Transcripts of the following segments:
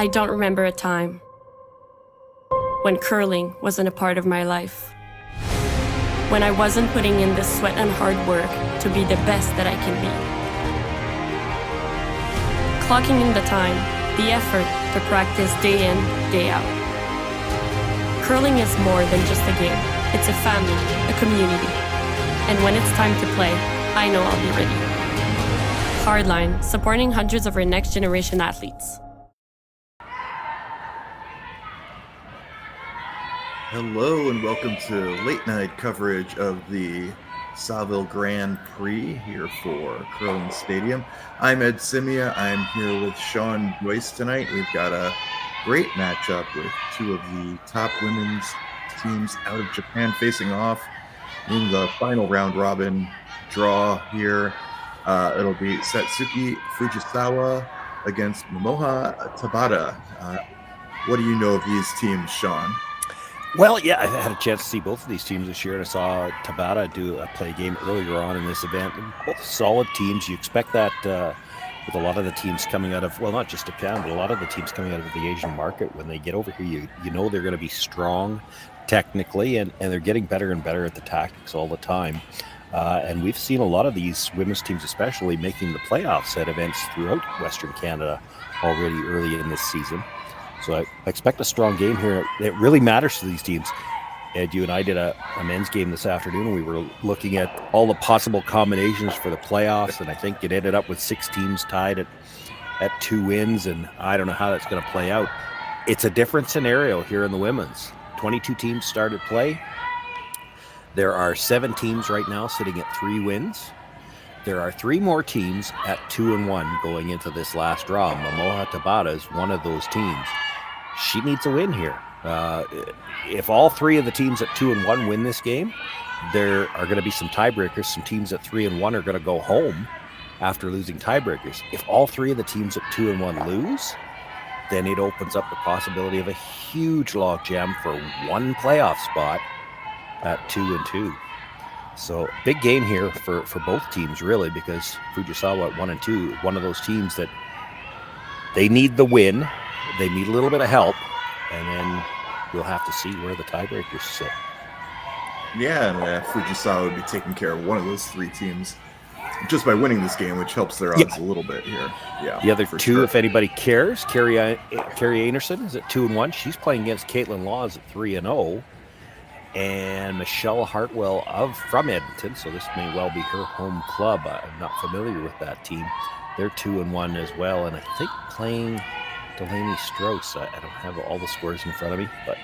I don't remember a time when curling wasn't a part of my life. When I wasn't putting in the sweat and hard work to be the best that I can be. Clocking in the time, the effort to practice day in, day out. Curling is more than just a game. It's a family, a community. And when it's time to play, I know I'll be ready. Hardline, supporting hundreds of our next generation athletes. Hello and welcome to late night coverage of the Saville Grand Prix here for Curling Stadium. I'm Ed Scimia. I'm here with Shawn and Joyce tonight. We've got a great matchup with two of the top women's teams out of Japan facing off in the final round robin draw here. It'll be Satsuki Fujisawa against Momoha Tabata. What do you know of these teams, Shawn? Well, yeah, I had a chance to see both of these teams this year, and I saw Tabata play a game earlier on in this event. Both solid teams. You expect that with a lot of the teams coming out of, well, not just Japan, but a lot of the teams coming out of the Asian market. When they get over here, you know they're going to be strong technically, and they're getting better and better at the tactics all the time. And we've seen a lot of these women's teams, especially, making the playoffs at events throughout Western Canada already early in this season. So I expect a strong game here. It really matters to these teams. Ed, you and I did a men's game this afternoon. We were looking at all the possible combinations for the playoffs, and I think it ended up with 6 teams tied at 2 wins, and I don't know how that's going to play out. It's a different scenario here in the women's. 22 teams started play. There are 7 teams right now sitting at 3 wins. There are 3 more teams at 2-1 going into this last draw. Momoha Tabata is one of those teams. She needs a win here. If all 3 of the teams at 2-1 win this game, there are going to be some tiebreakers. Some teams at 3-1 are going to go home after losing tiebreakers. If all 3 of the teams at 2-1 lose, then it opens up the possibility of a huge logjam for one playoff spot at 2-2. So big game here for both teams, really, because Fujisawa at 1-2, one of those teams that they need the win. They need a little bit of help, and then we'll have to see where the tiebreakers sit. Yeah, and Fujisawa would be taking care of one of those 3 teams just by winning this game, which helps their odds a little bit here. Yeah, the other 2, sure. If anybody cares, Carrie Anderson is at 2-1. She's playing against Caitlin Laws at 3-0. And Michelle Hartwell from Edmonton, so this may well be her home club. I'm not familiar with that team. They're 2-1 as well, and I think playing Delaney Strauss. I don't have all the scores in front of me, but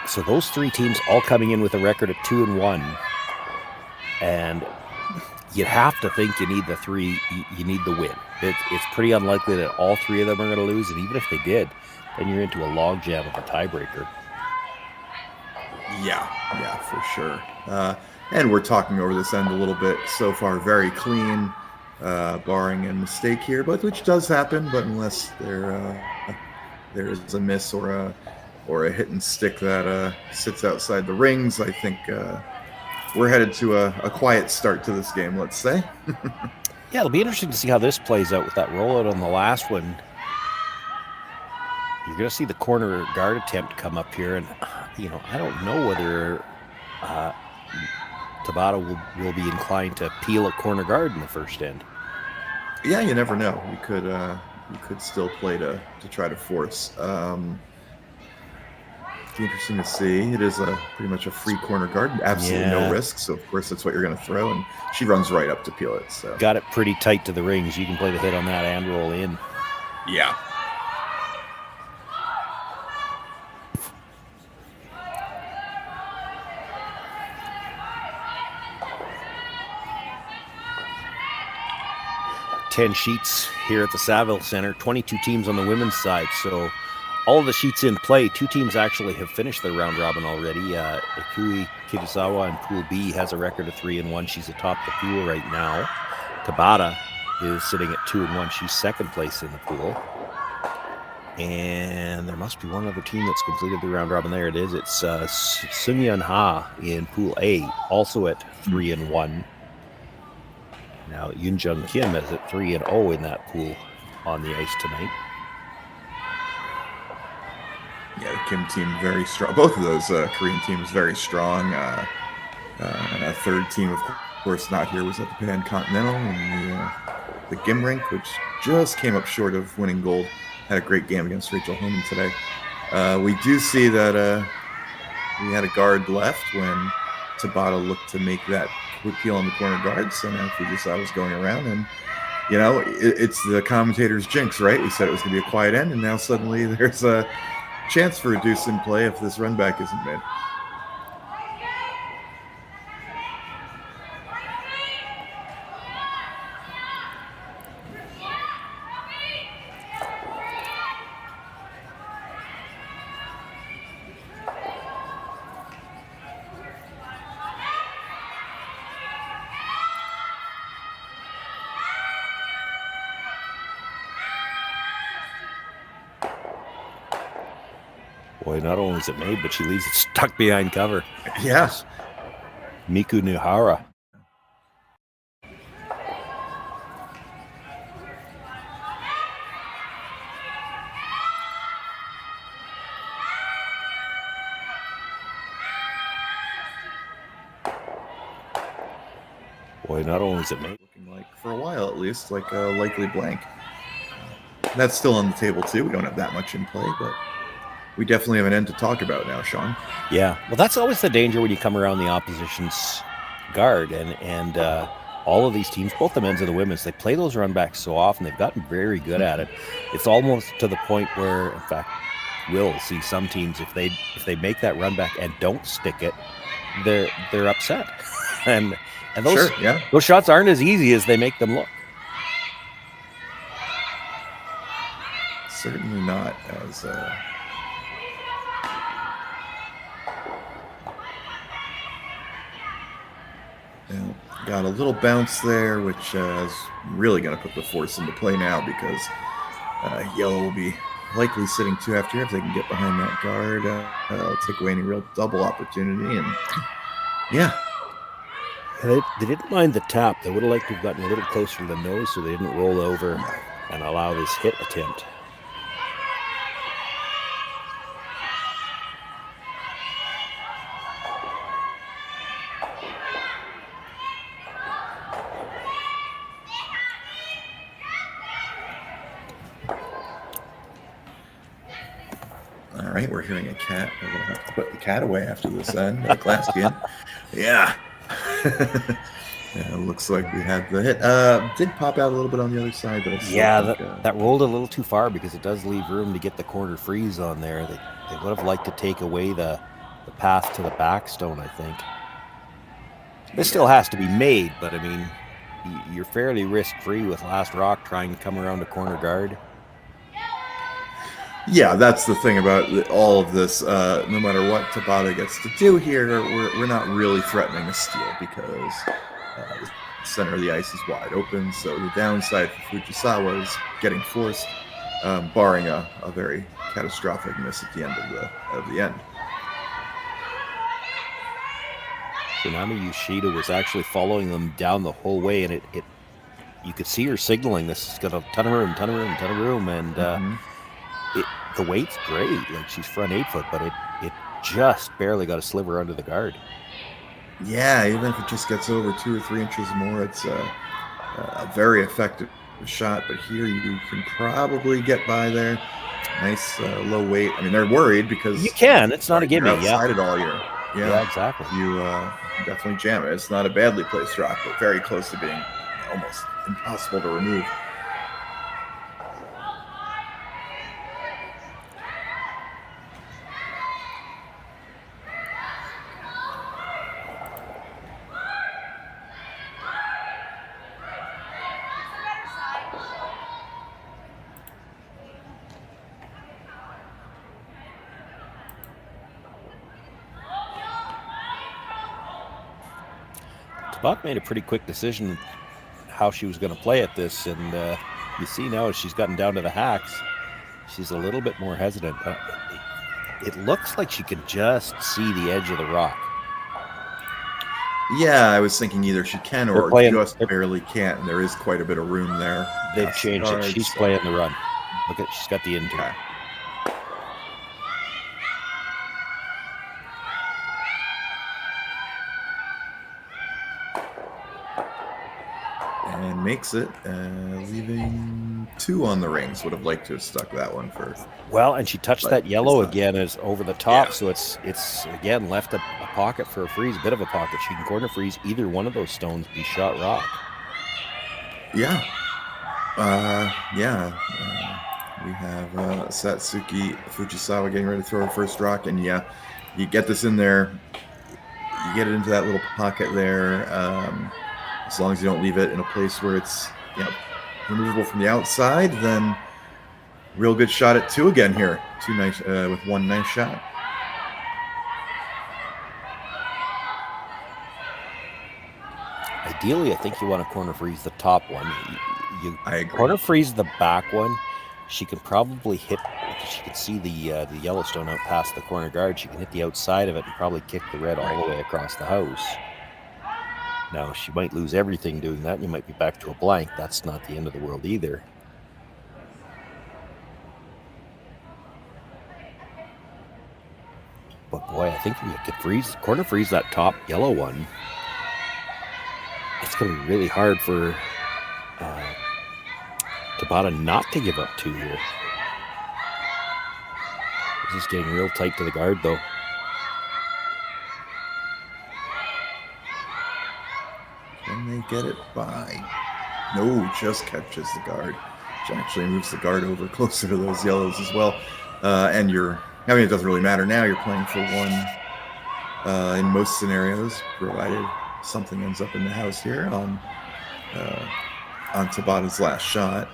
so those 3 teams all coming in with a record of 2-1, and you'd have to think you need the 3. You need the win. It's pretty unlikely that all 3 of them are going to lose, and even if they did, then you're into a logjam of a tiebreaker. Yeah, for sure. And we're talking over this end a little bit. So far, very clean, barring a mistake here, but which does happen. But unless there is a miss or a hit and stick that sits outside the rings, I think we're headed to a quiet start to this game. Let's say. Yeah, it'll be interesting to see how this plays out with that rollout on the last one. You're going to see the corner guard attempt come up here, and I don't know whether Tabata will be inclined to peel a corner guard in the first end. Yeah, you never know. You could still play to try to force. Be interesting to see. It is pretty much a free corner guard, absolutely no risk. So of course that's what you're going to throw, and she runs right up to peel it. So got it pretty tight to the rings. You can play the hit on that and roll in. Yeah. Ten sheets here at the Saville Center, 22 teams on the women's side. So all of the sheets in play. 2 teams actually have finished their round robin already. Ikui Kitazawa in Pool B has a record of 3-1. She's atop the pool right now. Tabata is sitting at 2-1. She's second place in the pool. And there must be one other team that's completed the round robin. There it is. It's Sunyeon Ha in Pool A, also at 3-1. Now Yoonjung Kim is at 3-0 in that pool. on the ice tonight. Yeah, the Kim team very strong. Both of those Korean teams very strong. And a third team, of course, not here, was at the Pan Continental and the Gimrink, which just came up short of winning gold. Had a great game against Rachel Homan today. We do see that we had a guard left when Tabata looked to make that peel on the corner guard. So now Fujisawa was going around, and it's the commentator's jinx, right? We said it was going to be a quiet end, and now suddenly there's a chance for a deuce in play if this run back isn't made. Boy, not only is it made, but she leaves it stuck behind cover. Yes. Miku Nuhara. Boy, not only is it made. Looking like, for a while at least, like a likely blank. That's still on the table, too. We don't have that much in play, but we definitely have an end to talk about now, Shawn. Yeah, well, that's always the danger when you come around the opposition's guard, and all of these teams, both the men's and the women's, they play those run backs so often. They've gotten very good at it. It's almost to the point where, in fact, we'll see some teams if they make that run back and don't stick it, they're upset, and those Sure, yeah. those shots aren't as easy as they make them look. Certainly not as got a little bounce there, which is really going to put the force into play now, because Yellow will be likely sitting 2 after if they can get behind that guard. It'll take away any real double opportunity, and yeah. They didn't mind the tap. They would have liked to have gotten a little closer to the nose so they didn't roll over and allow this hit attempt. All right, we're hearing a cat. We're going to have to put the cat away after this end. Glass again. Yeah. Yeah, looks like we had the hit. Did pop out a little bit on the other side, but that rolled a little too far because it does leave room to get the corner freeze on there. They would have liked to take away the path to the backstone, I think. This still has to be made, but I mean, you're fairly risk-free with last rock trying to come around a corner guard. Yeah, that's the thing about all of this. No matter what Tabata gets to do here, we're not really threatening a steal, because the center of the ice is wide open. So the downside for Fujisawa is getting forced, barring a very catastrophic miss at the end of the end. Tsunami Yoshida was actually following them down the whole way, and it you could see her signaling this is got a ton of room, and the weight's great. Like, she's front 8 foot, but it just barely got a sliver under the guard. Yeah, even if it just gets over 2 or 3 inches more, it's a very effective shot. But here you can probably get by there. Nice low weight. I mean, they're worried because you can. It's not a gimme. Outside it all year. Yeah, exactly. You definitely jam it. It's not a badly placed rock, but very close to being almost impossible to remove. Buck made a pretty quick decision how she was going to play at this, and you see now as she's gotten down to the hacks, she's a little bit more hesitant. It looks like she could just see the edge of the rock. Yeah, I was thinking either she can They're or playing- just barely can't, and there is quite a bit of room there. They've past the changed it. guards, She's so- playing the run. Look at, she's got the into. Okay. And makes it, leaving 2 on the rings. Would have liked to have stuck that one for. Well, and she touched But that yellow it's not. again as over the top, Yeah. so it's again left a pocket for a freeze, a bit of a pocket. She can corner freeze either one of those stones, be shot rock. Yeah. We have Satsuki Fujisawa getting ready to throw her first rock, and yeah, you get this in there, you get it into that little pocket there. As long as you don't leave it in a place where it's removable from the outside, then real good shot at 2 again here. 2 nice with 1 nice shot. Ideally, I think you want to corner freeze the top one. You I agree. corner freeze the back one. She can probably hit. She can see the Yellowstone out past the corner guard. She can hit the outside of it and probably kick the red all the way across the house. Now she might lose everything doing that. And you might be back to a blank. That's not the end of the world either. But boy, I think if you could corner freeze that top yellow one, it's going to be really hard for Tabata not to give up 2 here. This is getting real tight to the guard, though. Can they get it by? No, just catches the guard. Which actually moves the guard over closer to those yellows as well. And it doesn't really matter now. You're playing for 1 in most scenarios, provided something ends up in the house here on Tabata's last shot.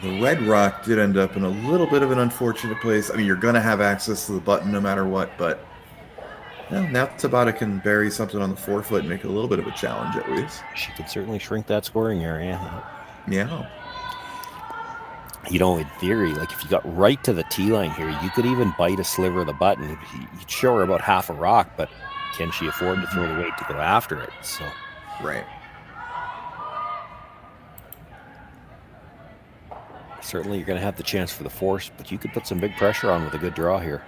The red rock did end up in a little bit of an unfortunate place. I mean, you're going to have access to the button no matter what, but now Tabata can bury something on the forefoot and make it a little bit of a challenge at least. She can certainly shrink that scoring area. Yeah. In theory, like if you got right to the tee line here, you could even bite a sliver of the button. You'd show her about half a rock, but can she afford to throw the weight to go after it? So, Right. certainly you're going to have the chance for the force, but you could put some big pressure on with a good draw here.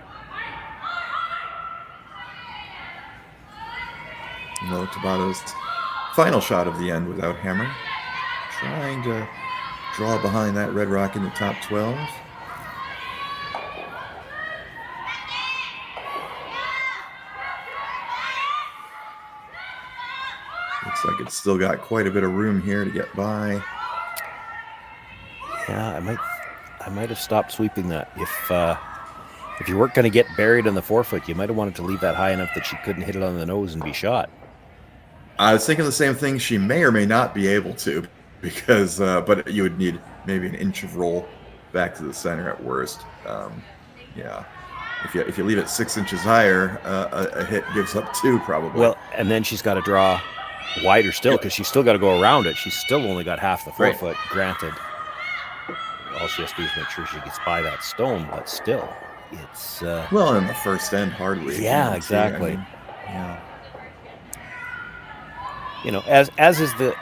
Tabata's final shot of the end without hammer. Trying to draw behind that red rock in the top 12. Looks like it's still got quite a bit of room here to get by. Yeah, I might have stopped sweeping that. If you weren't going to get buried in the forefoot, you might have wanted to leave that high enough that she couldn't hit it on the nose and be shot. I was thinking the same thing. She may or may not be able to, because but you would need maybe an inch of roll back to the center at worst. Yeah, if you leave it 6 inches higher, a hit gives up 2 probably. Well, and then she's got to draw wider still because she's still got to go around it. She's still only got half the forefoot. Right. Granted, all she has to do is make sure she gets by that stone, but still, it's well, in the first end, hardly. Yeah, exactly. I mean, yeah. As is the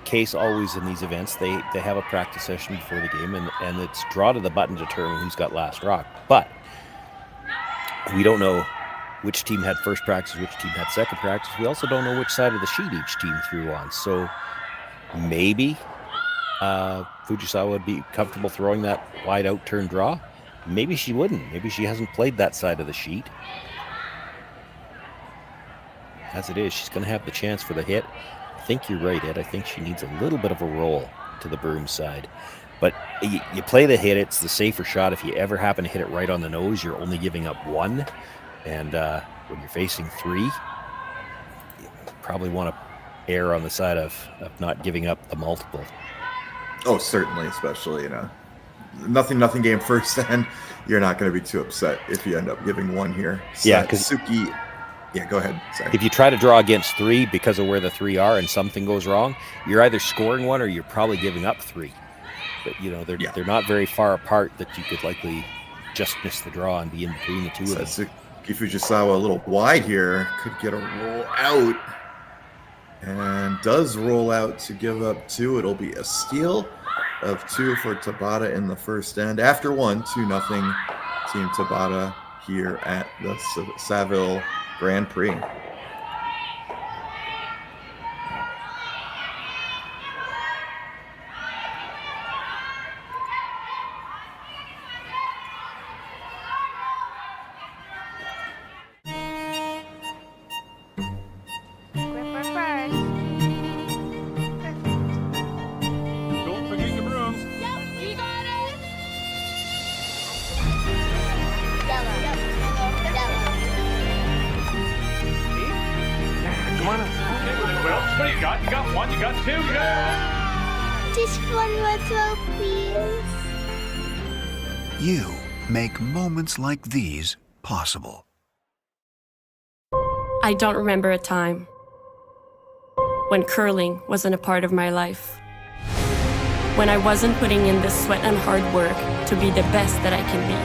case always in these events, they have a practice session before the game, and it's draw to the button to determine who's got last rock. But we don't know which team had first practice, which team had second practice. We also don't know which side of the sheet each team threw on. So maybe Fujisawa would be comfortable throwing that wide out turn draw. Maybe she wouldn't. Maybe she hasn't played that side of the sheet. As it is, she's going to have the chance for the hit. I think you're right, Ed. I think she needs a little bit of a roll to the broom side. But you play the hit, it's the safer shot. If you ever happen to hit it right on the nose, you're only giving up 1. And when you're facing 3, you probably want to err on the side of not giving up the multiple. Oh, certainly, especially in a nothing game first end. You're not going to be too upset if you end up giving 1 here. Yeah, because Satsuki. Yeah, go ahead. Sorry. If you try to draw against 3 because of where the 3 are and something goes wrong, you're either scoring 1 or you're probably giving up 3. But, Yeah. they're not very far apart that you could likely just miss the draw and be in between the two of them. Satsuki Fujisawa a little wide here. Could get a roll out. And does roll out to give up 2. It'll be a steal of 2 for Tabata in the first end. After 1, 2-0 Team Tabata here at the Saville Grand Prix. Don't forget your brooms. You got it. Come on. Okay, well, what do you got? You got 1, you got 2, you got... Just one little, please. You make moments like these possible. I don't remember a time when curling wasn't a part of my life. When I wasn't putting in the sweat and hard work to be the best that I can be.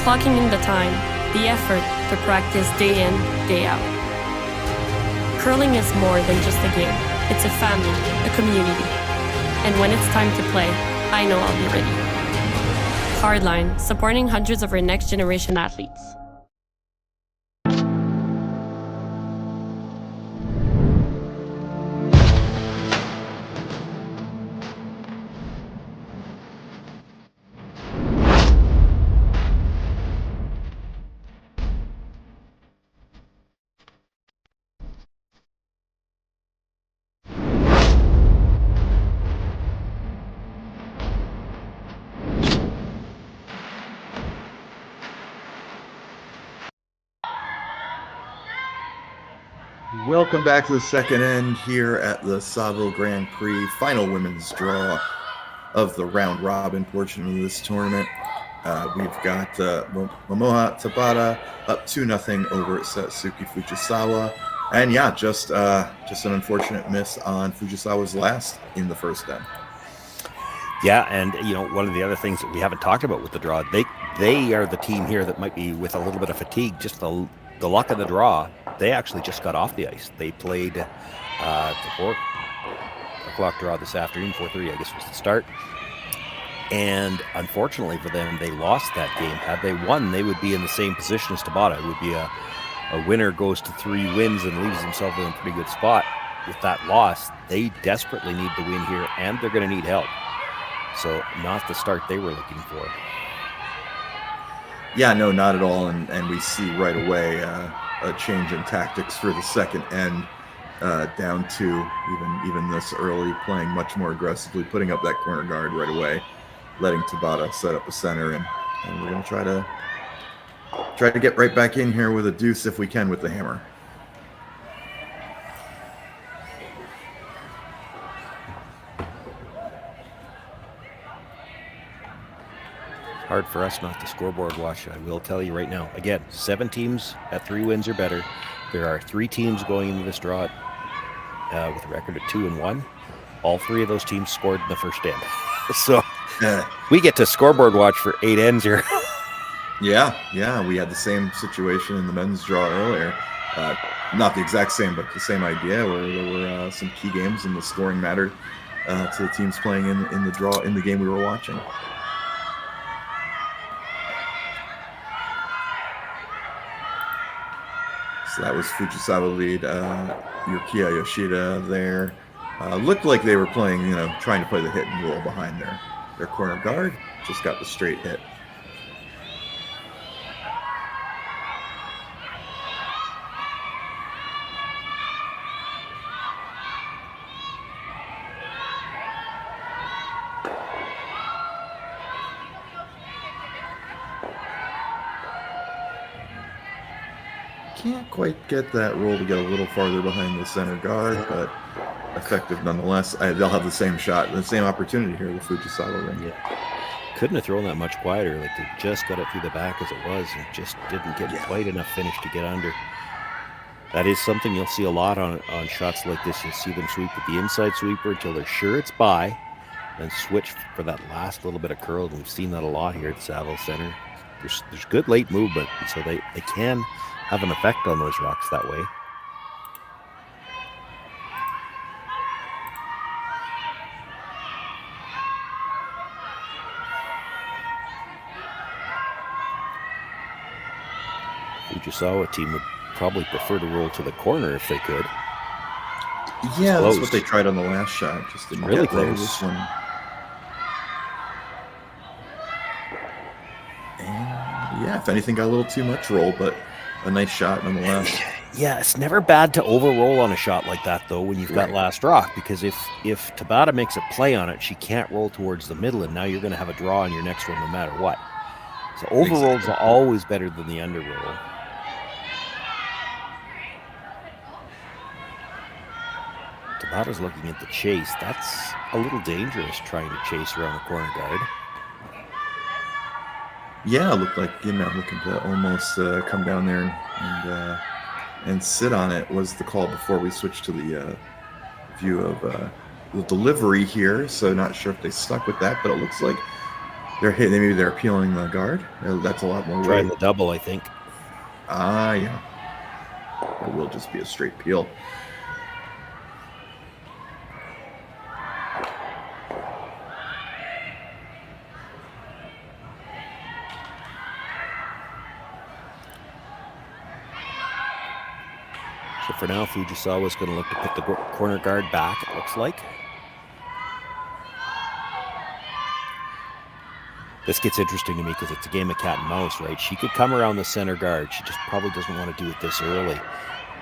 Clocking in the time, the effort to practice day in, day out. Curling is more than just a game. It's a family, a community. And when it's time to play, I know I'll be ready. Hardline, supporting hundreds of our next generation athletes. Welcome back to the second end here at the Saville Grand Prix, final women's draw of the round robin portion of this tournament. We've got Momoha Tabata up 2-0 over at Satsuki Fujisawa. And yeah, just an unfortunate miss on Fujisawa's last in the first end. Yeah, and one of the other things that we haven't talked about with the draw, they are the team here that might be with a little bit of fatigue, just the luck of the draw. They actually just got off the ice. They played the 4 o'clock draw this afternoon, 4:30 I guess was the start. And unfortunately for them, they lost that game. Had they won, they would be in the same position as Tabata. It would be a winner goes to 3 wins and leaves himself in a pretty good spot. With that loss, they desperately need the win here, and they're going to need help. So not the start they were looking for. Yeah, no, not at all. And we see right away a change in tactics for the second end, down to even this early, playing much more aggressively, putting up that corner guard right away, letting Tabata set up a center, and we're going to try to get right back in here with a deuce if we can with the hammer. Hard for us not to scoreboard watch, I will tell you right now. Again, 7 teams at 3 wins or better. There are 3 teams going into this draw with a record of 2-1. All 3 of those teams scored in the first end. So we get to scoreboard watch for 8 ends here. Yeah, we had the same situation in the men's draw earlier. Not the exact same, but the same idea, where there were some key games and the scoring mattered to the teams playing in the draw in the game we were watching. So that was Fujisawa lead. Yukiya Yoshida there. Looked like they were playing, trying to play the hit and roll behind their corner guard. Just got the straight hit. Can't quite get that roll to get a little farther behind the center guard, but effective nonetheless. They'll have the same shot, the same opportunity here, the Fujisawa ring. Yeah. Couldn't have thrown that much quieter. Like, they just got it through the back as it was and just didn't get quite enough finish to get under. That is something you'll see a lot on shots like this. You'll see them sweep with the inside sweeper until they're sure it's by, then switch for that last little bit of curl. And we've seen that a lot here at Saville Center. There's good late movement, so they can have an effect on those rocks that way. Fujisawa team would probably prefer to roll to the corner if they could. Yeah, that's Close. what they tried on the last shot. Just didn't Really get there. close. This one. And yeah, if anything, got a little too much roll, but a nice shot nonetheless. Yeah, it's never bad to over-roll on a shot like that, though, when you've got Right. last rock, because if Tabata makes a play on it, she can't roll towards the middle, and now you're going to have a draw on your next one no matter what. So over-rolls are always better than the under-roll. Tabata's looking at the chase. That's a little dangerous, trying to chase around the corner guard. Yeah, it looked like, looking to almost come down there and sit on it was the call before we switched to the view of the delivery here. So not sure if they stuck with that, but it looks like maybe they're peeling the guard. That's a lot more Trying weight. the double, I think. Yeah. It will just be a straight peel. So for now, Fujisawa's going to look to put the corner guard back, it looks like. This gets interesting to me because it's a game of cat and mouse, right? She could come around the center guard. She just probably doesn't want to do it this early.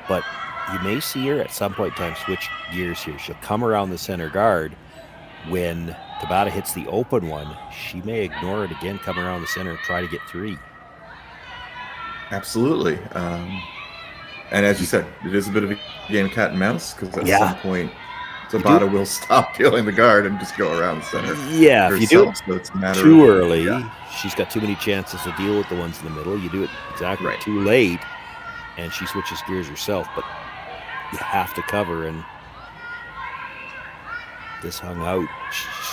But you may see her at some point in time switch gears here. She'll come around the center guard. When Tabata hits the open one, she may ignore it again, come around the center and try to get three. Absolutely. And as you said, it is a bit of a game of cat and mouse because at some point, Tabata will stop peeling the guard and just go around the center. Yeah, if you do it so it's a matter too of, early, yeah. she's got too many chances to deal with the ones in the middle. You do it exactly Right. too late, and she switches gears herself. But you have to cover, and this hung out.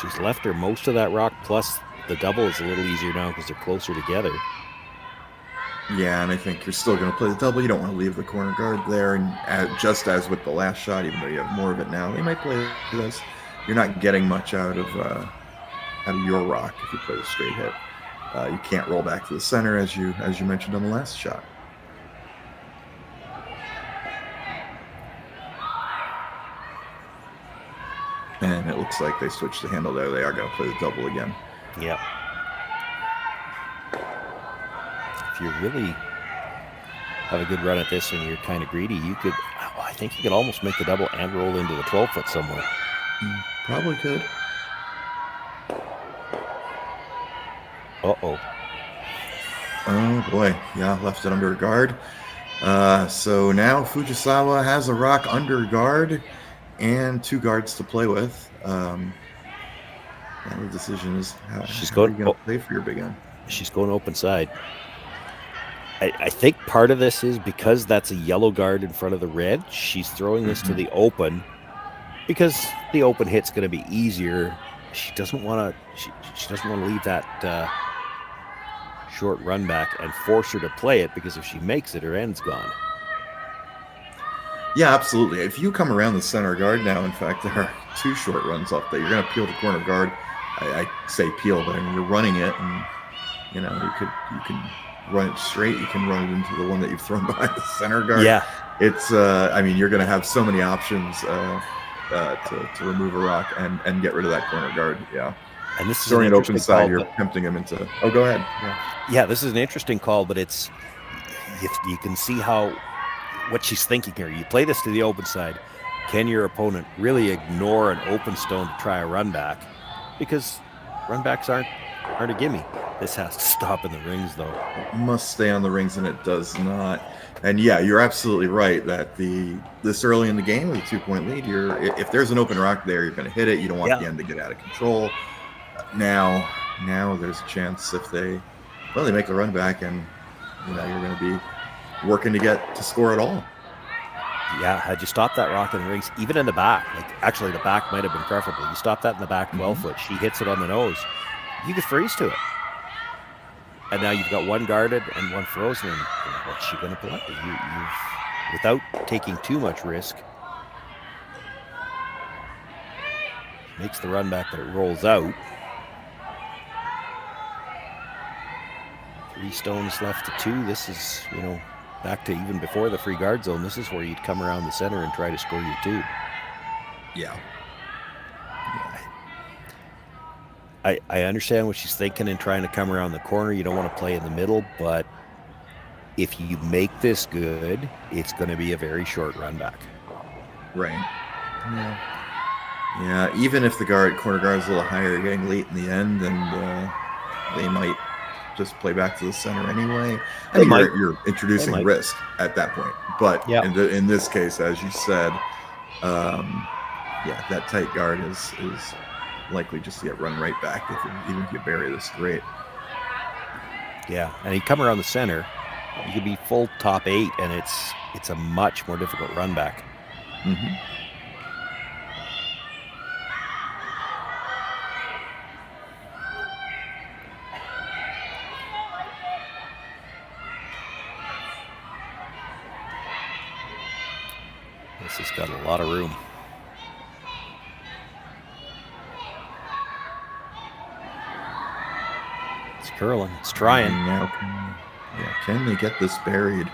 She's left her most of that rock, plus the double is a little easier now because they're closer together. Yeah, and I think you're still going to play the double. You don't want to leave the corner guard there. And just as with the last shot, even though you have more of it now, they might play this. You're not getting much out of your rock if you play the straight hit. You can't roll back to the center as you mentioned on the last shot. And it looks like they switched the handle there. They are going to play the double again. Yeah. If you really have a good run at this and you're kind of greedy, I think you could almost make the double and roll into the 12-foot somewhere. Probably could. Uh-oh. Oh boy, yeah, left it under guard. So now Fujisawa has a rock under guard and two guards to play with. Now the decision is how are you going to play for your big end? She's going open side. I think part of this is because that's a yellow guard in front of the red. She's throwing this to the open because the open hit's going to be easier. She doesn't want to. She doesn't want to leave that short run back and force her to play it because if she makes it, her end's gone. Yeah, absolutely. If you come around the center guard now, in fact, there are two short runs up there. You're going to peel the corner guard. I say peel, but I mean, you're running it, and you can run it straight. You can run it into the one that you've thrown behind the center guard. Yeah, it's. I mean, you're going to have so many options to remove a rock and get rid of that corner guard. Yeah. And this is throwing an it open side. call, You're tempting him into. Oh, go ahead. Yeah, this is an interesting call, but it's you can see what she's thinking here. You play this to the open side. Can your opponent really ignore an open stone to try a run back? Because run backs aren't a gimme. This has to stop in the rings, though. It must stay on the rings, and it does not. And yeah, you're absolutely right that this early in the game with a 2-point lead, if there's an open rock there, you're going to hit it. You don't want the end to get out of control. Now there's a chance if they make the run back, and you're going to be working to get to score it all. Yeah, had you stopped that rock in the rings, even in the back, like actually the back might have been preferable. You stop that in the back 12 foot, she hits it on the nose, you could freeze to it. And now you've got one guarded and one frozen. And what's she going to play? You've, without taking too much risk, makes the run back, but it rolls out. 3 stones left to 2. This is, back to even before the free guard zone. This is where you'd come around the center and try to score your 2. Yeah. I understand what she's thinking and trying to come around the corner. You don't want to play in the middle, but if you make this good, it's going to be a very short run back. Right. Yeah, even if the corner guard's a little higher, getting late in the end, and they might just play back to the center anyway. I mean, you're introducing risk at that point. But in this case, as you said, that tight guard is likely just to get run right back even if you bury this great. Yeah, and you come around the center, you could be full top 8, and it's a much more difficult run back. Mm-hmm. This has got a lot of room. It's curling. It's trying. Now, can they get this buried?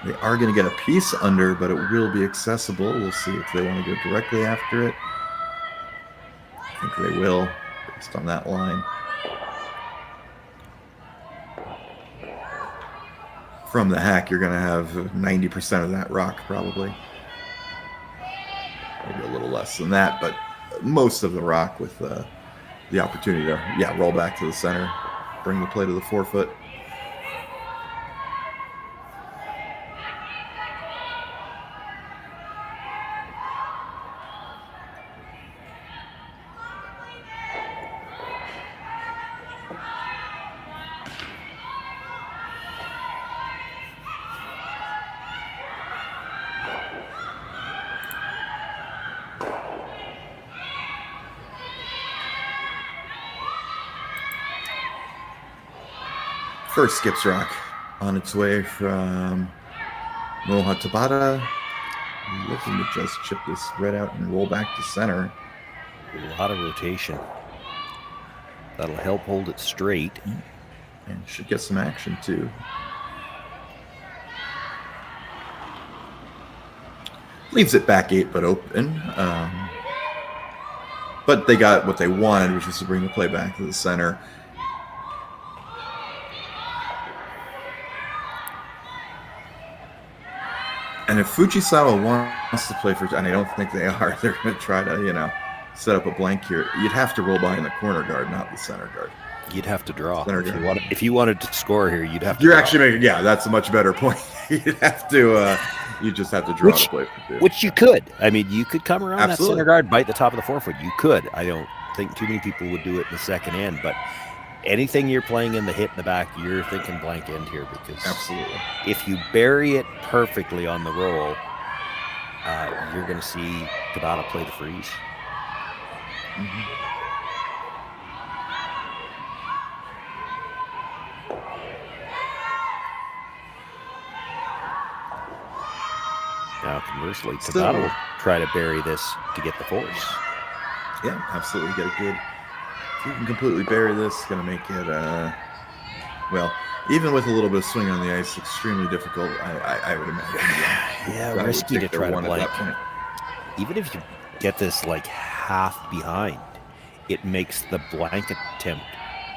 They are going to get a piece under, but it will be accessible. We'll see if they want to go directly after it. I think they will, based on that line. From the hack, you're going to have 90% of that rock, probably. Maybe a little less than that, but most of the rock with the opportunity to, roll back to the center, bring the play to the 4 foot. First skips rock on its way from Momoha Tabata. Looking to just chip this red out and roll back to center. A lot of rotation. That'll help hold it straight. And should get some action too. Leaves it back 8 but open. But they got what they wanted, which was to bring the play back to the center. And if Fujisawa wants to play for, and I don't think they are, they're going to try to, set up a blank here. You'd have to roll by in the corner guard, not the center guard. You'd have to draw. If you wanted to score here, you'd have to. You're draw. Actually making, that's a much better point. You'd have to, you just have to draw to play for 2. Which you could. I mean, you could come around Absolutely. That center guard, bite the top of the 4 foot. You could. I don't think too many people would do it in the second end, but anything you're playing in the hit in the back, you're thinking blank end here, because absolutely, if you bury it perfectly on the roll, you're going to see Tabata play the freeze. Mm-hmm. Now, conversely, Tabata will try to bury this to get the force. Yeah, absolutely. Get a good. If you can completely bury this, it's going to make it, even with a little bit of swing on the ice, extremely difficult, I would imagine. Yeah, risky to try to blank. Even if you get this like half behind, it makes the blank attempt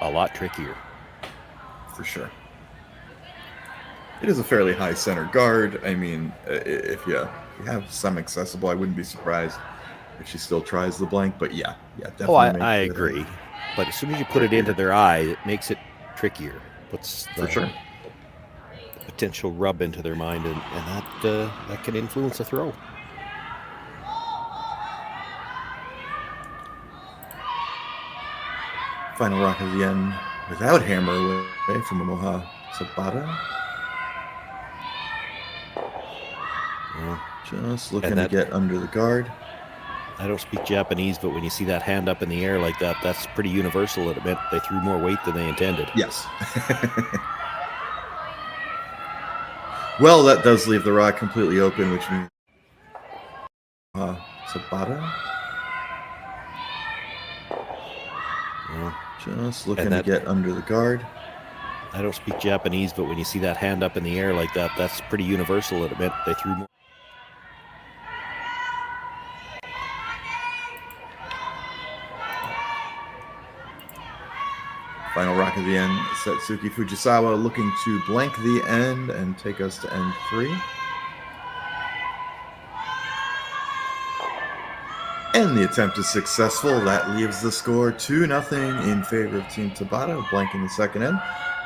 a lot trickier. For sure. It is a fairly high center guard. I mean, if you have some accessible, I wouldn't be surprised if she still tries the blank. But yeah, definitely. Oh, I agree. But as soon as you put it into their eye, it makes it trickier. Puts the potential rub into their mind, and that can influence a throw. Final rock of the end without hammer away from Momoha Tabata. Just looking to get under the guard. I don't speak Japanese, but when you see that hand up in the air like that, that's pretty universal. It meant they threw more weight than they intended. Yes. Well, that does leave the rock completely open, which means Tabata. Just looking to get under the guard. I don't speak Japanese, but when you see that hand up in the air like that, that's pretty universal. It meant they threw more. Final rock of the end, Satsuki Fujisawa looking to blank the end and take us to end 3. And the attempt is successful. That leaves the score 2-0 in favor of Team Tabata, blanking the second end.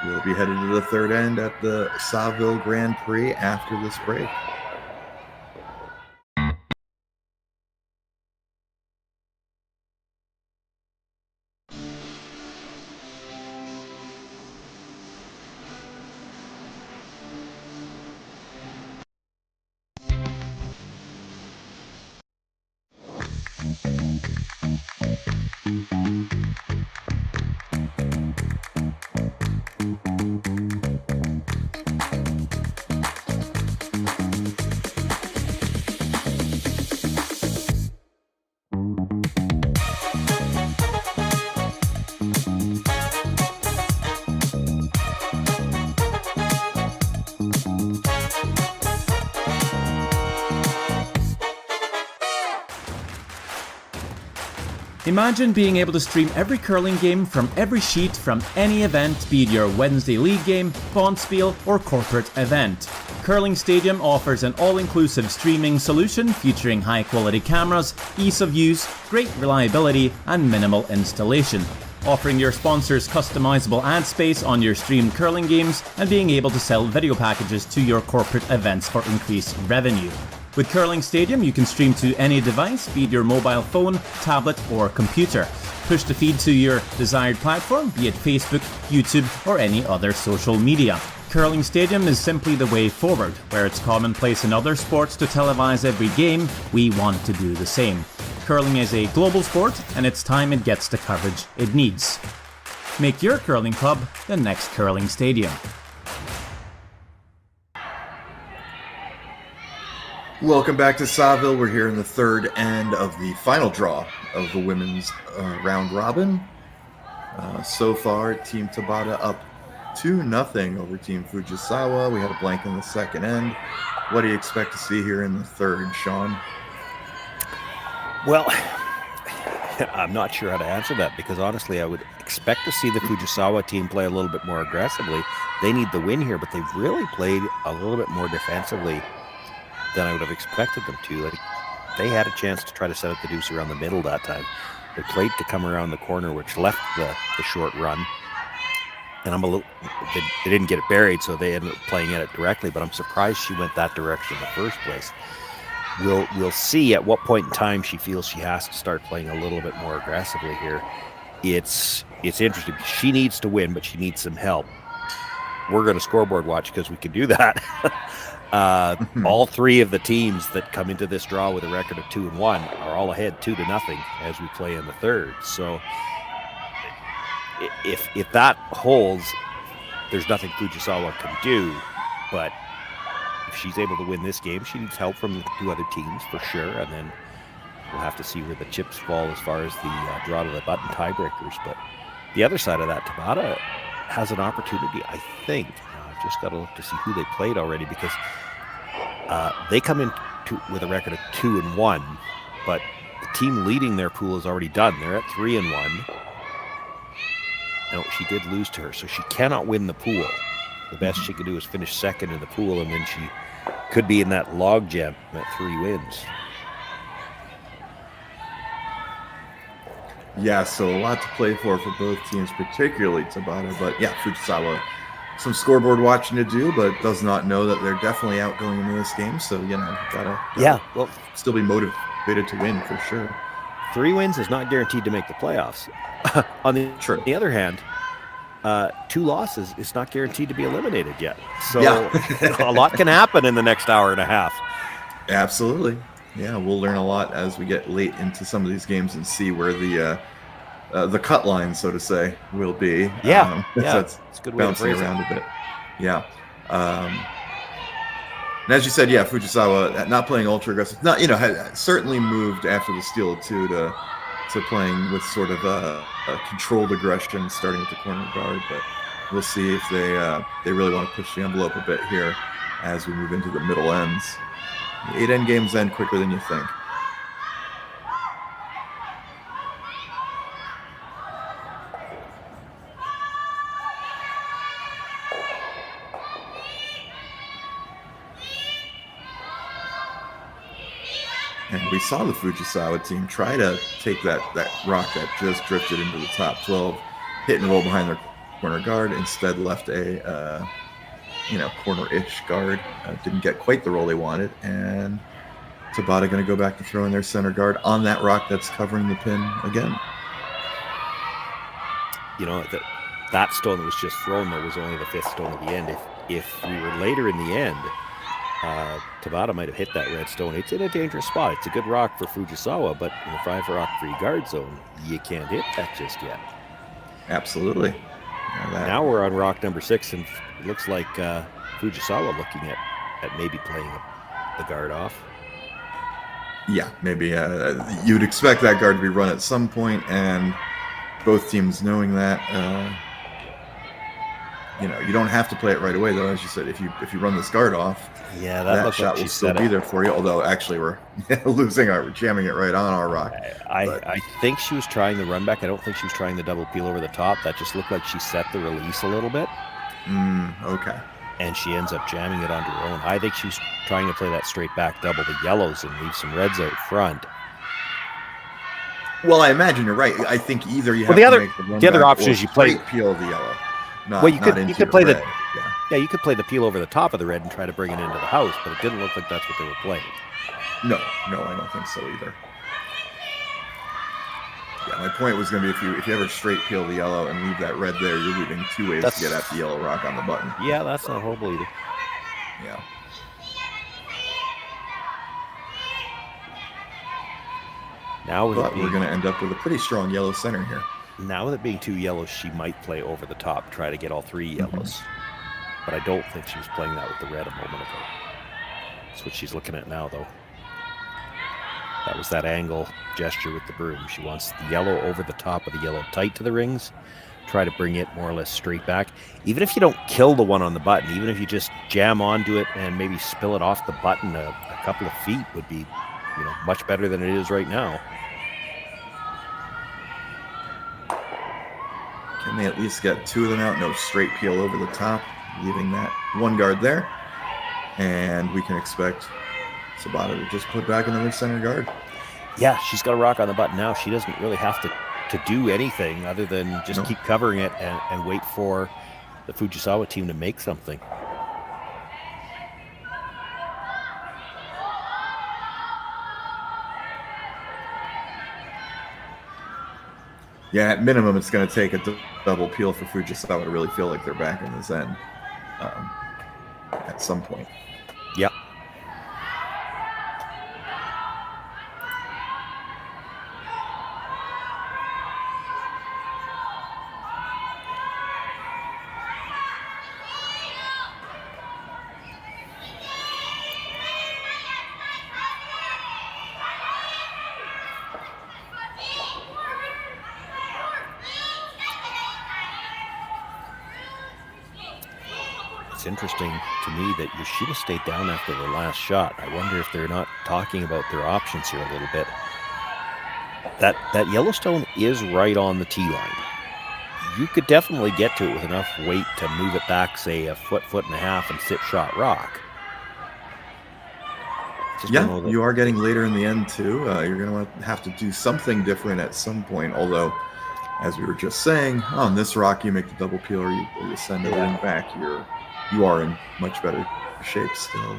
We'll be headed to the third end at the Saville Grand Prix after this break. Imagine being able to stream every curling game from every sheet from any event, be it your Wednesday league game, bonspiel, or corporate event. Curling Stadium offers an all-inclusive streaming solution featuring high-quality cameras, ease of use, great reliability, and minimal installation. Offering your sponsors customizable ad space on your streamed curling games and being able to sell video packages to your corporate events for increased revenue. With Curling Stadium, you can stream to any device, be it your mobile phone, tablet, or computer. Push the feed to your desired platform, be it Facebook, YouTube, or any other social media. Curling Stadium is simply the way forward. Where it's commonplace in other sports to televise every game, we want to do the same. Curling is a global sport, and it's time it gets the coverage it needs. Make your curling club the next Curling Stadium. Welcome back to Saville. We're here in the third end of the final draw of the women's round robin. So far, Team Tabata up 2-0 over Team Fujisawa. We had a blank in the second end. What do you expect to see here in the third, Shawn? Well, I'm not sure how to answer that because honestly, I would expect to see the Fujisawa team play a little bit more aggressively. They need the win here, but they've really played a little bit more defensively than I would have expected them to. Like, they had a chance to try to set up the deuce around the middle that time. They played to come around the corner, which left the short run. And they didn't get it buried, so they ended up playing at it directly, but I'm surprised she went that direction in the first place. We'll see at what point in time she feels she has to start playing a little bit more aggressively here. It's interesting. She needs to win, but she needs some help. We're going to scoreboard watch because we can do that. All three of the teams that come into this draw with a record of 2-1 are all ahead 2-0 as we play in the third. So if that holds, there's nothing Fujisawa can do. But if she's able to win this game, she needs help from the two other teams for sure. And then we'll have to see where the chips fall as far as the draw to the button tiebreakers. But the other side of that, Tabata has an opportunity, I think. I've just got to look to see who they played already because they come in with a record of 2-1, but the team leading their pool is already done. They're at 3-1. No, she did lose to her, so she cannot win the pool. The best she could do is finish second in the pool, and then she could be in that log jam at 3 wins. Yeah, so a lot to play for both teams, particularly Tabata. But yeah, Fujisawa, some scoreboard watching to do, but does not know that they're definitely out going into this game. So, gotta still be motivated to win for sure. 3 wins is not guaranteed to make the playoffs. On the other hand, 2 losses is not guaranteed to be eliminated yet. So a lot can happen in the next hour and a half. Absolutely. Yeah, we'll learn a lot as we get late into some of these games and see where the cut line, so to say, will be. Yeah, That's it's a good way to bouncing phrase around it. a bit. Yeah. And as you said, yeah, Fujisawa not playing ultra aggressive, not had certainly moved after the steal of 2 to playing with sort of a controlled aggression, starting with the corner guard. But we'll see if they really want to push the envelope a bit here as we move into the middle ends. The 8 end games end quicker than you think. And we saw the Fujisawa team try to take that rock that just drifted into the top 12, hit and roll behind their corner guard, instead left a corner-ish guard. Didn't get quite the roll they wanted, and Tabata going to go back to throwing their center guard on that rock that's covering the pin again. That stone that was just thrown, though, was only the 5th stone at the end. If we were later in the end, Tabata might have hit that red stone. It's in a dangerous spot. It's a good rock for Fujisawa, but in the 5 rock free guard zone, you can't hit that just yet. Absolutely. Now we're on rock number 6, and it looks like Fujisawa looking at maybe playing the guard off. Yeah, maybe you'd expect that guard to be run at some point, and both teams knowing that. You don't have to play it right away, though. As you said, if you run this guard off, that shot will still be there for you. Although actually we're jamming it right on our rock. I think she was trying the run back. I don't think she was trying the double peel over the top. That just looked like she set the release a little bit. Okay. And she ends up jamming it onto her own. I think she was trying to play that straight back double the yellows and leave some reds out front. Well, I imagine you're right. I think either you have to make the other option is you play peel the yellow. You could play red. you could play the peel over the top of the red and try to bring it into the house, but it didn't look like that's what they were playing. No, I don't think so either. Yeah, my point was going to be if you ever straight peel the yellow and leave that red there, you're leaving 2 ways to get at the yellow rock on the button. Yeah, that's not horrible either. Yeah. But we're going to end up with a pretty strong yellow center here. Now with it being 2 yellows, she might play over the top, try to get all 3 yellows. But I don't think she was playing that with the red a moment ago. That's what she's looking at now, though. That was that angle gesture with the broom. She wants the yellow over the top of the yellow tight to the rings, try to bring it more or less straight back. Even if you don't kill the one on the button, even if you just jam onto it and maybe spill it off the button a couple of feet would be, much better than it is right now. Can they at least get 2 of them out? No straight peel over the top, leaving that one guard there. And we can expect Tabata to just put back another center guard. Yeah, she's got a rock on the button now. She doesn't really have to do anything other than just keep covering it and wait for the Fujisawa team to make something. Yeah, at minimum, it's going to take a double peel for Fujisawa to really feel like they're back in the Zen at some point. Yep. Interesting to me that Yoshida stayed down after the last shot. I wonder if they're not talking about their options here a little bit. That Yellowstone is right on the tee line. You could definitely get to it with enough weight to move it back, say, a foot and a half and sit shot rock. You are getting later in the end, too. You're going to have to do something different at some point, although, as we were just saying, on this rock, you make the double peel or you send everything back. You are in much better shape still.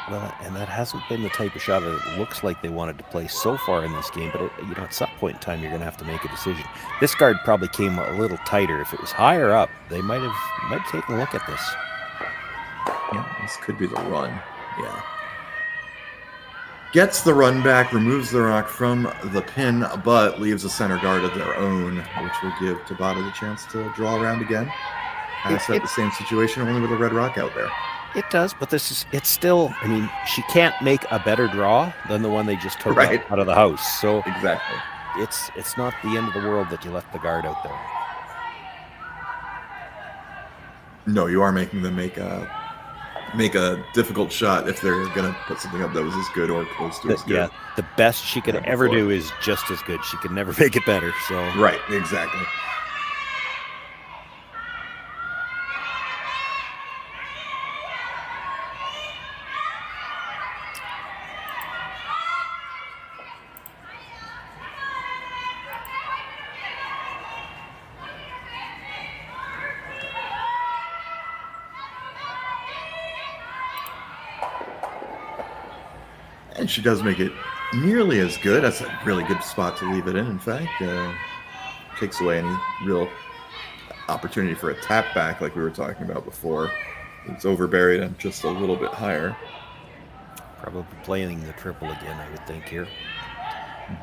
Well, and that hasn't been the type of shot that it looks like they wanted to play so far in this game, but at some point in time, you're going to have to make a decision. This guard probably came a little tighter. If it was higher up, they might have taken a look at this. Yeah, this could be the run. Yeah. Gets the run back, removes the rock from the pin, but leaves a center guard of their own, which will give Tabata the chance to draw around again. Kind of set the same situation, only with a red rock out there. It does, but it's still, I mean, she can't make a better draw than the one they just took out of the house. So exactly, it's not the end of the world that you left the guard out there. No, you are making them make a difficult shot if they're going to put something up that was as good or close to as good. Yeah, the best she could ever do is just as good. She could never make it better. So right, exactly. And she does make it nearly as good. That's a really good spot to leave it in fact. Takes away any real opportunity for a tap back like we were talking about before. It's overburied and just a little bit higher. Probably playing the triple again, I would think here.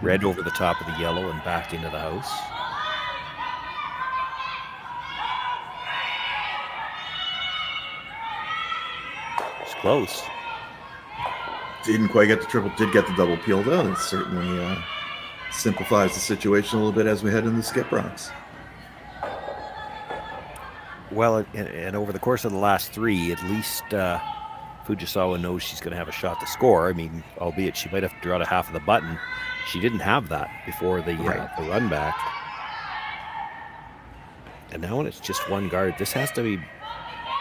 Red over the top of the yellow and back into the house. It's close. Didn't quite get the triple, did get the double peel though. That certainly simplifies the situation a little bit as we head into the skip rocks. Well, and over the course of the last three, at least Fujisawa knows she's going to have a shot to score. I mean, albeit she might have to draw to half of the button. She didn't have that before the run back. And now when it's just one guard, this has to be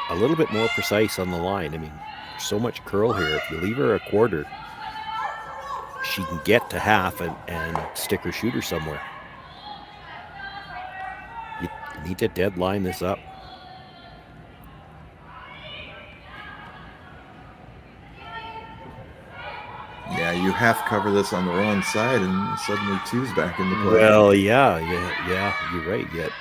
a little bit more precise on the line. I mean, there's so much curl here. If you leave her a quarter, she can get to half and stick her shooter somewhere. You need to deadline this up. Yeah, you half cover this on the wrong side and suddenly two's back into play. Well, yeah, you're right. Yet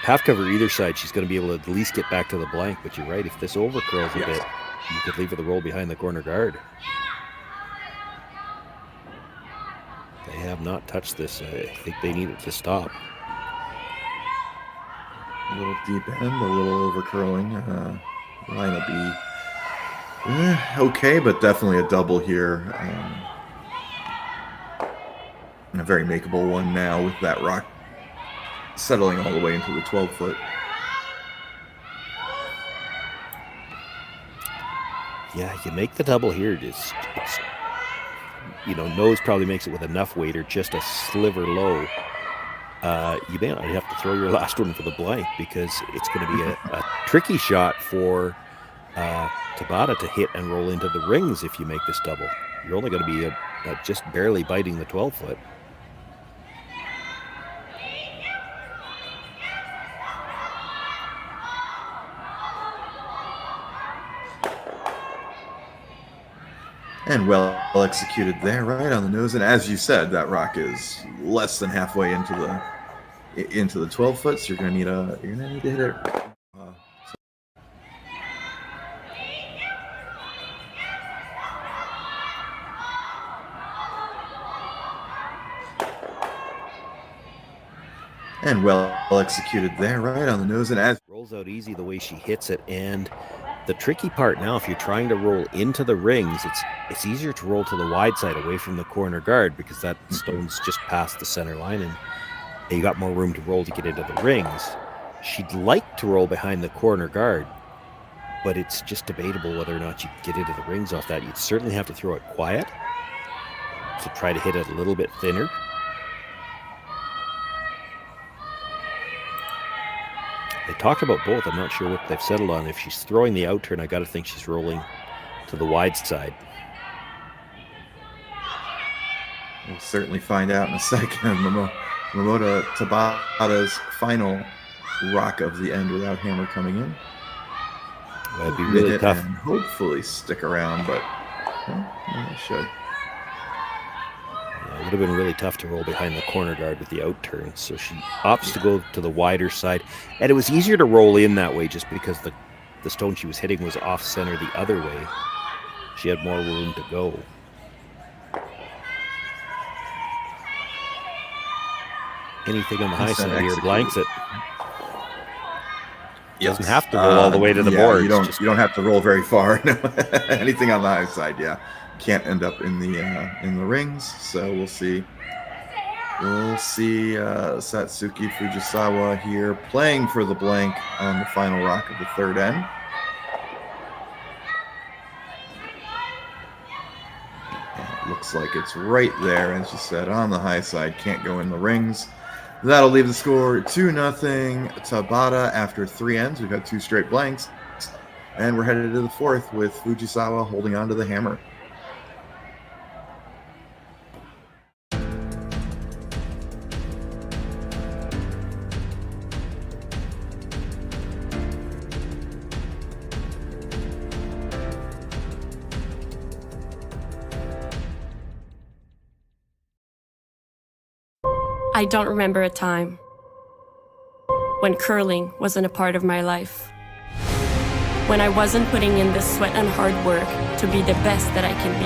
half cover either side, she's going to be able to at least get back to the blank. But you're right, if this over curls a bit, you could leave her the roll behind the corner guard. They have not touched this. I think they need it to stop. A little deep end, a little over curling. Line will be okay, but definitely a double here. And a very makeable one now with that rock settling all the way into the 12-foot. Yeah, you make the double here. It's nose probably makes it with enough weight or just a sliver low. You may not have to throw your last one for the blank because it's going to be a tricky shot for Tabata to hit and roll into the rings if you make this double. You're only going to be just barely biting the 12-foot. And well executed there, right on the nose. And as you said, that rock is less than halfway into the 12-foot, so you're gonna need to hit it. And well executed there, right on the nose. And as rolls out easy the way she hits it. And the tricky part now, if you're trying to roll into the rings, it's easier to roll to the wide side away from the corner guard because that stone's just past the center line and you got more room to roll to get into the rings. She'd like to roll behind the corner guard, but it's just debatable whether or not you can get into the rings off that. You'd certainly have to throw it quiet to try to hit it a little bit thinner. They talked about both. I'm not sure what they've settled on. If she's throwing the out turn, I got to think she's rolling to the wide side. We'll certainly find out in a second. Momoha Tabata's final rock of the end without hammer coming in. Well, it'd be really tough. And hopefully stick around, but it should. It would have been really tough to roll behind the corner guard with the out turn, so she opts to go to the wider side. And it was easier to roll in that way just because the stone she was hitting was off center the other way. she had more room to go. Anything on the high side here blanks it. Yes. Doesn't have to roll all the way to the board. You don't have to roll very far. No. Anything on the high side, can't end up in the rings. So we'll see. We'll see Satsuki Fujisawa here playing for the blank on the final rock of the third end. And it looks like it's right there, as you said, on the high side. Can't go in the rings. That'll leave the score 2-0 Tabata after 3 ends. We've had 2 straight blanks. And we're headed to the fourth with Fujisawa holding on to the hammer. I don't remember a time when curling wasn't a part of my life. When I wasn't putting in the sweat and hard work to be the best that I can be.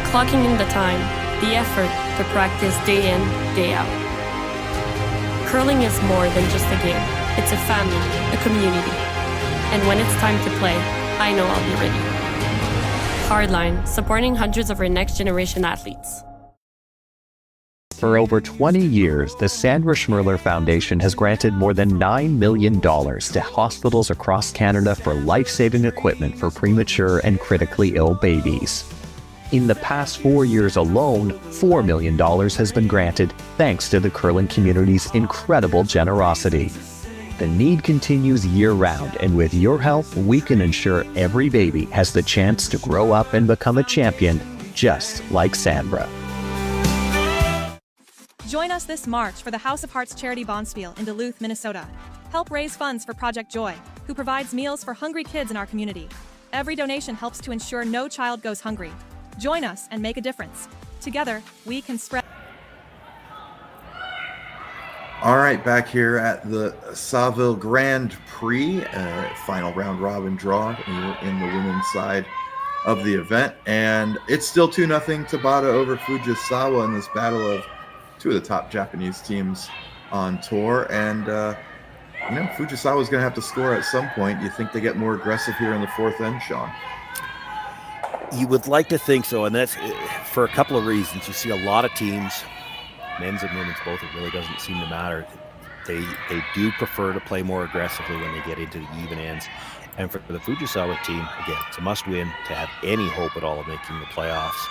Clocking in the time, the effort to practice day in, day out. Curling is more than just a game. It's a family, a community. And when it's time to play, I know I'll be ready. Hardline, supporting hundreds of our next generation athletes. For over 20 years, the Sandra Schmirler Foundation has granted more than $9 million to hospitals across Canada for life-saving equipment for premature and critically ill babies. In the past 4 years alone, $4 million has been granted thanks to the curling community's incredible generosity. The need continues year-round, and with your help, we can ensure every baby has the chance to grow up and become a champion, just like Sandra. Join us this March for the House of Hearts Charity Bonspiel in Duluth, Minnesota. Help raise funds for Project Joy, who provides meals for hungry kids in our community. Every donation helps to ensure no child goes hungry. Join us and make a difference. Together, we can spread. All right, back here at the Saville Grand Prix, final round robin draw in the women's side of the event. And it's still 2-0 Tabata over Fujisawa in this battle of 2 of the top Japanese teams on tour. And, Fujisawa's going to have to score at some point. Do you think they get more aggressive here in the fourth end, Shawn? You would like to think so, and that's for a couple of reasons. You see a lot of teams, men's and women's both, it really doesn't seem to matter. They do prefer to play more aggressively when they get into the even ends. And for the Fujisawa team, again, it's a must-win to have any hope at all of making the playoffs.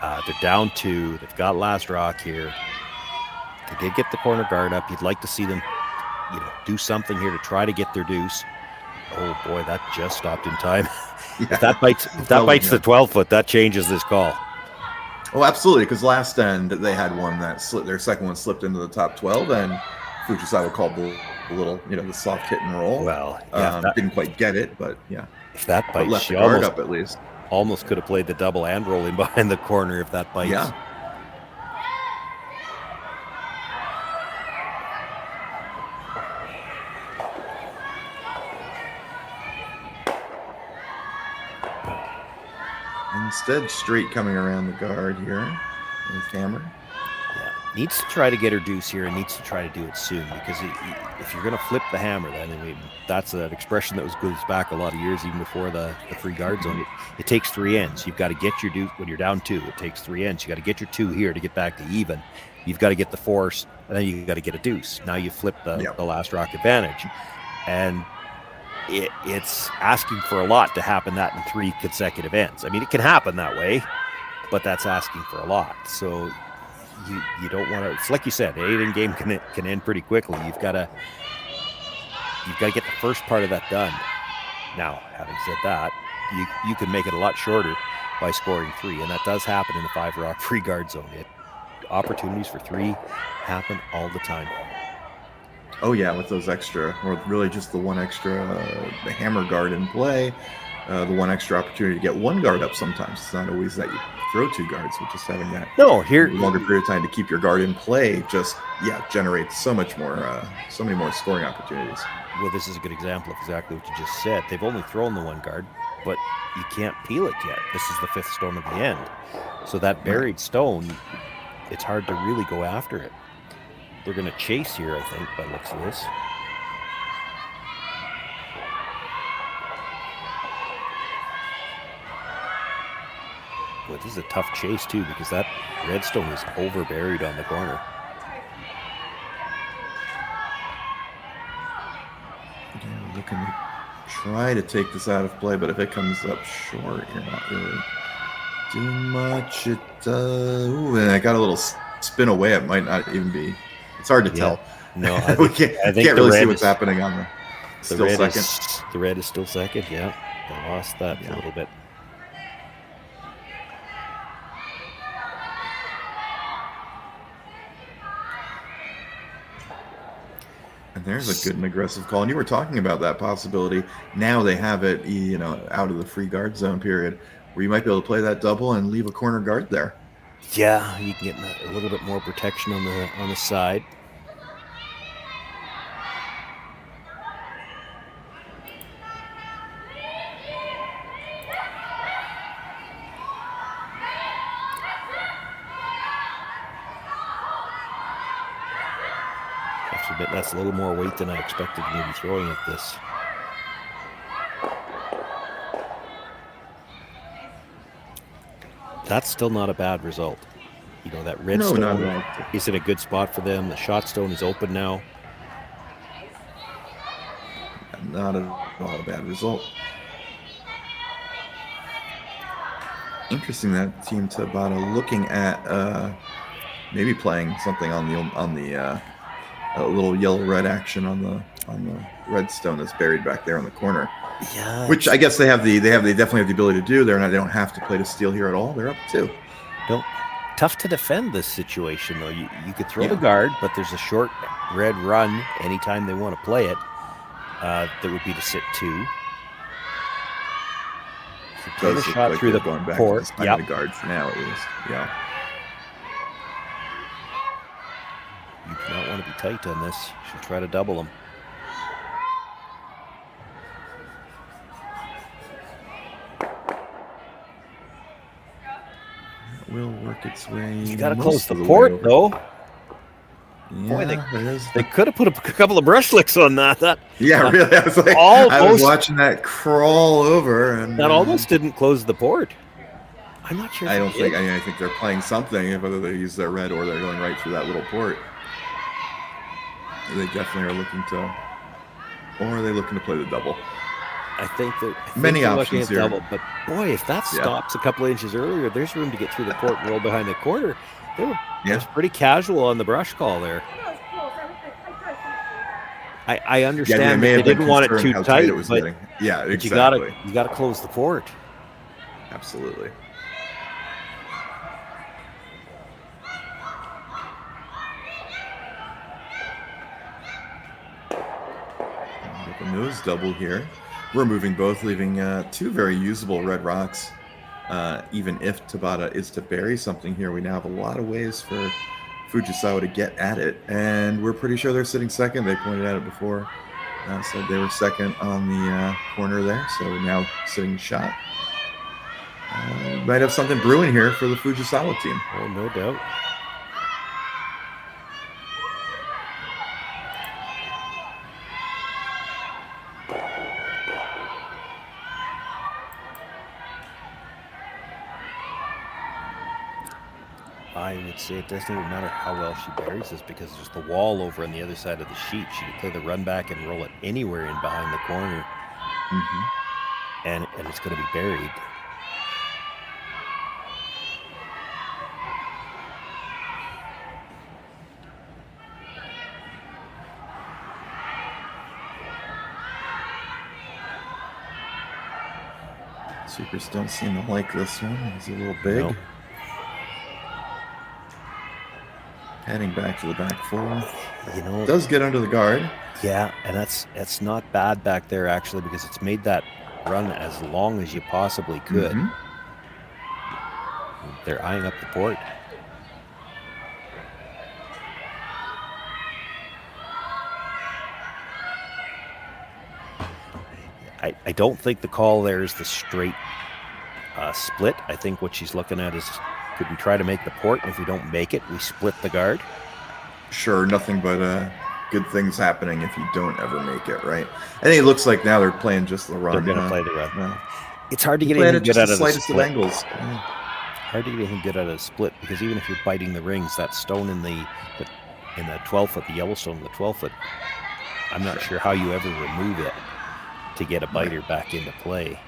They're down 2. They've got last rock here. They did get the corner guard up. You'd like to see them, do something here to try to get their deuce. Oh boy, that just stopped in time. Yeah. If that bites the 12-foot, that changes this call. Oh, absolutely, because last end they had one that slipped. Their second one slipped into the top 12, and Fujisawa called the little, the soft hit and roll. Well, yeah, didn't quite get it, but yeah. If that bites, left the guard up at least. Almost could have played the double and rolling behind the corner if that bites. Yeah. Instead, straight coming around the guard here with hammer. Yeah, needs to try to get her deuce here and needs to try to do it soon, because if you're going to flip the hammer, then that's an expression that goes back a lot of years, even before the free guard zone. It takes 3 ends. You've got to get your deuce when you're down 2. It takes 3 ends. You got to get your 2 here to get back to even. You've got to get the force, and then you got to get a deuce. Now you flip the last rock advantage, and it's asking for a lot to happen that in 3 consecutive ends. I mean, it can happen that way, but that's asking for a lot. So you don't want to. It's like you said, an 8-inning game can end pretty quickly. You've got to get the first part of that done. Now, having said that, you can make it a lot shorter by scoring 3, and that does happen in the 5-rock free guard zone. Opportunities for 3 happen all the time. Oh yeah, with those extra, or really just the one extra, the hammer guard in play, the one extra opportunity to get 1 guard up. Sometimes it's not always that you throw 2 guards, but just having that longer period of time to keep your guard in play just generates so many more scoring opportunities. Well, this is a good example of exactly what you just said. They've only thrown the 1 guard. but you can't peel it yet. This is the 5th stone of the end. So that buried stone, it's hard to really go after it. They're going to chase here, I think, by the looks of this. Boy, this is a tough chase, too, because that red stone is over buried on the corner. Yeah, looking to try to take this out of play, but if it comes up short, you're not really doing much. And I got a little spin away. It might not even be. It's hard to tell. No, we can't really see what's happening on the red second. The red is still second, yeah. They lost that a little bit. And there's a good and aggressive call. And you were talking about that possibility. Now they have it, out of the free guard zone period, where you might be able to play that double and leave a corner guard there. Yeah, you can get a little bit more protection on the side. I have to admit, that's a little more weight than I expected to be throwing at this. That's still not a bad result. That red stone is in a good spot for them. The shot stone is open now. Not at all a bad result. Interesting that Team Tabata looking at maybe playing something on the little yellow-red action on the red stone that's buried back there in the corner. Yeah. Which I guess they definitely have the ability to do. They don't have to play to steal here at all. They're up 2. Tough to defend this situation, though. You could throw the guard, but there's a short red run anytime they want to play it. That would be to sit 2. Play the shot through the port. Yeah, the guard for now at least. Yeah. You do not want to be tight on this. You should try to double them. Will work its way. You got to close the port, though. Yeah, boy, they could have put a couple of brush licks on that. Really. I was watching that crawl over, and that almost didn't close the port. I'm not sure. I think they're playing something, whether they use their red or they're going right through that little port. They definitely are looking to, or are they looking to play the double? I think many they're options here. Double, but boy, if that stops a couple of inches earlier, there's room to get through the port and roll behind the corner. They were just pretty casual on the brush call there. I understand they didn't want it too tight, but exactly. You got to close the port. Absolutely. Get the nose double here. We're moving both, leaving 2 very usable red rocks. Even if Tabata is to bury something here, we now have a lot of ways for Fujisawa to get at it. And we're pretty sure they're sitting second. They pointed at it before. Said they were second on the corner there. So now sitting shot. Might have something brewing here for the Fujisawa team. Oh, no doubt. I would say it doesn't even matter how well she buries this, because there's the wall over on the other side of the sheet. She could play the run back and roll it anywhere in behind the corner. And it's going to be buried. Supers don't seem to like this one. He's a little big. Nope. Heading back to the back 4. Does get under the guard. Yeah, and that's not bad back there, actually, because it's made that run as long as you possibly could. They're eyeing up the port. I don't think the call there is the straight split. I think what she's looking at is, could we try to make the port? And if we don't make it, we split the guard. Sure, nothing but good things happening if you don't ever make it, right? I think it looks like now they're playing just the run. They're going to play the run. Yeah. It's hard to get Playing anything it good just out the of the slightest of split. angles. Hard to get anything good out of the split, because even if you're biting the rings, that stone in the 12-foot, the yellow stone in the 12-foot, I'm not sure how you ever remove it to get a biter back into play.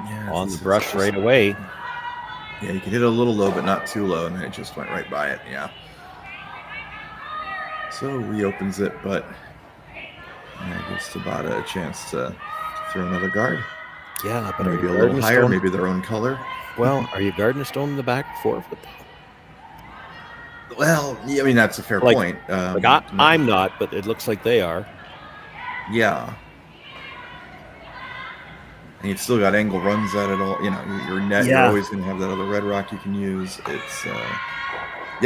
Yeah, On the brush right away. Yeah, you can hit it a little low, but not too low, and then it just went right by it. Yeah. So reopens it, but gives Tabata a chance to throw another guard. Yeah, but maybe a little higher, maybe their own color. Well, are you guarding a stone in the back 4-foot? Well, yeah, I mean, that's a fair point. I'm not, but it looks like they are. Yeah. And you've still got angle runs at it all. You know, your net, you're always going to have that other red rock you can use. It's,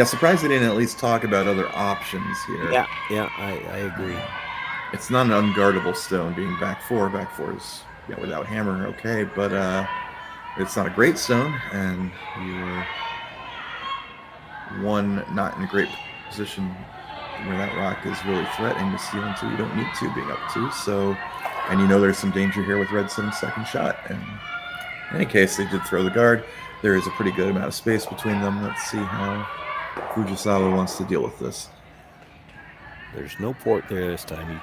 surprised they didn't at least talk about other options here. Yeah, I agree. It's not an unguardable stone being back 4. Back 4 is, without hammer, okay, but it's not a great stone, and you're not in a great position where that rock is really threatening to steal into. You don't need to being up 2, so... And there's some danger here with red setting second shot. And in any case, they did throw the guard. There is a pretty good amount of space between them. Let's see how Fujisawa wants to deal with this. There's no port there this time. You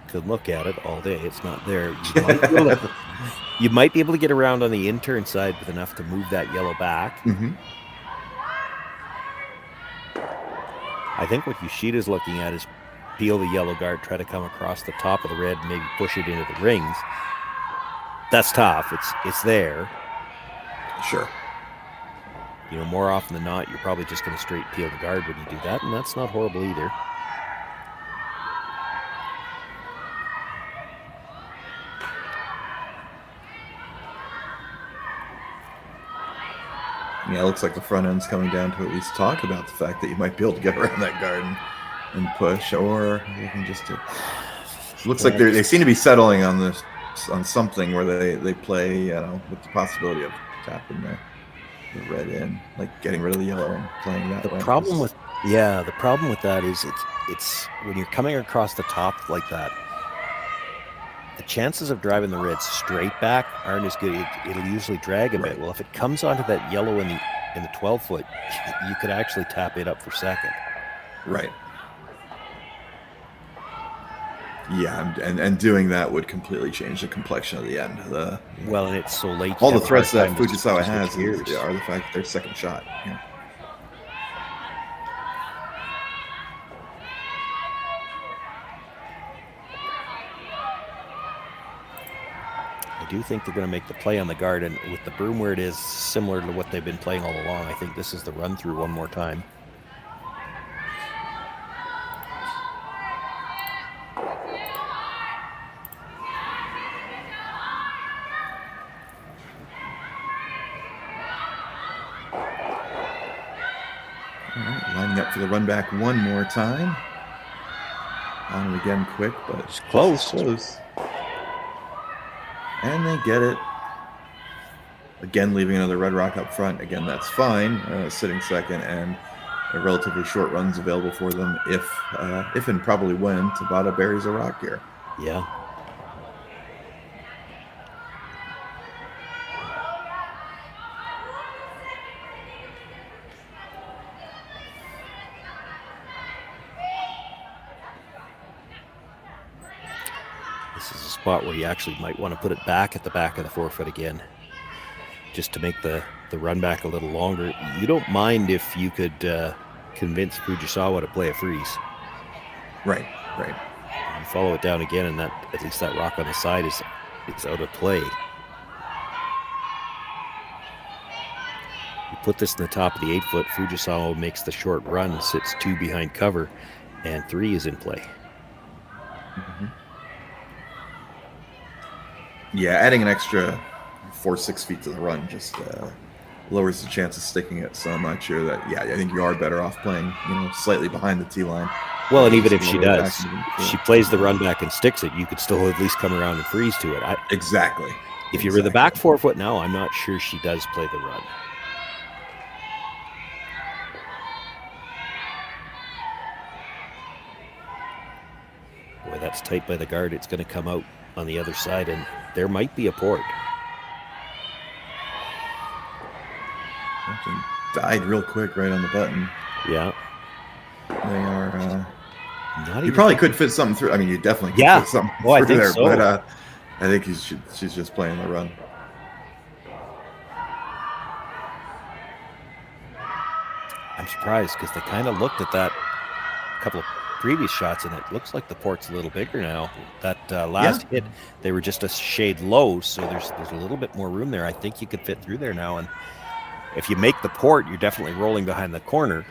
could look at it all day. It's not there. You might be able to get around on the in-turn side with enough to move that yellow back. Mm-hmm. I think what Yoshida's looking at is peel the yellow guard, try to come across the top of the red, and maybe push it into the rings. That's tough. It's there. Sure. More often than not, you're probably just going to straight peel the guard when you do that, and that's not horrible either. Yeah, it looks like the front end's coming down to at least talk about the fact that you might be able to get around that guard and push, or you can just... It looks like they seem to be settling on something where they play, with the possibility of tapping the red in, like getting rid of the yellow and playing that way. The problem with that is it's when you're coming across the top like that, the chances of driving the red straight back aren't as good. It'll usually drag a bit. Well, if it comes onto that yellow in the 12-foot, you could actually tap it up for second. Right. Yeah, and doing that would completely change the complexion of the end. Well, and it's so late. All the threats that Fujisawa has are the fact that their second shot. Yeah. I do think they're going to make the play on the guard, and with the broom where it is, similar to what they've been playing all along, I think this is the run through one more time. All right, lining up for the run back one more time. On it again quick, but it's close. And they get it. Again, leaving another red rock up front. Again, that's fine. Sitting second, and a relatively short run's available for them if and probably when Tabata buries a rock here. Yeah. This is a spot where you actually might want to put it back at the back of the 4-foot again, just to make the run back a little longer. You don't mind if you could convince Fujisawa to play a freeze. Right. You follow it down again, and at least that rock on the side is out of play. You put this in the top of the 8-foot, Fujisawa makes the short run, sits 2 behind cover, and 3 is in play. Mm-hmm. Yeah, adding an extra 4-6 feet to the run just lowers the chance of sticking it. So I'm not sure that. Yeah, I think you are better off playing, slightly behind the tee line. Well, and even if she does, if she plays the run back and sticks it, you could still at least come around and freeze to it. Exactly. If you were the back 4 foot now, I'm not sure she does play the run. Boy, that's tight by the guard. It's going to come out on the other side, and there might be a port. Died real quick right on the button. Yeah. They are. You probably could fit something through. I mean, you definitely could fit something through I think there, so. but I think she's just playing the run. I'm surprised because they kind of looked at that couple of previous shots, and it looks like the port's a little bigger now. That last hit, they were just a shade low, so there's a little bit more room there. I think you could fit through there now, and if you make the port, you're definitely rolling behind the corner.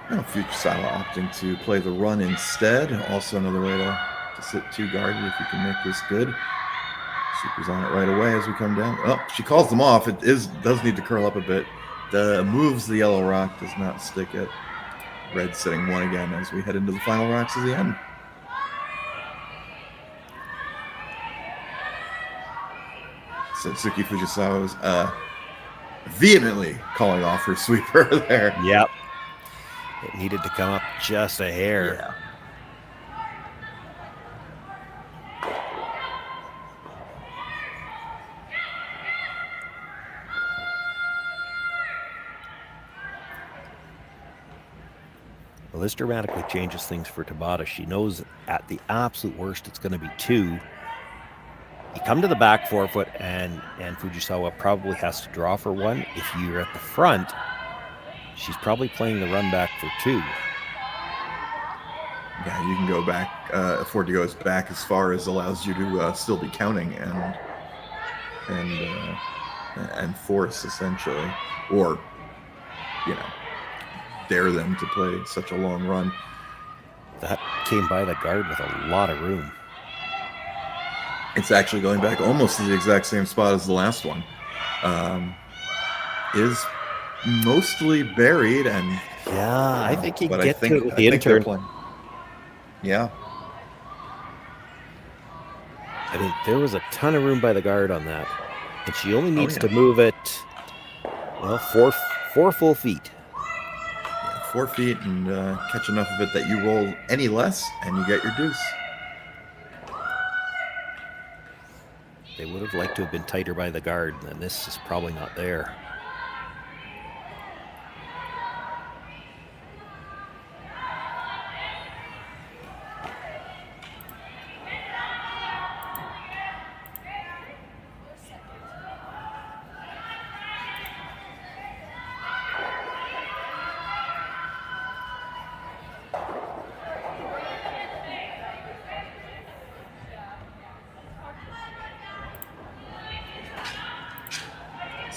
Fujisawa opting to play the run instead. Also another way to sit two guarded if you can make this good. Super's on it right away as we come down. Oh, she calls them off. It does need to curl up a bit. Moves the yellow rock, does not stick it. Red sitting one again as we head into the final rocks of the end. Satsuki Fujisawa was vehemently calling off her sweeper there. Yep. It needed to come up just a hair. Yeah. Well, this dramatically changes things for Tabata. She knows at the absolute worst it's going to be 2. You come to the back 4 foot, and Fujisawa probably has to draw for 1. If you're at the front, she's probably playing the run back for 2. Yeah, you can go back, afford to go back as far as allows you to still be counting and force essentially, or dare them to play such a long run. That came by the guard with a lot of room. It's actually going back almost to the exact same spot as the last one. Is mostly buried, and I think you can get to it with the intern. Yeah. I mean, there was a ton of room by the guard on that, and she only needs to move it, 4 full feet. 4 feet, and catch enough of it that you roll any less, and you get your deuce. They would have liked to have been tighter by the guard, and this is probably not there.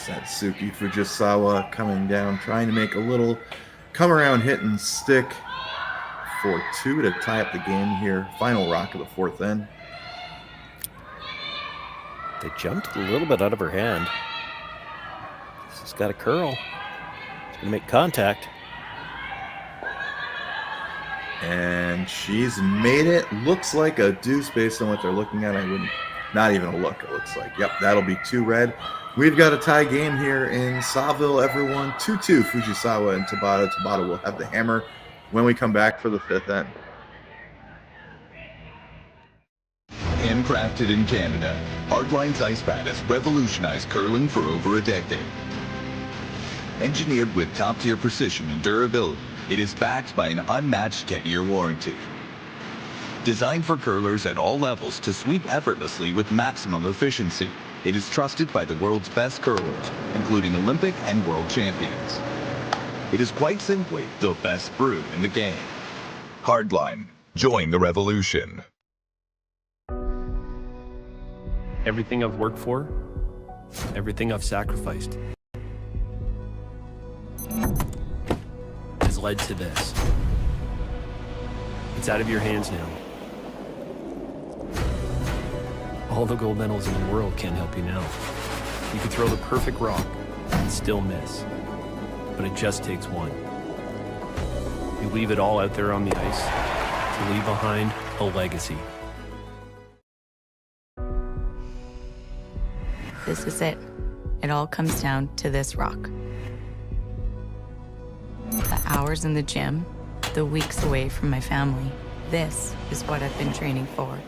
Satsuki Fujisawa coming down, trying to make a little come around hit and stick for 2 to tie up the game here. Final rock of the 4th end. They jumped a little bit out of her hand. This has got a curl. It's going to make contact. And she's made it. Looks like a deuce based on what they're looking at. I wouldn't, not even a look, it looks like. Yep, that'll be 2 red. We've got a tie game here in Saville, everyone. 2-2, Fujisawa and Tabata. Tabata will have the hammer when we come back for the 5th end. Handcrafted in Canada, Hardline's ice pad has revolutionized curling for over a decade. Engineered with top-tier precision and durability, it is backed by an unmatched 10-year warranty. Designed for curlers at all levels to sweep effortlessly with maximum efficiency, it is trusted by the world's best curlers, including Olympic and world champions. It is quite simply the best brew in the game. Hardline, join the revolution. Everything I've worked for, everything I've sacrificed, has led to this. It's out of your hands now. All the gold medals in the world can't help you now. You can throw the perfect rock and still miss. But it just takes one. You leave it all out there on the ice to leave behind a legacy. This is it. It all comes down to this rock. The hours in the gym, the weeks away from my family. This is what I've been training for.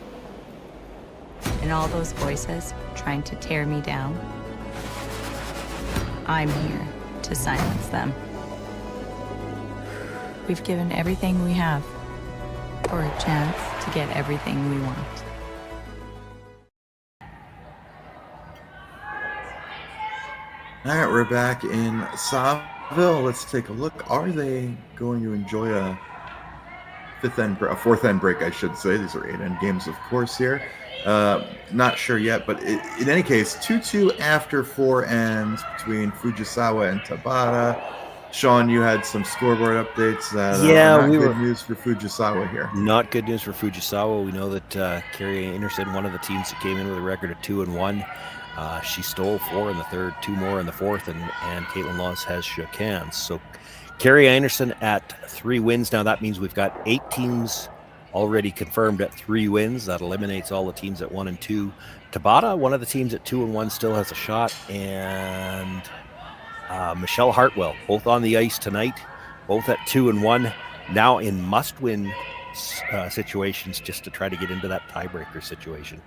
And all those voices trying to tear me down, I'm here to silence them. We've given everything we have for a chance to get everything we want. All right, we're back in Saville. Let's take a look. Are they going to enjoy a fourth end break, I should say? These are 8-end games, of course, here. Not sure yet, but in any case, 2-2 after 4 ends between Fujisawa and Tabata. Shawn, you had some scoreboard updates that are not good news for Fujisawa here. Not good news for Fujisawa. We know that Carrie Anderson, one of the teams that came in with a record of 2-1, she stole 4 in the third, 2 more in the fourth, and Caitlin Laws has shook hands. So Carrie Anderson at 3 wins. Now that means we've got 8 teams already confirmed at 3 wins. That eliminates all the teams at 1 and 2. Tabata, one of the teams at 2-1, still has a shot, and Michelle Hartwell, both on the ice tonight, both at 2-1, now in must-win situations just to try to get into that tiebreaker situation.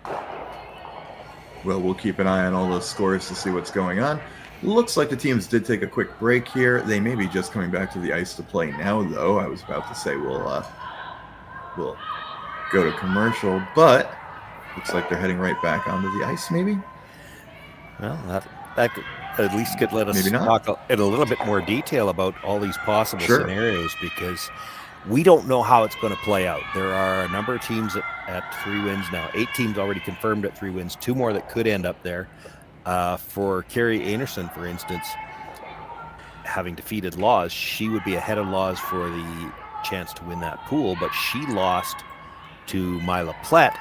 Well, we'll keep an eye on all those scores to see what's going on. Looks like the teams did take a quick break here. They may be just coming back to the ice to play now, though. I was about to say we'll go to commercial, but looks like they're heading right back onto the ice, maybe? Well, that could, at least could let us talk in a little bit more detail about all these possible scenarios, because we don't know how it's going to play out. There are a number of teams at 3 wins now. 8 teams already confirmed at 3 wins. 2 more that could end up there. For Carrie Anderson, for instance, having defeated Laws, she would be ahead of Laws for the chance to win that pool, but she lost to Mila Plett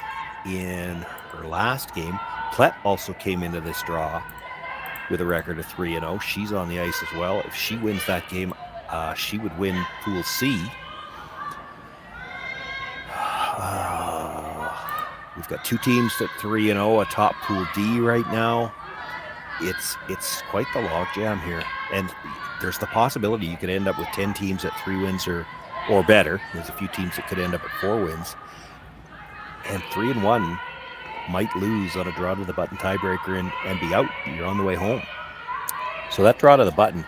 in her last game. Plett also came into this draw with a record of 3-0. She's on the ice as well. If she wins that game, she would win Pool C. We've got 2 teams at 3-0, atop Pool D right now. It's quite the logjam here, and there's the possibility you could end up with 10 teams at 3 wins or better. There's a few teams that could end up at 4 wins, and 3-1 might lose on a draw to the button tiebreaker and be out. You're on the way home. So that draw to the button,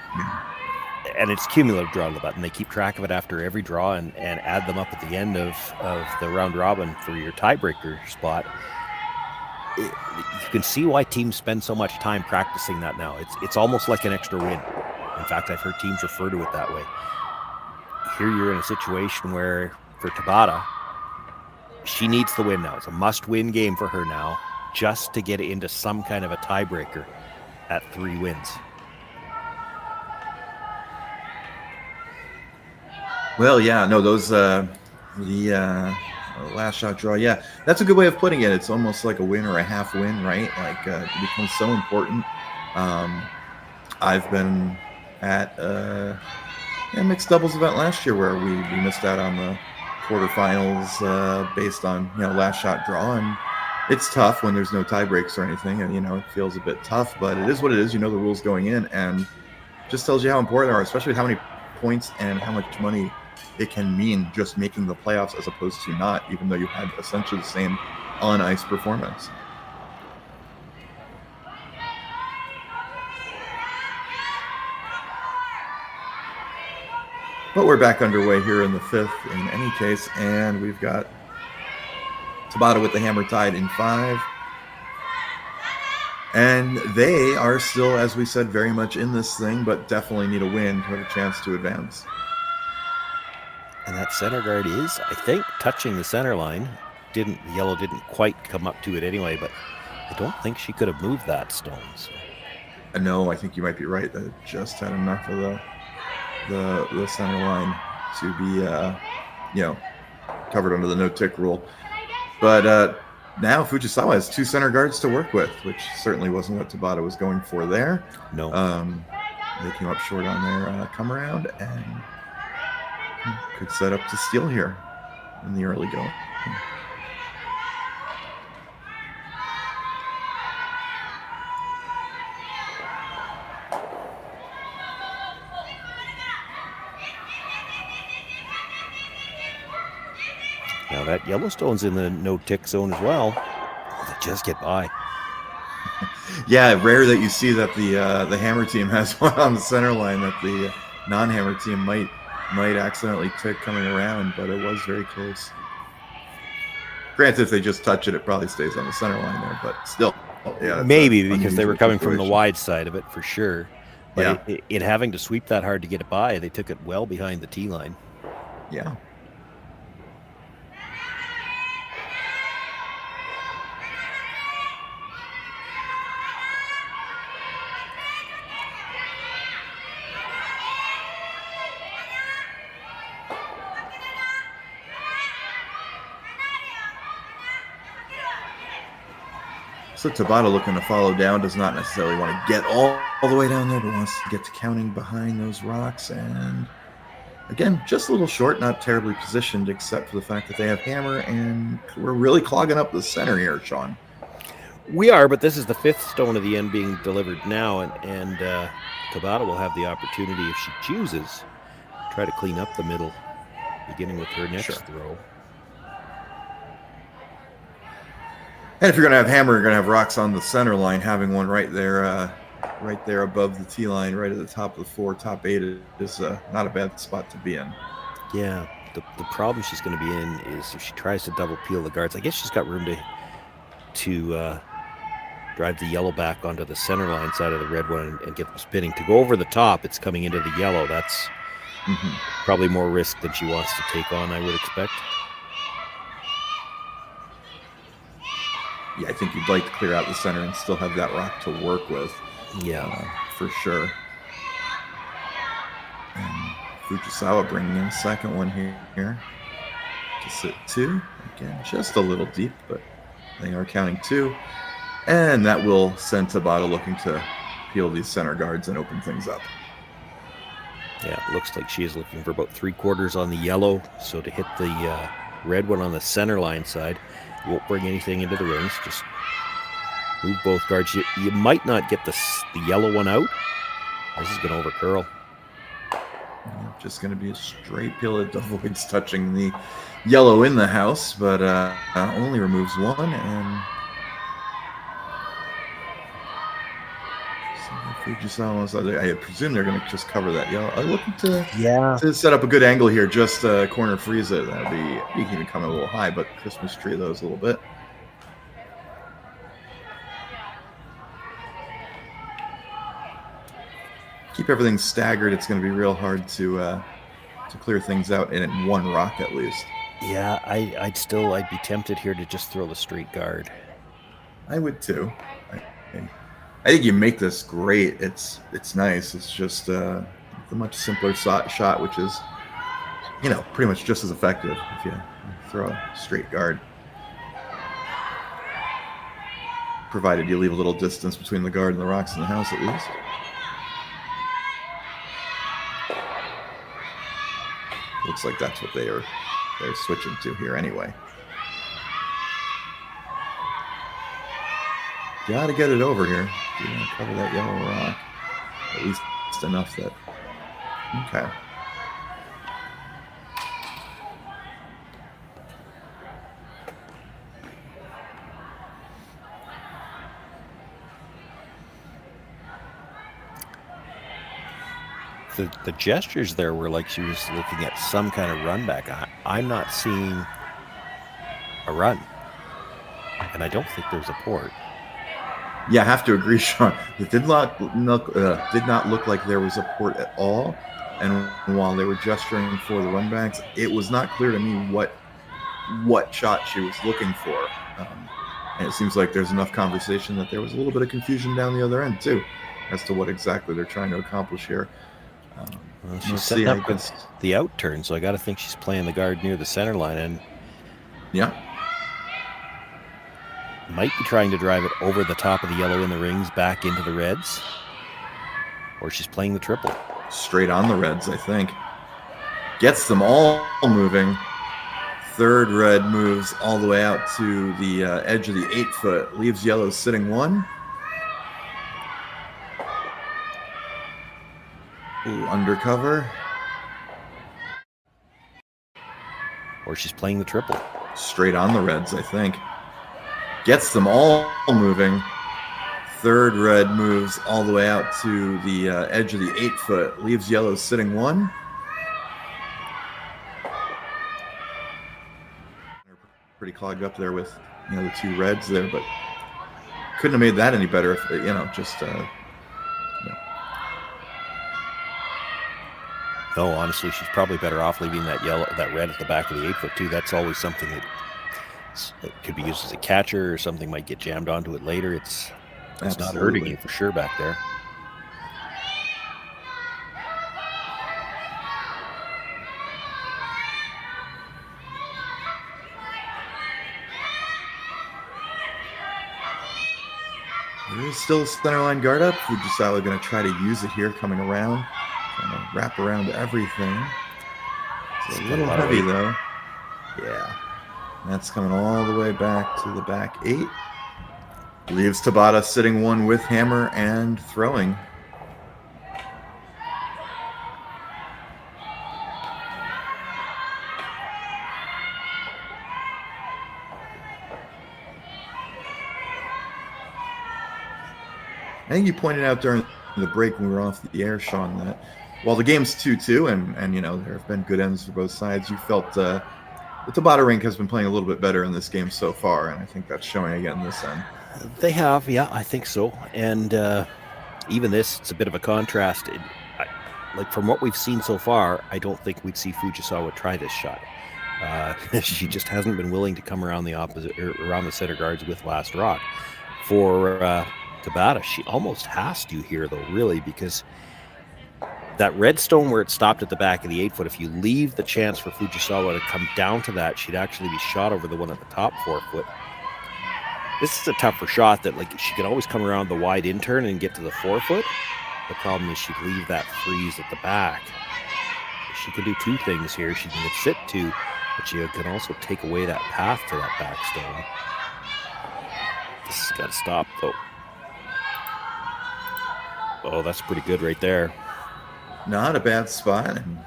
and it's cumulative draw to the button. They keep track of it after every draw and add them up at the end of the round robin for your tiebreaker spot. You can see why teams spend so much time practicing that now. It's almost like an extra win. In fact, I've heard teams refer to it that way. Here you're in a situation where, for Tabata, she needs the win now. It's a must-win game for her now, just to get into some kind of a tiebreaker at 3 wins. Well, yeah, no, those last shot draw, yeah, that's a good way of putting it. It's almost like a win or a half win, right? Like it becomes so important. I've been at a mixed doubles event last year where we missed out on the quarterfinals based on last shot draw, and it's tough when there's no tie breaks or anything, and it feels a bit tough, but it is what it is. The rules going in, and just tells you how important they are, especially how many points and how much money it can mean just making the playoffs as opposed to not, even though you had essentially the same on-ice performance. But we're back underway here in the 5th in any case, and we've got Tabata with the hammer tied in 5. And they are still, as we said, very much in this thing, but definitely need a win to have a chance to advance. And that center guard is, I think, touching the center line. The yellow didn't quite come up to it anyway, but I don't think she could have moved that stone. So. No, I think you might be right. That it just had enough of the center line to be, covered under the no-tick rule. But now Fujisawa has 2 center guards to work with, which certainly wasn't what Tabata was going for there. No. They came up short on their come around and could set up to steal here in the early going. Now that Yellowstone's in the no-tick zone as well. Oh, they just get by. Yeah, rare that you see that the Hammer team has one on the center line that the non-Hammer team might accidentally tick coming around, but it was very close. Granted, if they just touch it, it probably stays on the center line there, but still. Yeah, maybe because they were coming from the wide side of it for sure. But yeah. it having to sweep that hard to get it by, they took it well behind the tee line. Yeah. So Tabata looking to follow down, does not necessarily want to get all the way down there, but wants to get to counting behind those rocks. And again, just a little short, not terribly positioned, except for the fact that they have Hammer, and we're really clogging up the center here, Shawn. We are, but this is the 5th stone of the end being delivered now, and Tabata will have the opportunity, if she chooses, try to clean up the middle, beginning with her next throw. And if you're going to have Hammer, you're going to have rocks on the center line. Having one right there above the tee line, right at the top of the floor, top 8 is not a bad spot to be in. Yeah, the problem she's going to be in is if she tries to double peel the guards. I guess she's got room to drive the yellow back onto the center line side of the red one and get them spinning. To go over the top, it's coming into the yellow. That's probably more risk than she wants to take on, I would expect. Yeah, I think you'd like to clear out the center and still have that rock to work with. Yeah, for sure. And Fujisawa bringing in a second one here to sit 2. Again, just a little deep, but they are counting 2. And that will send Tabata looking to peel these center guards and open things up. Yeah, it looks like she is looking for about 3/4 on the yellow. So to hit the red one on the center line side, won't bring anything into the rings. Just move both guards. You might not get the yellow one out. This is going to overcurl. Just going to be a straight peel. It avoids touching the yellow in the house, but only removes 1. And Fujisawa, I presume they're going to just cover that yellow. I'm looking to set up a good angle here, just corner freeze it. That'll be, you can even come a little high, but Christmas tree those a little bit. Keep everything staggered. It's going to be real hard to clear things out in one rock at least. Yeah, I'd be tempted here to just throw the straight guard. I would too. I think you make this great. It's nice. It's just a much simpler shot, which is, pretty much just as effective if you throw a straight guard. Provided you leave a little distance between the guard and the rocks in the house at least. Looks like that's what they're switching to here anyway. Got to get it over here. You're going to cover that yellow rock. At least enough that... Okay. The gestures there were like she was looking at some kind of run back. I'm not seeing a run. And I don't think there's a port. Yeah, I have to agree, Shawn. It did not look like there was a port at all. And while they were gesturing for the runbacks, it was not clear to me what shot she was looking for. And it seems like there's enough conversation that there was a little bit of confusion down the other end, too, as to what exactly they're trying to accomplish here. Well, she's setting up with the out turn, so I got to think she's playing the guard near the center line. And yeah. might be trying to drive it over the top of the yellow in the rings back into the reds. Or she's playing the triple. Straight on the reds, I think. Gets them all moving. Third red moves all the way out to the edge of the 8-foot. Leaves yellow sitting 1. Ooh, undercover. Or she's playing the triple. Straight on the reds, I think. Gets them all moving. Third red moves all the way out to the edge of the 8-foot. Leaves yellow sitting 1. Pretty clogged up there with the 2 reds there, but couldn't have made that any better if just No, honestly, she's probably better off leaving that red at the back of the 8-foot too. That's always something that could be used as a catcher, or something might get jammed onto it later. It's not hurting you for sure back there. There is still a center line guard up. Fujisawa going to try to use it here, coming around. Trying to wrap around everything. It's a little heavy, though. Yeah. That's coming all the way back to the back 8. Leaves Tabata sitting 1 with hammer and throwing. I think you pointed out during the break when we were off the air, Shawn, that while the game's 2-2 and there have been good ends for both sides, you felt the Tabata rink has been playing a little bit better in this game so far, and I think that's showing again this end. They have, yeah, I think so. And even this, it's a bit of a contrast. Like from what we've seen so far, I don't think we'd see Fujisawa try this shot. She just hasn't been willing to come around around the center guards with last rock. For Tabata, she almost has to here, though, really, because that red stone where it stopped at the back of the 8-foot, if you leave the chance for Fujisawa to come down to that, she'd actually be shot over the one at the top 4-foot. This is a tougher shot that, like, she could always come around the wide in turn and get to the 4-foot. The problem is she'd leave that freeze at the back. She can do 2 things here. She can sit 2, but she can also take away that path to that back stone. This has got to stop, though. Oh, that's pretty good right there. Not a bad spot. And,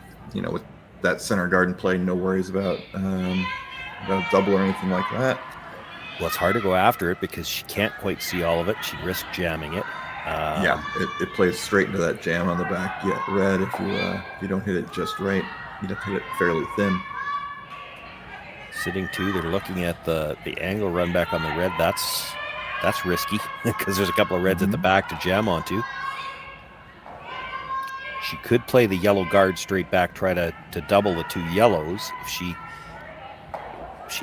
with that center guard in play, no worries about double or anything like that. Well, it's hard to go after it because she can't quite see all of it. She'd risk jamming it. It plays straight into that jam on the back red. If you don't hit it just right, you'd have to hit it fairly thin. Sitting 2, they're looking at the angle run back on the red. That's risky because there's a couple of reds at the back to jam onto. She could play the yellow guard straight back, try to double the 2 yellows. If she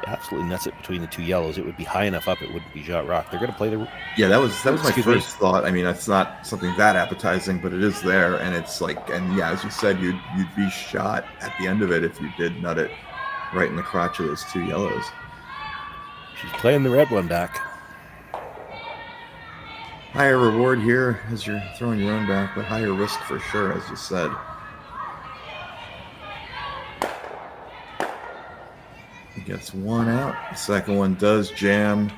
absolutely nuts it between the 2 yellows, it would be high enough up, it wouldn't be shot rock. They're going to play the... Yeah, that was my first thought. I mean, it's not something that appetizing, but it is there, and it's like, and yeah, as you said, you'd be shot at the end of it if you did nut it right in the crotch of those 2 yellows. She's playing the red one back. Higher reward here as you're throwing your own back, but higher risk for sure, as you said. He gets 1 out. The second one does jam.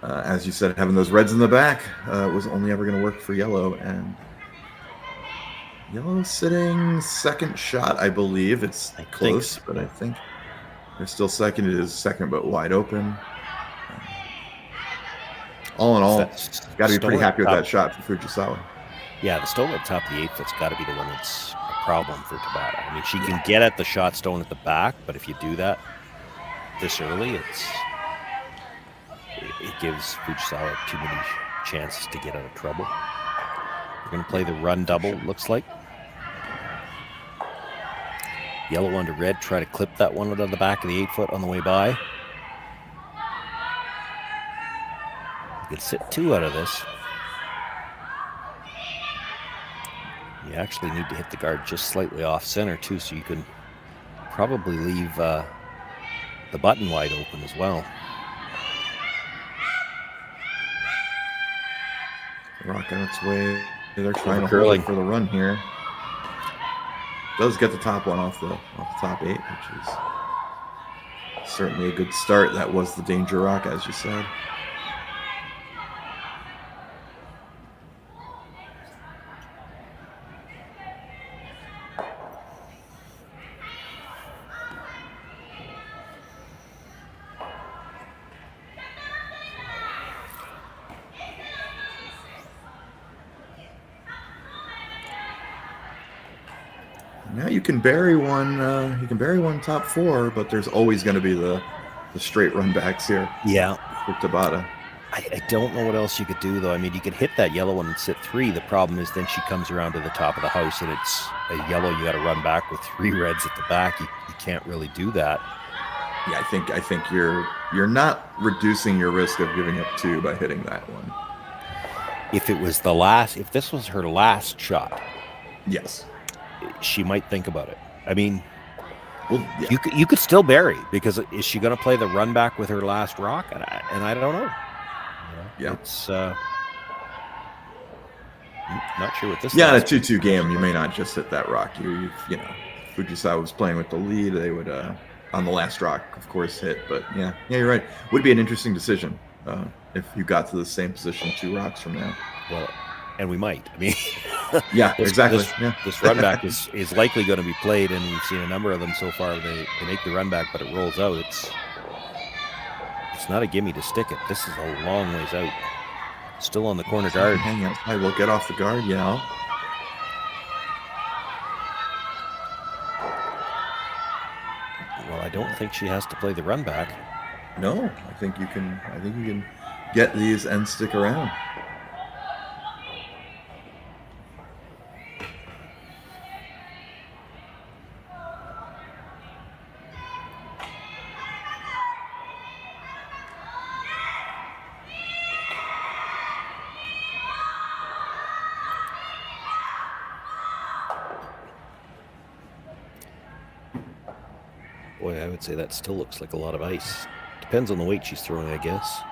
As you said, having those reds in the back was only ever going to work for yellow. And yellow sitting second shot, I believe. It's close, but I think they're still second. It is second, but wide open. All in all, got to be pretty happy with that shot for Fujisawa. Yeah, the stone at the top of the 8-foot's got to be the one that's a problem for Tabata. I mean, she can get at the shot stone at the back, but if you do that this early, it gives Fujisawa too many chances to get out of trouble. We're going to play the run double, it looks like. Yellow onto red, try to clip that one out of the back of the 8-foot on the way by. You can sit 2 out of this. You actually need to hit the guard just slightly off center too, so you can probably leave the button wide open as well. Rock on its way. They're trying to curling hold it for the run here. Does get the top one off the top 8, which is certainly a good start. That was the danger rock, as you said. Now you can bury one. You can bury one top 4, but there's always going to be the straight run backs here. Yeah, for Tabata. I don't know what else you could do though. I mean, you could hit that yellow one and sit 3. The problem is then she comes around to the top of the house and it's a yellow. You got to run back with 3 reds at the back. You can't really do that. Yeah, I think you're not reducing your risk of giving up 2 by hitting that one. If this was her last shot, yes, she might think about it. I mean, well, yeah. you could still bury, because is she going to play the run back with her last rock? And I don't know. Yeah, it's not sure what this. Yeah, in a 2-2 game, you may not just hit that rock. You know, Fujisawa was playing with the lead. They would on the last rock, of course, hit. But yeah, you're right. Would be an interesting decision if you got to the same position 2 rocks from now. Well, and we might. I mean, yeah, exactly. This run back is likely going to be played, and we've seen a number of them so far. They make the run back, but it rolls out. It's not a gimme to stick it. This is a long ways out. Still on the corner guard. Hang out. I will get off the guard. Yeah. Well, I don't think she has to play the run back. No, I think you can get these and stick around. Boy, I would say that still looks like a lot of ice. Depends on the weight she's throwing, I guess.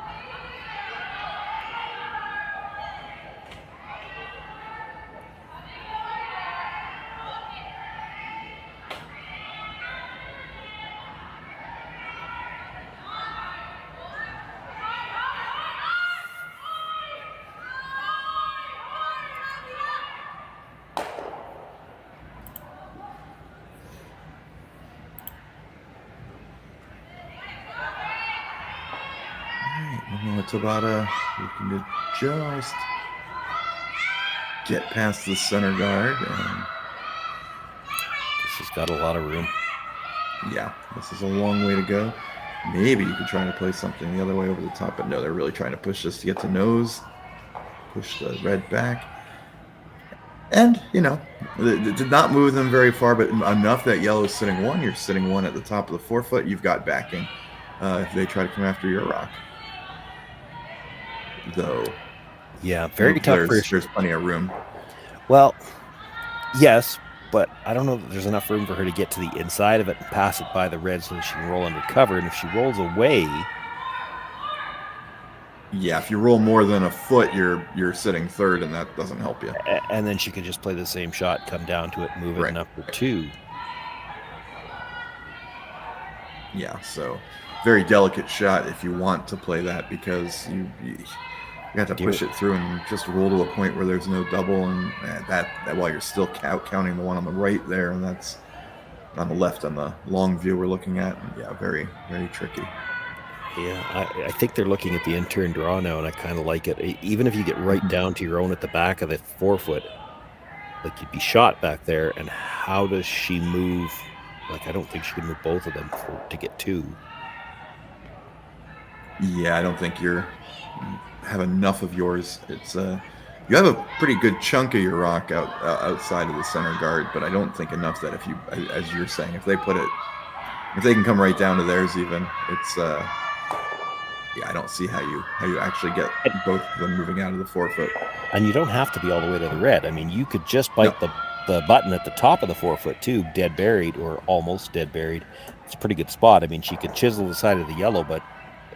Tabata, you can just get past the center guard. This has got a lot of room. Yeah, this is a long way to go. Maybe you could try to play something the other way over the top, but no, they're really trying to push this to get to nose, push the red back. And, you know, it did not move them very far, but enough that yellow is sitting 1. You're sitting 1 at the top of the 4-foot. You've got backing if they try to come after your rock. Though, yeah, very tough. There's plenty of room. Well, yes, but I don't know that there's enough room for her to get to the inside of it and pass it by the red so that she can roll under cover. And if she rolls away, yeah, if you roll more than a foot, you're sitting 3rd, and that doesn't help you. And then she could just play the same shot, come down to it, move it up for 2. Yeah, so very delicate shot if you want to play that, because you have to push it through and just roll to a point where there's no double, and that while you're still counting the one on the right there, and that's on the left on the long view we're looking at. And yeah, very, very tricky. Yeah, I think they're looking at the in-turn draw now, and I kind of like it. Even if you get right down to your own at the back of the 4-foot, like you'd be shot back there, and how does she move? Like, I don't think she can move both of them to get 2. Yeah, I don't think you have enough of yours. It's you have a pretty good chunk of your rock outside of the center guard, but I don't think enough that if you, as you're saying, if they can come right down to theirs, even it's yeah, I don't see how you actually get both of them moving out of the 4-foot. And you don't have to be all the way to the red. I mean, you could just bite the button at the top of the 4-foot too, dead buried or almost dead buried. It's a pretty good spot. I mean, she can chisel the side of the yellow, but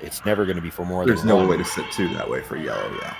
it's never going to be for more There's than no one. way to sit 2 that way for yellow, yeah.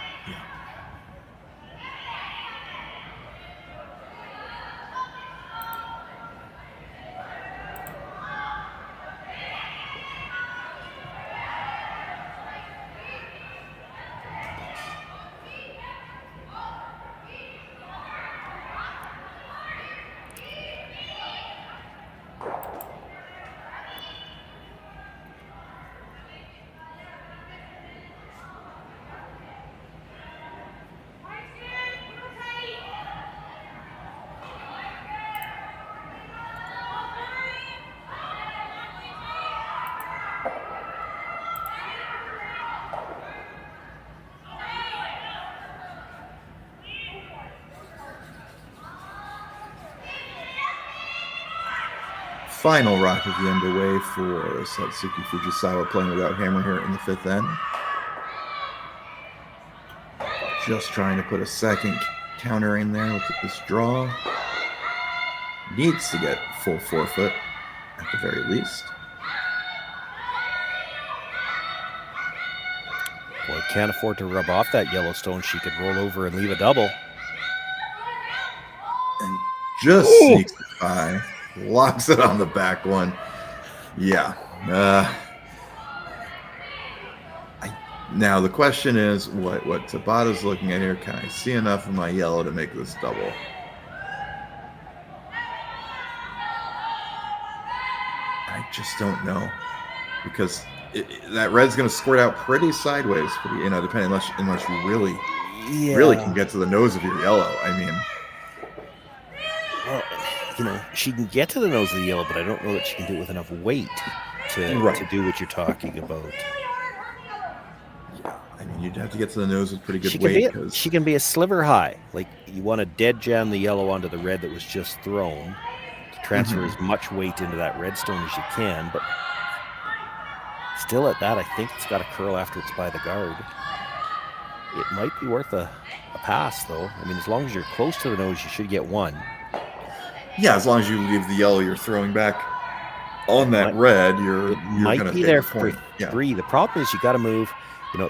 final rock of the end away for Satsuki Fujisawa, playing without hammer here in the 5th end. Just trying to put a second counter in there with this draw. Needs to get full forfeit at the very least. Boy, can't afford to rub off that Yellowstone. She could roll over and leave a double. And just sneaks it by. Locks it on the back one. Yeah. Now the question is what Tabata's looking at here. Can I see enough of my yellow to make this double? I just don't know, because that red's going to squirt out pretty sideways, depending unless you really can get to the nose of your yellow. I mean, well, she can get to the nose of the yellow, but I don't know that she can do it with enough weight to do what you're talking about. I mean, you'd have to get to the nose with pretty good weight. She can be a sliver high. Like, you want to dead jam the yellow onto the red that was just thrown to transfer as much weight into that redstone as you can. But still at that, I think it's got to curl after it's by the guard. It might be worth a pass, though. I mean, as long as you're close to the nose, you should get one. Yeah, as long as you leave the yellow you're throwing back on that red, you're might gonna be take there the for point. Yeah. 3. The problem is you got to move.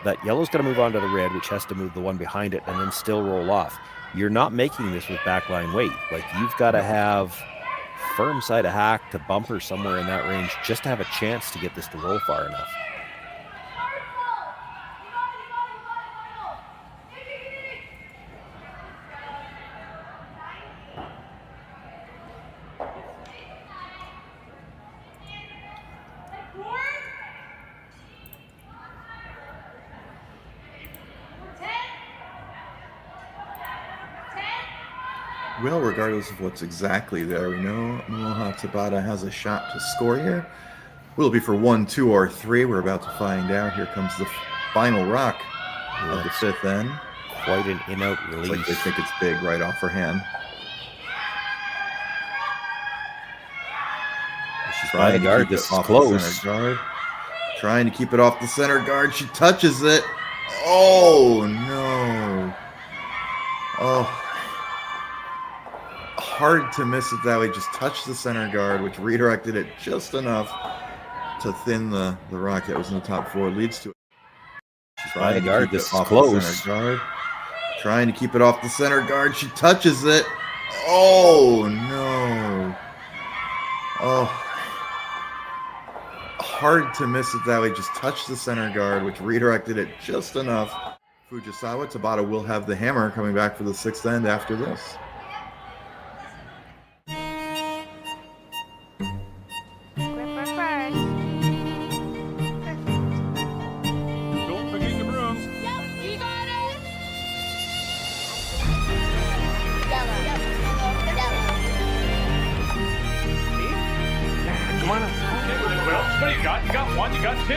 That yellow's got to move onto the red, which has to move the one behind it, and then still roll off. You're not making this with backline weight. Like, you've got to have firm side of hack to bumper somewhere in that range just to have a chance to get this to roll far enough. Well, regardless of what's exactly there, we know Momoha Tabata has a shot to score here. Will it be for 1, 2, or 3? We're about to find out. Here comes the final rock of the 5th end. Quite an in-out release. Like they think it's big right off her hand. She's by the guard. This is close. Guard. Trying to keep it off the center guard. She touches it. Oh, no. Oh. Hard to miss it that way. Just touched the center guard, which redirected it just enough to thin the rock that was in the top 4. Leads to it. She's by the guard. This is close. Guard. Trying to keep it off the center guard. She touches it. Oh, no. Oh. Hard to miss it that way. Just touched the center guard, which redirected it just enough. Fujisawa. Tabata will have the hammer coming back for the 6th end after this. What do you got? You got 1, you got 2,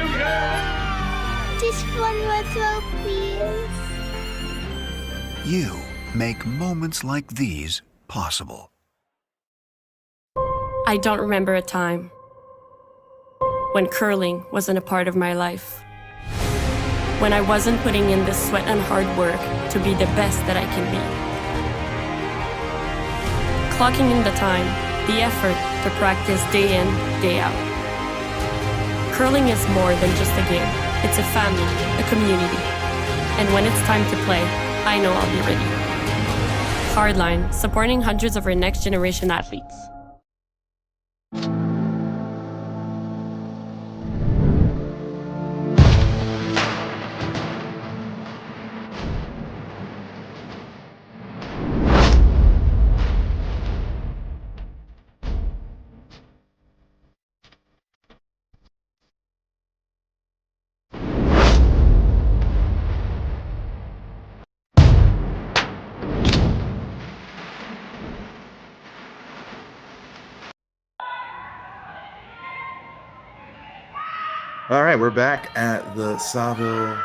Just one more throw, please. You make moments like these possible. I don't remember a time when curling wasn't a part of my life. When I wasn't putting in the sweat and hard work to be the best that I can be. Clocking in the time, the effort to practice day in, day out. Curling is more than just a game. It's a family, a community. And when it's time to play, I know I'll be ready. Hardline, supporting hundreds of our next generation athletes. All right, we're back at the Saville.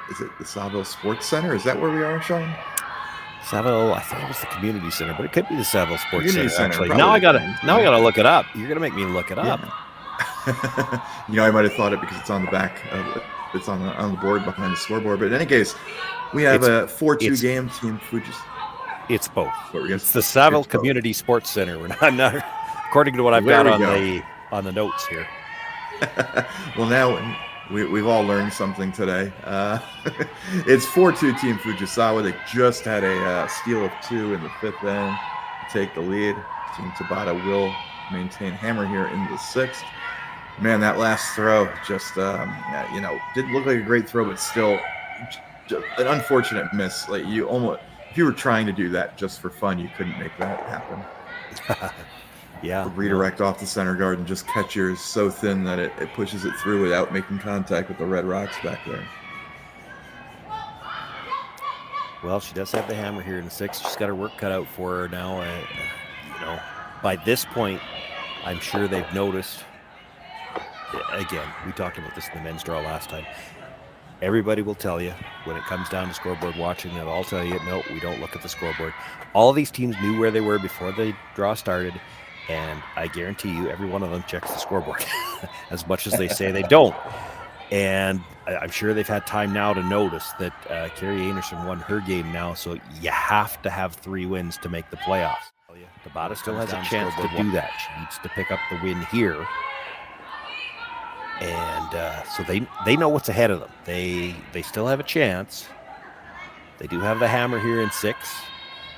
Is it the Saville Sports Center? Is that where we are, Shawn? Saville, I thought it was the community center, but it could be the Saville Sports Community Center. Center, Actually, now I probably. gotta look it up. You're gonna make me look it up. Yeah. I might have thought it because it's on the back of it. It's on the board behind the scoreboard. But in any case, we have a 4-2 game. Team Fujisawa. It's both. It's It's the Saville Community Sports Center. I'm not, according to what I've got on the notes here. Well, now we've all learned something today. It's 4-2 Team Fujisawa. They just had a steal of 2 in the 5th inning to take the lead. Team Tabata will maintain hammer here in the 6th. Man, that last throw just, didn't look like a great throw, but still just an unfortunate miss. Like if you were trying to do that just for fun, you couldn't make that happen. Yeah. A redirect off the center guard and just catch yours so thin that it pushes it through without making contact with the red rocks back there. Well, she does have the hammer here in the 6th. She's got her work cut out for her now. By this point, I'm sure they've noticed. Again, we talked about this in the men's draw last time. Everybody will tell you when it comes down to scoreboard watching, they'll all tell you, no, we don't look at the scoreboard. All of these teams knew where they were before the draw started, and I guarantee you every one of them checks the scoreboard as much as they say they don't. And I'm sure they've had time now to notice that Carrie Anderson won her game now, so you have to have 3 wins to make the playoffs. Tabata still has a chance to do that. She needs to pick up the win here. And so they know what's ahead of them. They still have a chance. They do have the hammer here in 6.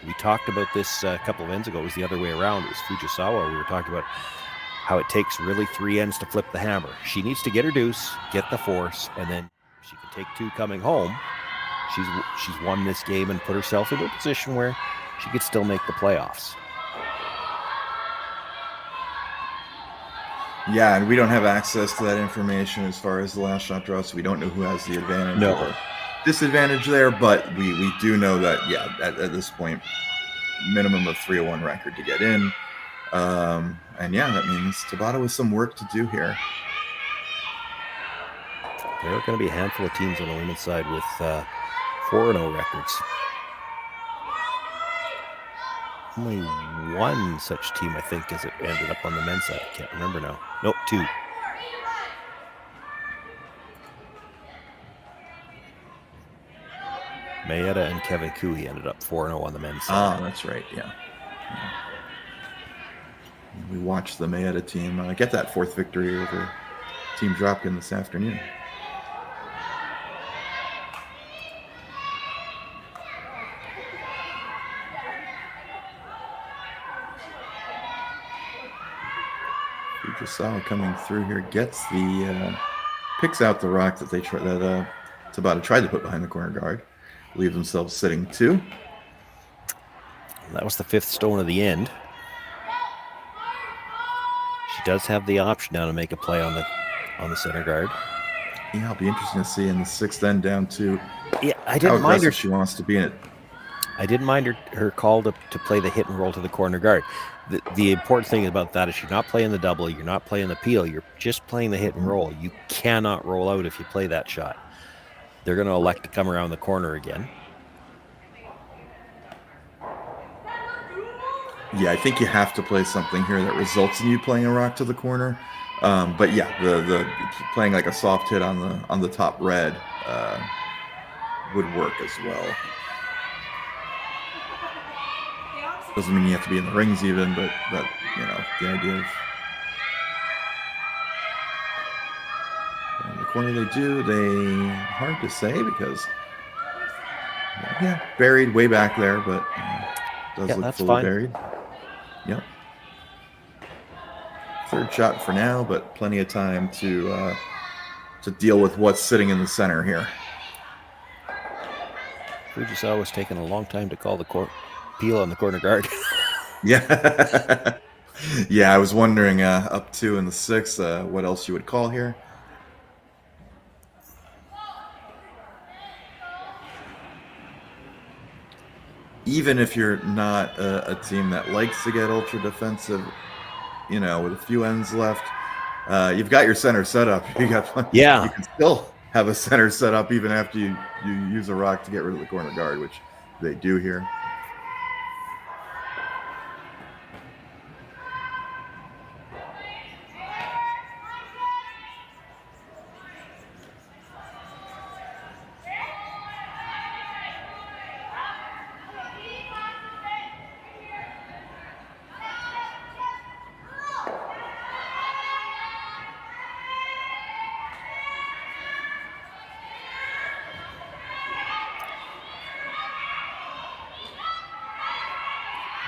We talked about this a couple of ends ago. It was the other way around. It was Fujisawa. We were talking about how it takes really 3 ends to flip the hammer. She needs to get her deuce, get the force, and then she can take 2 coming home. She's won this game and put herself into a position where she could still make the playoffs. Yeah, and we don't have access to that information as far as the last shot draw, so we don't know who has the advantage or disadvantage there, but we do know that, yeah, at this point, minimum of 3-1 record to get in. And yeah, that means Tabata with some work to do here. There are going to be a handful of teams on the women's side with 4-0 records. Only one such team, I think, has ended up on the men's side. I can't remember now. Nope, 2. Mayetta and Kevin Cooey ended up 4-0 on the men's side. Ah, that's right, yeah. We watched the Mayetta team get that 4th victory over Team Dropkin this afternoon. Fujisawa coming through here gets picks out the rock that Tabata tried to put behind the corner guard. Leave themselves sitting 2. That was the 5th stone of the end. She does have the option now to make a play on the center guard. Yeah, it'll be interesting to see in the 6th end down to I didn't mind her. She wants to be in it. I didn't mind her call to play the hit and roll to the corner guard. The important thing about that is you're not playing the double, you're not playing the peel, you're just playing the hit and roll. You cannot roll out if you play that shot. They're going to elect to come around the corner again. Yeah, I think you have to play something here that results in you playing a rock to the corner. But yeah, the playing like a soft hit on the top red would work as well. Doesn't mean you have to be in the rings even, but the idea of the corner they do, hard to say because buried way back there, but does look fully fine. Buried. Yep. 3rd shot for now, but plenty of time to deal with what's sitting in the center here. Fujisawa was taking a long time to call the peel on the corner guard. Yeah. Yeah, I was wondering up 2 in the 6th, what else you would call here. Even if you're not a team that likes to get ultra defensive, with a few ends left, you've got your center set up. You can still have a center set up even after you use a rock to get rid of the corner guard, which they do here.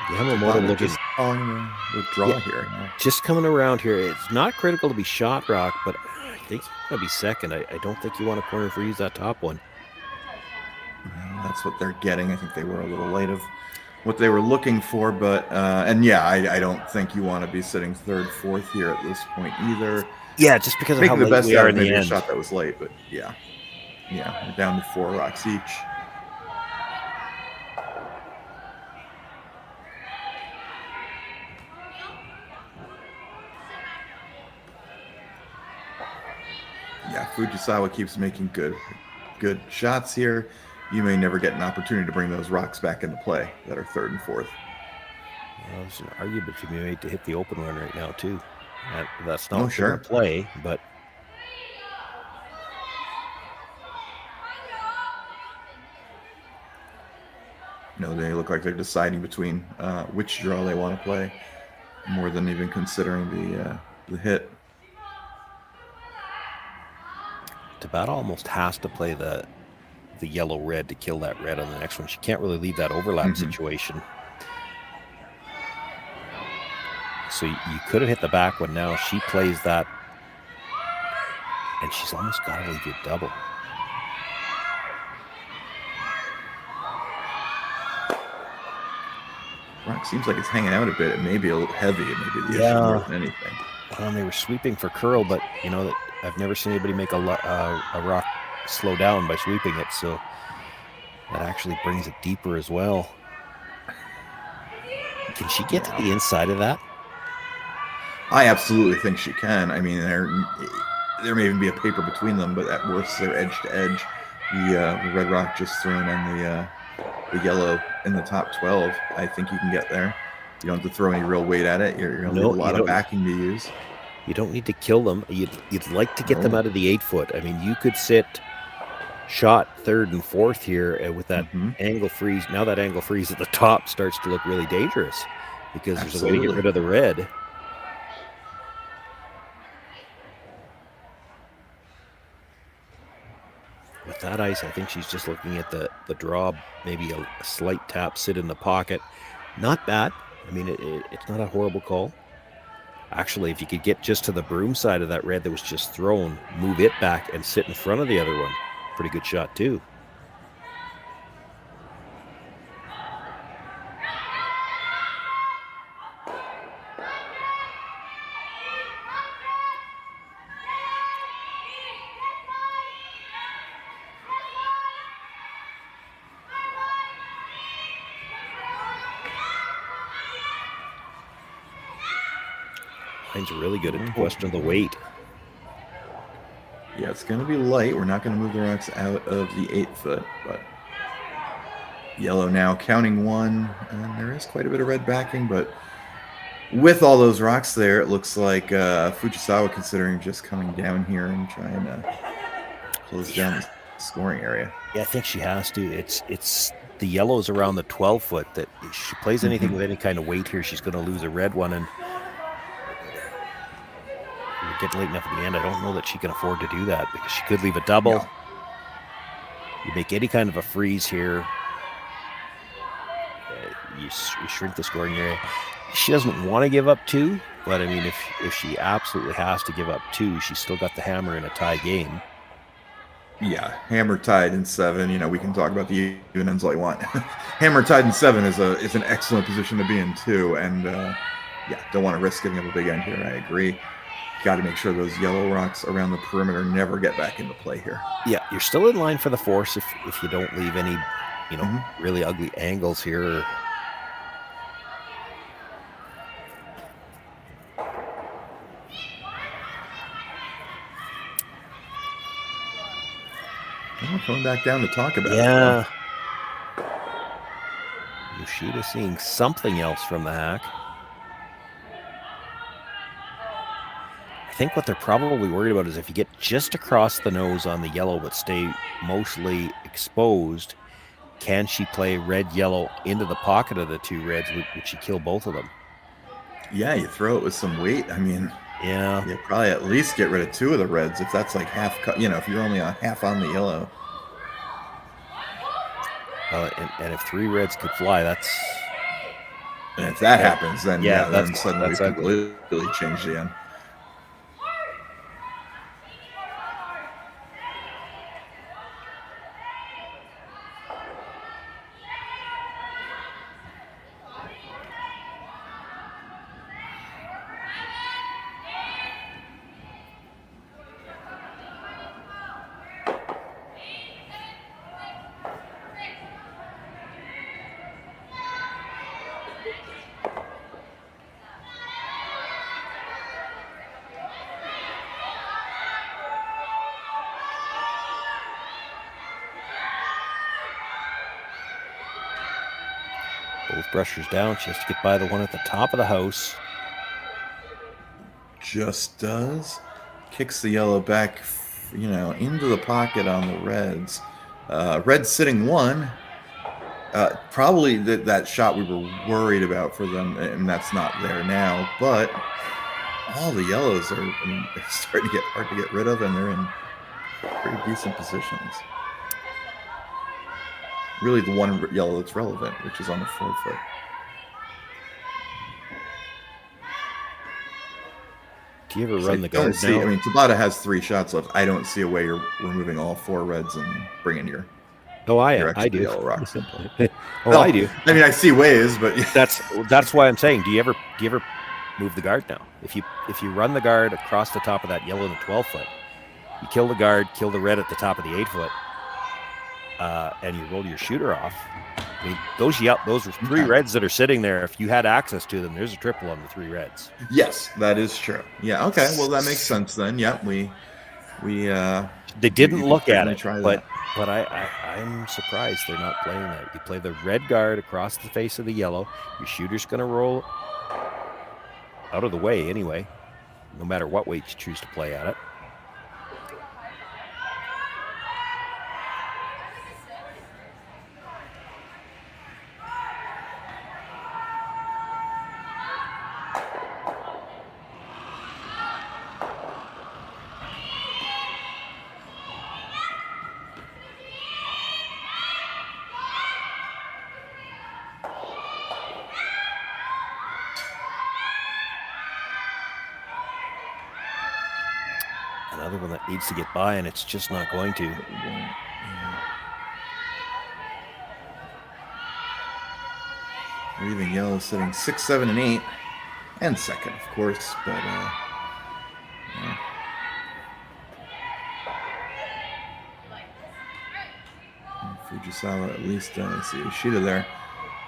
Yamamoto looking on the draw here. just coming around here. It's not critical to be shot rock, but I think he's going to be second. I don't think you want to corner freeze that top one. Well, that's what they're getting. I think they were a little late of what they were looking for, but and yeah, I don't think you want to be sitting third, fourth here at this point either. Yeah, just because of how the late best we out are of in the maybe a end. shot that was late, but yeah, we're down to 4 rocks each. Yeah, Fujisawa keeps making good shots here. You may never get an opportunity to bring those rocks back into play that are third and fourth. Well, there's an argument to be made to hit the open one right now too. That's not sure. play, but no, they look like they're deciding between which draw they want to play, more than even considering the hit. Tabata almost has to play the yellow red to kill that red on the next one. She can't really leave that overlap situation. So you could have hit the back one now. She plays that, and she's almost got to leave you double. Rock seems like it's hanging out a bit. It may be a little heavy. It may be the issue more than anything. Well, and they were sweeping for curl, but you know that I've never seen anybody make a rock slow down by sweeping it, so that actually brings it deeper as well. Can she get to the inside of that? I absolutely think she can. I mean, there may even be a paper between them, but at worst, they're edge to edge. The red rock just thrown on the yellow in the top 12. I think you can get there. You don't have to throw any real weight at it. You're going to need a lot of backing to use. You don't need to kill them. You'd like to get them out of the 8-foot. I mean, you could sit shot third and fourth here with that angle freeze. Now that angle freeze at the top starts to look really dangerous because there's a way to get rid of the red. With that ice, I think she's just looking at the draw, maybe a slight tap, sit in the pocket. Not bad. I mean, it's not a horrible call. Actually, if you could get just to the broom side of that red that was just thrown, move it back and sit in front of the other one. Pretty good shot, too. Line's really good at the question of the weight. Yeah, it's going to be light. We're not going to move the rocks out of the 8-foot, but yellow now counting one, and there is quite a bit of red backing, but with all those rocks there, it looks like Fujisawa considering just coming down here and trying to close down the scoring area. Yeah, I think she has to. It's the yellows around the 12-foot that if she plays anything with any kind of weight here, she's going to lose a red one, and we're getting late enough at the end. I don't know that she can afford to do that because she could leave a double. No. You make any kind of a freeze here, you shrink the scoring area. She doesn't want to give up 2, but I mean, if she absolutely has to give up 2, she's still got the hammer in a tie game. Yeah, hammer tied in 7. You know, we can talk about the even ends all you want. Hammer tied in 7 is an excellent position to be in too, and don't want to risk giving up a big end here. I agree. Got to make sure those yellow rocks around the perimeter never get back into play here. Yeah, you're still in line for the force if you don't leave any, really ugly angles here. We're coming back down to talk about it. Yeah. Yoshida seeing something else from the hack. I think what they're probably worried about is if you get just across the nose on the yellow but stay mostly exposed, can she play red-yellow into the pocket of the 2 reds? Would she kill both of them? Yeah, you throw it with some weight. I mean, yeah, you probably at least get rid of 2 of the reds if that's like half cut. You know, if you're only on half on the yellow. And if 3 reds could fly, that's And if that happens, then then suddenly that's people really change the end. Both brushers down. She has to get by the one at the top of the house. Just does. Kicks the yellow back, into the pocket on the reds. Reds sitting one. Probably that shot we were worried about for them, and that's not there now. But all the yellows are they're starting to get hard to get rid of, and they're in pretty decent positions. Really the one yellow that's relevant, which is on the 4-foot. Do you ever run the guard now? I mean, Tabata has 3 shots left. I don't see a way you're removing all 4 reds and bringing your I do. Yellow rocks in play. I do. I mean, I see ways, but that's why I'm saying, do you ever move the guard now? If you run the guard across the top of that yellow in the 12-foot, you kill the guard, kill the red at the top of the 8-foot, and you roll your shooter off. I mean, those are 3 reds that are sitting there. If you had access to them, there's a triple on the 3 reds. Yes, that is true. Yeah. Okay. Well, that makes sense then. Yeah. They didn't look at it, but I'm surprised they're not playing that. You play the red guard across the face of the yellow. Your shooter's going to roll out of the way anyway, no matter what way you choose to play at it. Another one that needs to get by, and it's just not going to. Leaving yellow sitting 6, 7, and 8, and second, of course. But Fujisawa, at least, I see Ishida there,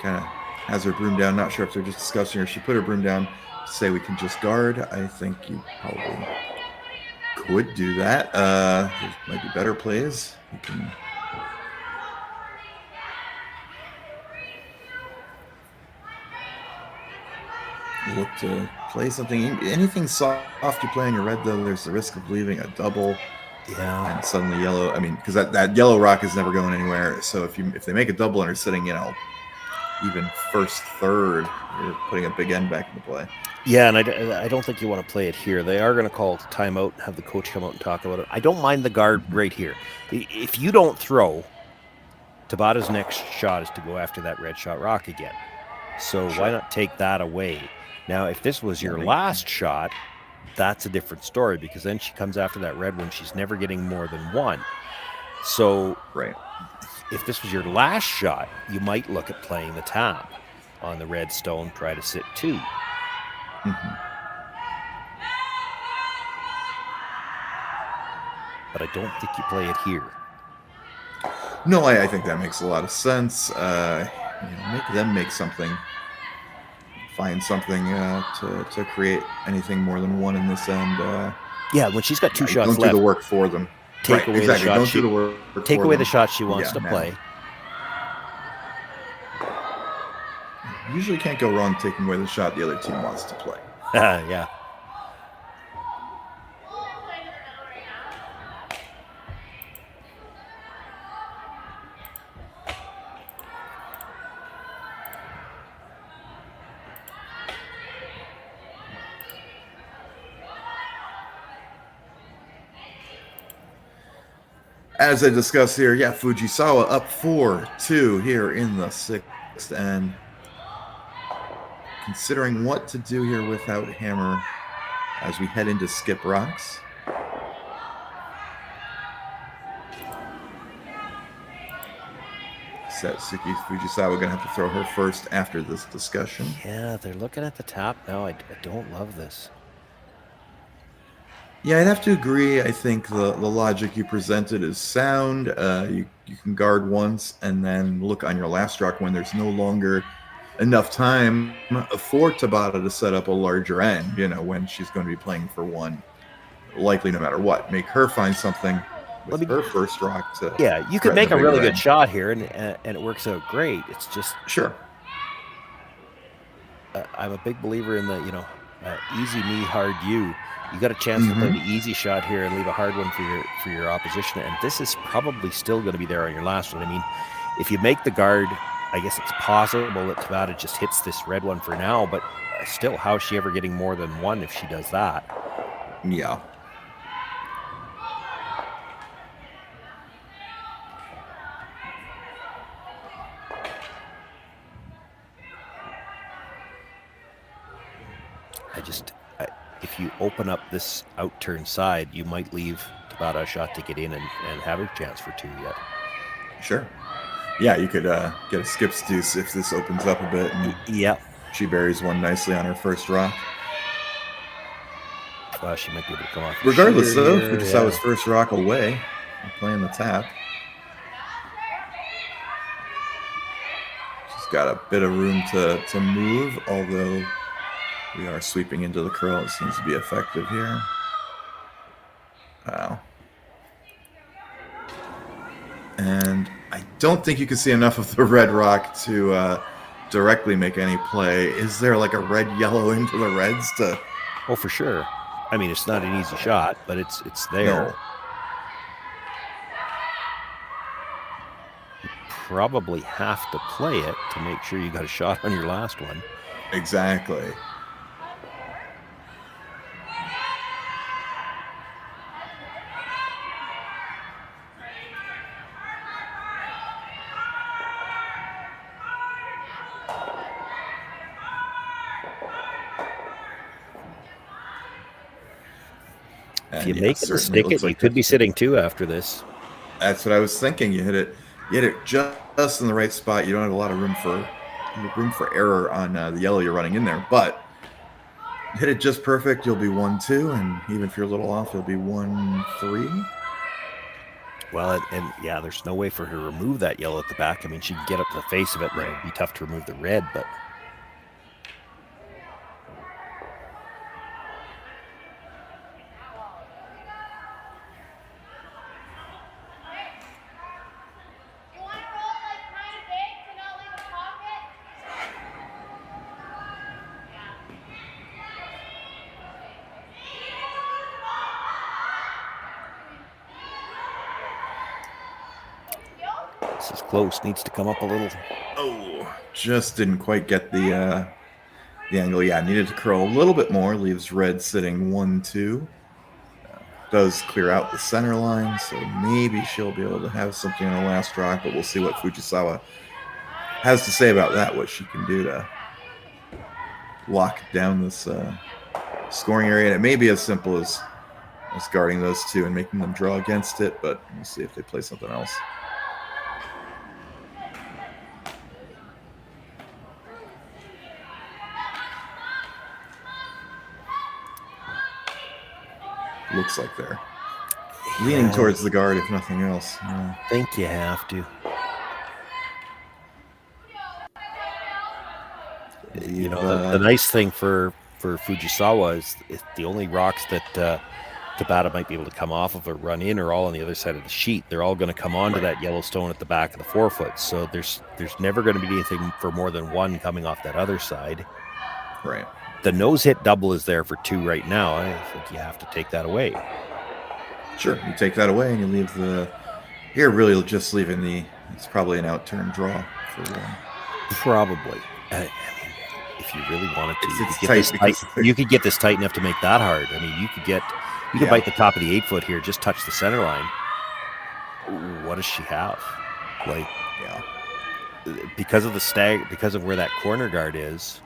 kind of has her broom down. Not sure if they're just discussing her. She put her broom down to say we can just guard. I think you probably could do that. There might be better plays. You can look to play something. Anything soft you play on your red, though, there's the risk of leaving a double. Yeah. And suddenly yellow. I mean, because that yellow rock is never going anywhere. So if they make a double and are sitting, even first, third, you're putting a big end back into play. Yeah, and I don't think you want to play it here. They are going to call it a timeout, have the coach come out and talk about it. I don't mind the guard right here. If you don't throw, Tabata's next shot is to go after that red shot rock again. So why not take that away? Now, if this was your last shot, that's a different story, because then she comes after that red one. She's never getting more than 1. So if this was your last shot, you might look at playing the tap on the red stone, try to sit 2. But I don't think you play it here. No, I think that makes a lot of sense. Make them make something, find something to create anything more than 1 in this end. Yeah, when she's got 2 shots left, don't do the work for them. Take away the shot. Don't do the work. Take away the shot she wants to play. Usually can't go wrong taking away the shot the other team wants to play. Yeah. As I discussed here, Fujisawa up 4-2 here in the 6th, and considering what to do here without hammer as we head into skip rocks. Satsuki Fujisawa going to have to throw her first after this discussion. Yeah, they're looking at the tap now. I don't love this. Yeah, I'd have to agree. I think the logic you presented is sound. You can guard once and then look on your last rock when there's no longer enough time for Tabata to set up a larger end, when she's going to be playing for one, likely no matter what. Make her find something with her first rock to... Yeah, you could make a really good shot here, and it works out great. It's just... Sure. I'm a big believer in the, easy me, hard you. You got a chance to play the easy shot here and leave a hard one for your opposition, and this is probably still going to be there on your last one. I mean, if you make the guard, I guess it's possible that Tabata just hits this red one for now, but still, how is she ever getting more than one if she does that? Yeah. If you open up this out-turn side, you might leave Tabata a shot to get in and have a chance for two yet. Sure. Yeah, you could get a skip deuce if this opens up a bit. And she buries one nicely on her first rock. Well, she might be able to come off. Regardless, though, Fujisawa's first rock away, playing the tap. She's got a bit of room to move, although we are sweeping into the curl. It seems to be effective here. Wow. And I don't think you can see enough of the red rock to directly make any play. Is there like a red-yellow into the reds to... Oh, for sure. I mean, it's not an easy shot, but it's there. No. You probably have to play it to make sure you got a shot on your last one. Exactly. If you make it and stick it, you could be sitting two after this. That's what I was thinking. You hit it just in the right spot. You don't have a lot of room for error on the yellow you're running in there, but hit it just perfect. You'll be 1-2, and even if you're a little off, you'll be 1-3. Well, and yeah, there's no way for her to remove that yellow at the back. I mean, she can get up to the face of it, and it would be tough to remove the red, but. This is close. Needs to come up a little. Oh, just didn't quite get the angle. Yeah, needed to curl a little bit more. Leaves red sitting 1-2. Does clear out the center line, so maybe she'll be able to have something on the last rock, but we'll see what Fujisawa has to say about that, what she can do to lock down this scoring area. And it may be as simple as guarding those two and making them draw against it, but we'll see if they play something else. Looks like they're leaning towards the guard, if nothing else. I think you have to. You know, the nice thing for Fujisawa is the only rocks that Tabata might be able to come off of or run in are all on the other side of the sheet. They're all going to come onto that yellow stone at the back of the forefoot. So there's never going to be anything for more than one coming off that other side. Right. The nose hit double is there for two right now. I think you have to take that away. Sure, you take that away and you leave here really just leaving it's probably an out-turn draw for one. Probably. I mean, if you really wanted to, you could get this tight enough to make that hard. I mean, you could bite the top of the 8-foot here, just touch the center line. Ooh, what does she have? Because of the because of where that corner guard is,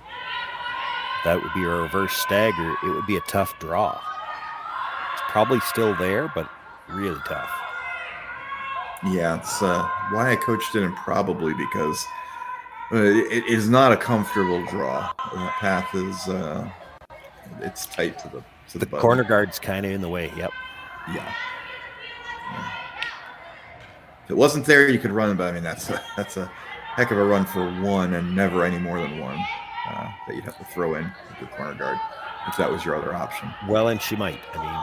That would be a reverse stagger. It would be a tough draw. It's probably still there, but really tough. Yeah, it's why I coached it improbably, because it is not a comfortable draw. That path is it's tight to the button. Corner guard's kind of in the way. Yep. Yeah. If it wasn't there, you could run, but I mean that's a heck of a run for one, and never any more than one that you'd have to throw in with the corner guard if that was your other option. Well, and she might. I mean,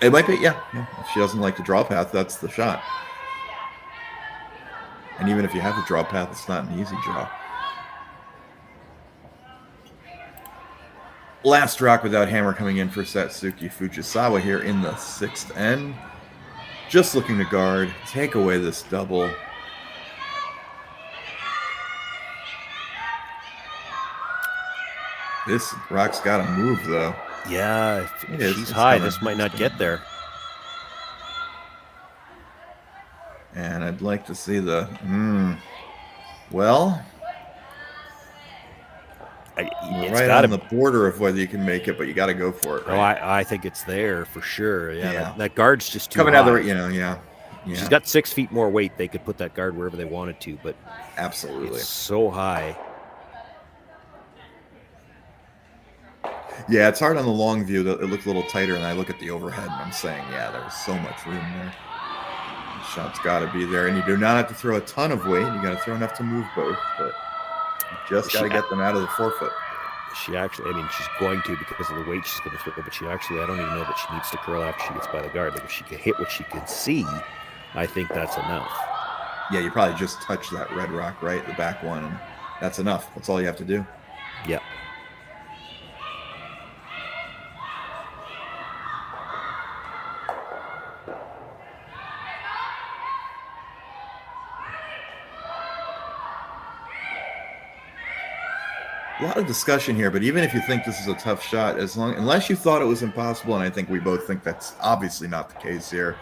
it might be. Yeah. If she doesn't like the draw path, that's the shot. And even if you have the draw path, it's not an easy draw. Last rock without hammer coming in for Satsuki Fujisawa here in the 6th end. Just looking to guard, take away this double. This rock's got to move, though. Yeah, if she's high, this might not get there. And I'd like to see the... Well... It's right on the border of whether you can make it, but you got to go for it. Right? Oh, I think it's there for sure. Yeah, that guard's just too coming high. Out of the, yeah. She's got 6 feet more weight. They could put that guard wherever they wanted to, but absolutely, it's so high. Yeah, it's hard on the long view. It looks a little tighter, and I look at the overhead, and I'm saying, yeah, there's so much room there. The shot's got to be there, and you do not have to throw a ton of weight. You got to throw enough to move both, but. Just got to get them out of the forefoot. She actually, I mean, she's going to because of the weight she's going to throw, but she actually, I don't even know that she needs to curl after she gets by the guard. Like if she can hit what she can see, I think that's enough. Yeah, you probably just touch that red rock, right? The back one, and that's enough. That's all you have to do. Yeah. A lot of discussion here, but even if you think this is a tough shot, unless you thought it was impossible, and I think we both think that's obviously not the case here,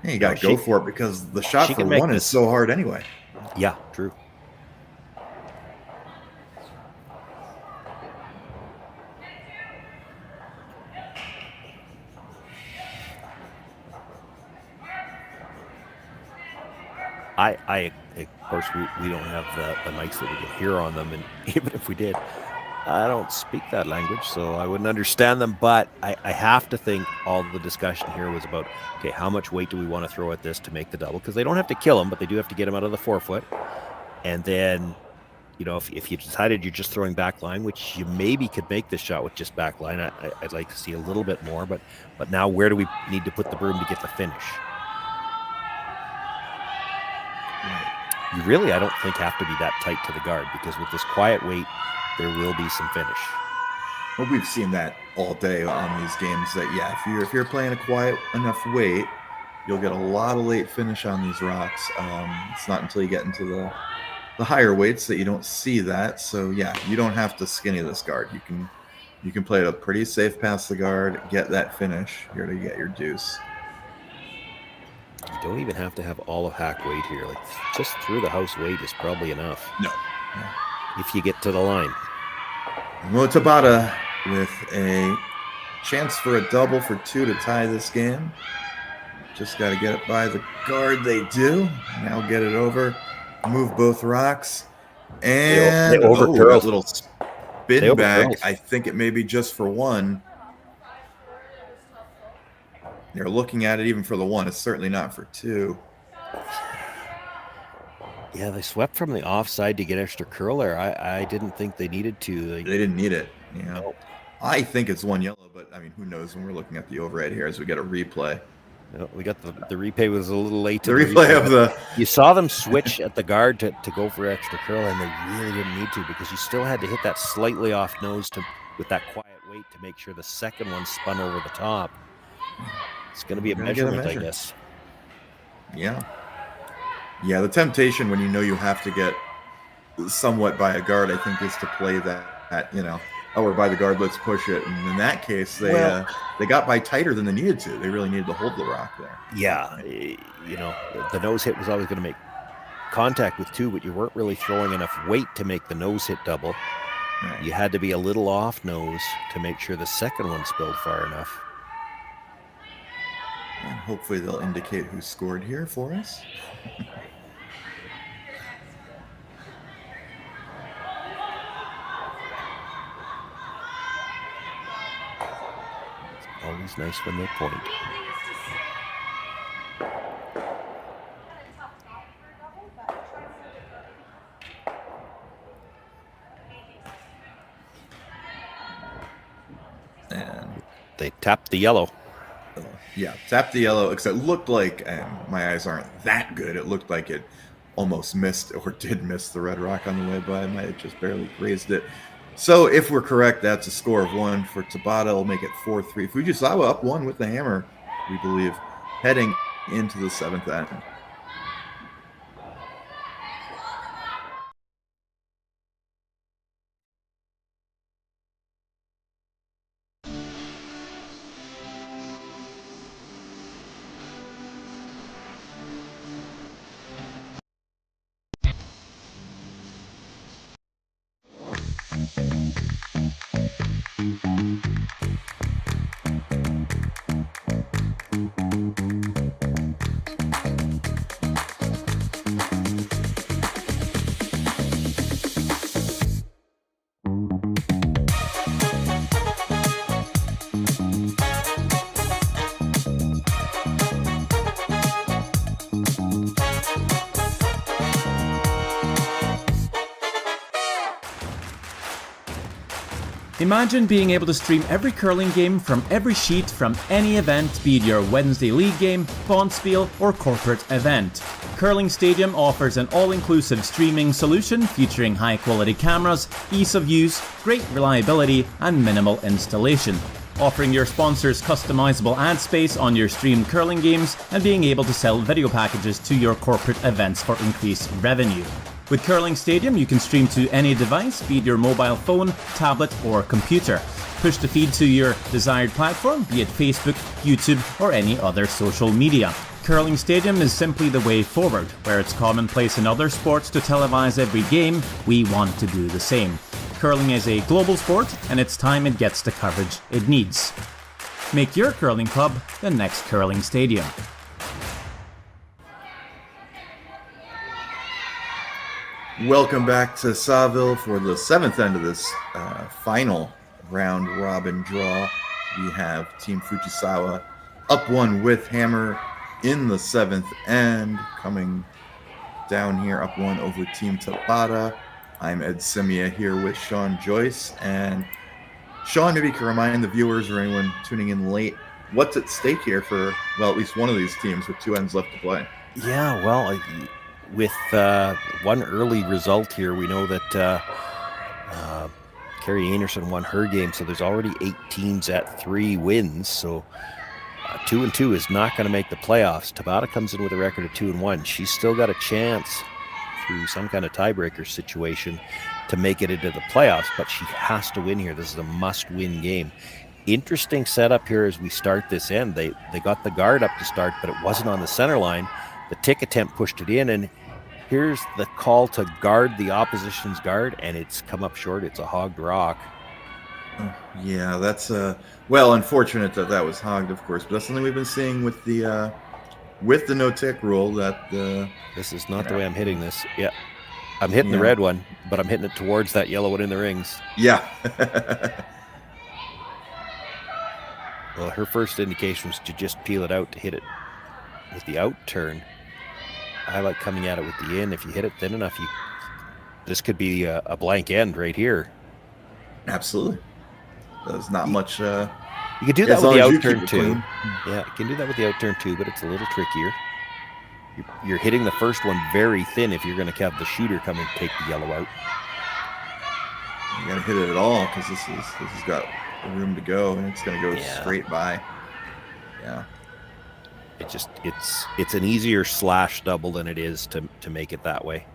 you got to go for it because the shot for one is so hard anyway. Yeah, true. Of course, we don't have the mics that we can hear on them, and even if we did, I don't speak that language, so I wouldn't understand them, but I have to think all the discussion here was about, okay, how much weight do we want to throw at this to make the double? Because they don't have to kill him, but they do have to get him out of the forefoot. And then, you know, if you decided you're just throwing back line, which you maybe could make this shot with just back line, I'd like to see a little bit more, but now where do we need to put the broom to get the finish? You really, I don't think, have to be that tight to the guard, because with this quiet weight, there will be some finish. Well, we've seen that all day on these games. That if you're playing a quiet enough weight, you'll get a lot of late finish on these rocks. It's not until you get into the higher weights that you don't see that. So yeah, you don't have to skinny this guard. You can play it up pretty safe past the guard, get that finish here to get your deuce. You don't even have to have all of hack weight here. Like just through the house weight is probably enough. No. If you get to the line. Momoha Tabata with a chance for a double for 2 to tie this game. Just got to get it by the guard. They do. Now get it over. Move both rocks. And they overcurl. That little spin back. I think it may be just for one. They're looking at it even for the one. It's certainly not for two. Yeah, they swept from the offside to get extra curl there. I didn't think they needed to. They didn't need it. You know, I think it's one yellow, but I mean, who knows when we're looking at the overhead here as we get a replay. No, we got the replay was a little late. The replay of the... You saw them switch at the guard to go for extra curl, and they really didn't need to because you still had to hit that slightly off nose with that quiet weight to make sure the second one spun over the top. It's going to be a measurement, I guess. Yeah. Yeah, the temptation when you know you have to get somewhat by a guard, I think, is to play that you know, oh, we're by the guard, let's push it. And in that case, they got by tighter than they needed to. They really needed to hold the rock there. Yeah, you know, the nose hit was always going to make contact with two, but you weren't really throwing enough weight to make the nose hit double. Right. You had to be a little off nose to make sure the second one spilled far enough. And hopefully they'll indicate who scored here for us. It's always nice when they point. And they tapped the yellow. Yeah, tapped the yellow, except it looked like, and my eyes aren't that good, it looked like it almost missed or did miss the red rock on the way by. I might have just barely grazed it. So if we're correct, that's a score of 1 for Tabata. It'll make it 4-3. Fujisawa up 1 with the hammer, we believe, heading into the 7th end. Imagine being able to stream every curling game from every sheet from any event, be it your Wednesday league game, bonspiel, or corporate event. Curling Stadium offers an all-inclusive streaming solution featuring high-quality cameras, ease of use, great reliability, and minimal installation. Offering your sponsors customizable ad space on your streamed curling games and being able to sell video packages to your corporate events for increased revenue. With Curling Stadium, you can stream to any device, be it your mobile phone, tablet, or computer. Push the feed to your desired platform, be it Facebook, YouTube, or any other social media. Curling Stadium is simply the way forward. Where it's commonplace in other sports to televise every game, we want to do the same. Curling is a global sport, and it's time it gets the coverage it needs. Make your curling club the next Curling Stadium. Welcome back to Saville for the 7th end of this final round robin draw. We have Team Fujisawa up 1 with hammer in the 7th end. Coming down here up 1 over Team Tabata. I'm Ed Scimia here with Shawn Joyce. And Shawn, maybe you can remind the viewers or anyone tuning in late what's at stake here for, well, at least one of these teams with 2 ends left to play. Yeah, well, with one early result here, we know that Carrie Anderson won her game, so there's already 8 teams at 3 wins. So 2-2 is not going to make the playoffs. Tabata comes in with a record of 2-1. She's still got a chance through some kind of tiebreaker situation to make it into the playoffs, but she has to win here. This is a must-win game. Interesting setup here as we start this end. They got the guard up to start, but it wasn't on the center line. The tick attempt pushed it in, and here's the call to guard the opposition's guard, and it's come up short. It's a hogged rock. Yeah, that's well, unfortunate that was hogged, of course, but that's something we've been seeing with the no tick rule. That this is not the way I'm hitting this. Yeah, I'm hitting the red one, but I'm hitting it towards that yellow one in the rings. Yeah. Well, her first indication was to just peel it out to hit it with the out turn. I like coming at it with the in. If you hit it thin enough, this could be a blank end right here. Absolutely. There's not much. You can do that with the out turn too. Yeah, you can do that with the out turn too, but it's a little trickier. You're hitting the first one very thin if you're going to have the shooter come and take the yellow out. You got to hit it at all because this has got room to go, and it's going to go straight by. Yeah. It's an easier slash double than it is to make it that way.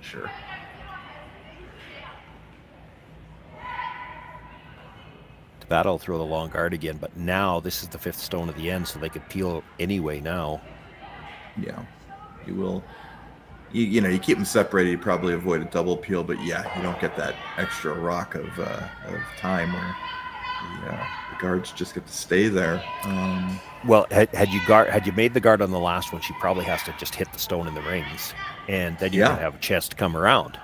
Sure. Tabata will throw the long guard again, but now this is the 5th stone at the end, so they could peel anyway now. Yeah, you will you keep them separated, you probably avoid a double peel, but yeah, you don't get that extra rock of time where the guards just get to stay there. Well, had you made the guard on the last one, she probably has to just hit the stone in the rings, and then you don't have a chance to come around.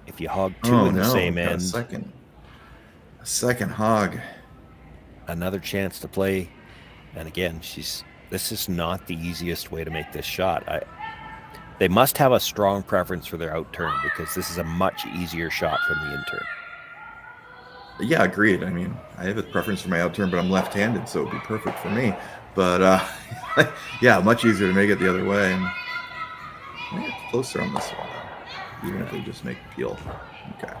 If you hog two in the same end, a second hog, another chance to play. And again, this is not the easiest way to make this shot. They must have a strong preference for their outturn, because this is a much easier shot from the in-turn. Yeah, agreed. I mean, I have a preference for my outturn, but I'm left-handed, so it would be perfect for me. But yeah, much easier to make it the other way. And it's closer on this one, though, even if they just make the peel. Okay.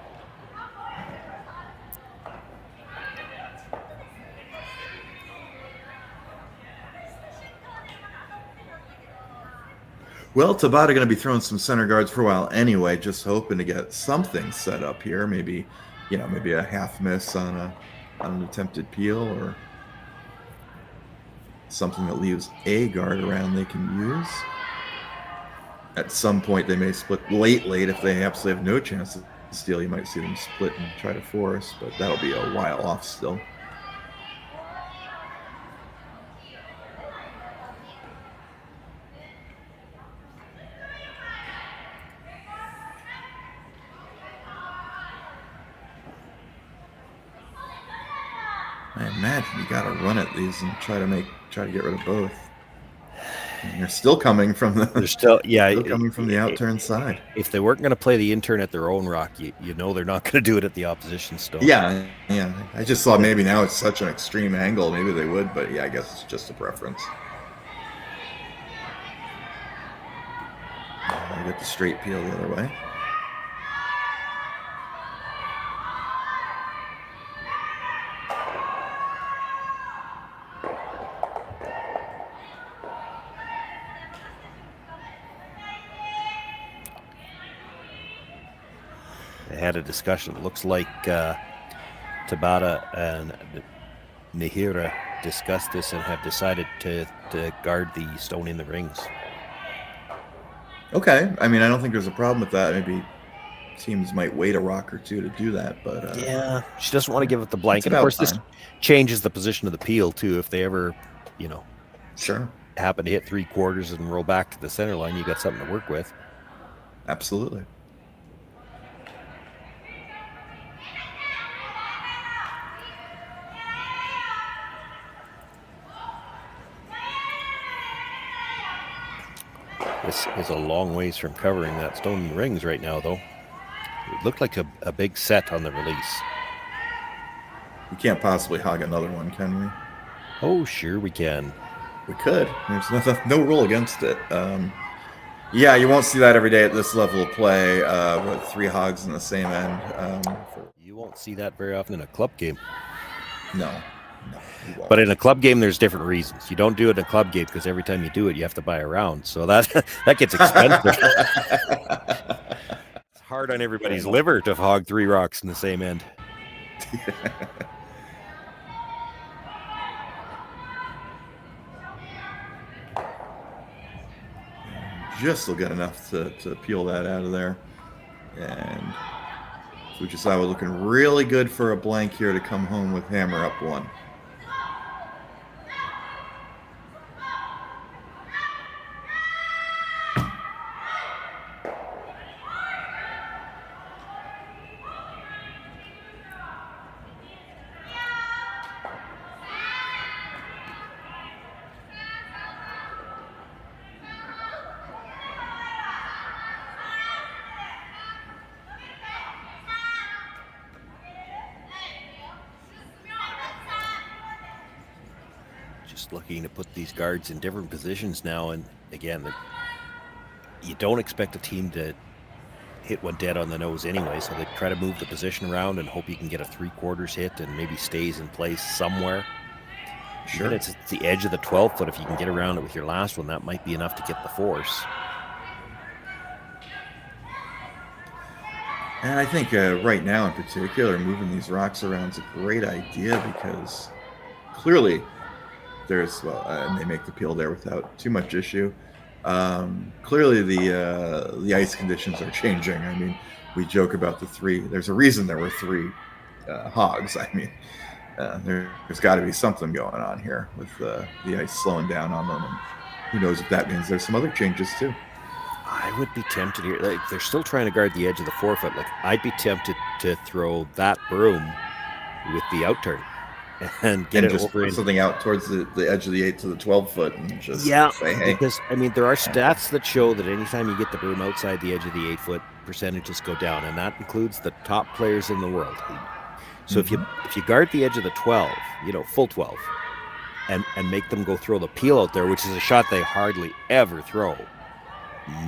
Well, Tabata going to be throwing some center guards for a while anyway, just hoping to get something set up here. Maybe a half miss on an attempted peel, or something that leaves a guard around they can use. At some point, they may split late if they absolutely have no chance to steal. You might see them split and try to force, but that'll be a while off still. I imagine you got to run at these and try to get rid of both. And they're still coming from the. They're still coming from the outturn side. If they weren't going to play the in-turn at their own rock, you know they're not going to do it at the opposition stone. Yeah. I just thought maybe now it's such an extreme angle, maybe they would, but yeah, I guess it's just a preference. I get the straight peel the other way. Had a discussion. It looks like Tabata and Nihira discussed this and have decided to guard the stone in the rings. Okay. I mean, I don't think there's a problem with that. Maybe teams might wait a rock or two to do that, but yeah, she doesn't want to give it the blanket. Of course, this changes the position of the peel too. If they ever, sure, happen to hit 3/4 and roll back to the center line, you got something to work with. Absolutely. This is a long ways from covering that stone in the rings right now, though. It looked like a big set on the release. We can't possibly hog another one, can we? Oh, sure we can. We could. There's no rule against it. Yeah, you won't see that every day at this level of play, with 3 hogs in the same end. You won't see that very often in a club game. No. But in a club game, there's different reasons. You don't do it in a club game because every time you do it, you have to buy a round. So that gets expensive. It's hard on everybody's liver to hog 3 rocks in the same end. Just will get enough to peel that out of there. And Fujisawa looking really good for a blank here to come home with hammer up 1. Looking to put these guards in different positions now, and again, you don't expect a team to hit one dead on the nose anyway, so they try to move the position around and hope you can get a 3/4 hit and maybe stays in place somewhere. Sure. Even it's at the edge of the 12 foot. If you can get around it with your last one, that might be enough to get the force. And I think right now in particular, moving these rocks around is a great idea, because clearly and they make the peel there without too much issue. Clearly, the ice conditions are changing. I mean, we joke about the three. There's a reason there were three hogs. I mean, there's got to be something going on here with the ice slowing down on them, and who knows if that means there's some other changes too. I would be tempted here. Like, they're still trying to guard the edge of the 4-foot. Like, I'd be tempted to throw that broom with the outturn and get it just over put something out towards the edge of the 8 to the 12-foot and just say, hey. Because, I mean, there are stats that show that anytime you get the broom outside the edge of the 8-foot, percentages go down, and that includes the top players in the world. So if you guard the edge of the 12, full 12, and make them go throw the peel out there, which is a shot they hardly ever throw,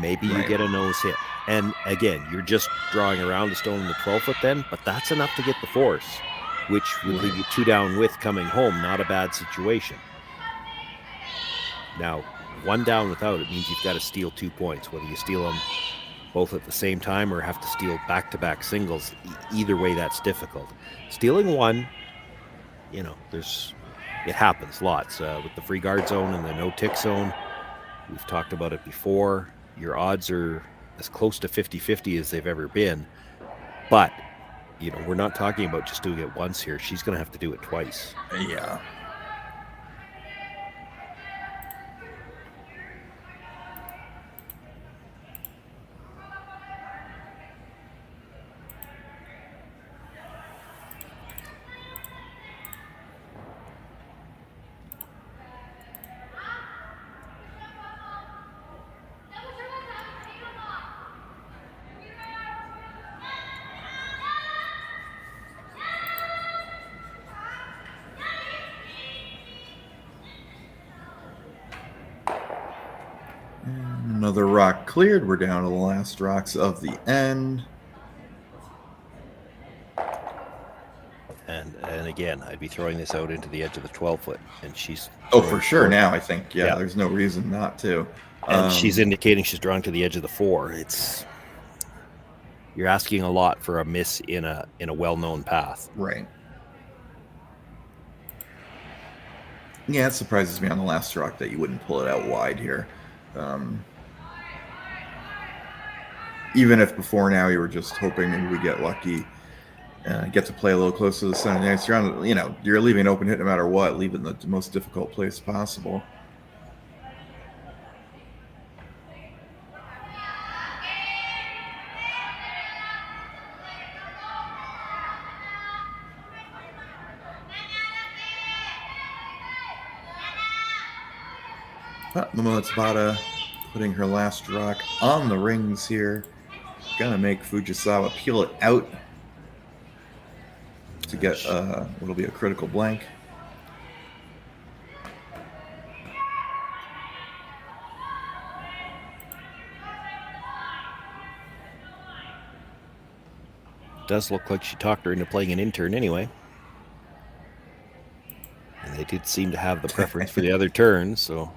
maybe you get a nose hit. And again, you're just drawing around the stone in the 12-foot then, but that's enough to get the force, which would leave you 2 down with coming home. Not a bad situation. Now, 1 down without, it means you've got to steal 2 points, whether you steal them both at the same time or have to steal back-to-back singles. Either way, that's difficult. Stealing 1, it happens lots. With the free guard zone and the no-tick zone, we've talked about it before. Your odds are as close to 50-50 as they've ever been. But, we're not talking about just doing it once here. She's going to have to do it twice. Yeah. Another rock cleared. We're down to the last rocks of the end. And again, I'd be throwing this out into the edge of the 12-foot, and she's... Oh, for sure now, I think. Yeah, there's no reason not to. And she's indicating she's drawing to the edge of the 4. You're asking a lot for a miss in a well-known path. Right. Yeah, it surprises me on the last rock that you wouldn't pull it out wide here. Even if before now you were just hoping maybe we get lucky, get to play a little closer to the center of the ice. You're leaving an open hit no matter what, leaving the most difficult place possible. Momoha Tabata putting her last rock on the rings here. Gonna make Fujisawa peel it out to get what'll be a critical blank. Does look like she talked her into playing an intern anyway. And they did seem to have the preference for the other turn, so...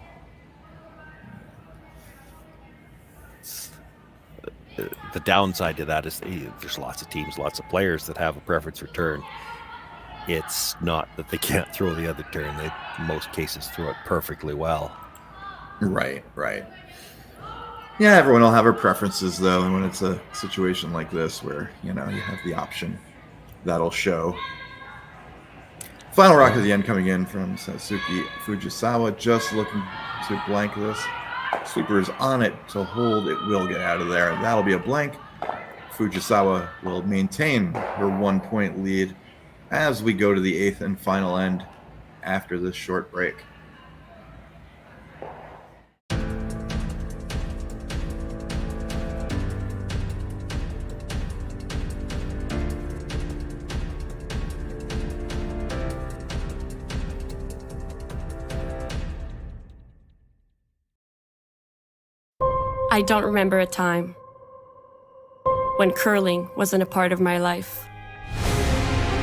The downside to that is there's lots of teams, lots of players that have a preference for turn. It's not that they can't throw the other turn. They, in most cases, throw it perfectly well. Right. Yeah, everyone will have their preferences, though, and when it's a situation like this where, you have the option, that'll show. Final rock at the end coming in from Satsuki Fujisawa, just looking to blank this. Sweeper is on it to hold. It will get out of there. That'll be a blank. Fujisawa will maintain her 1-point lead as we go to the 8th and final end after this short break. I don't remember a time when curling wasn't a part of my life.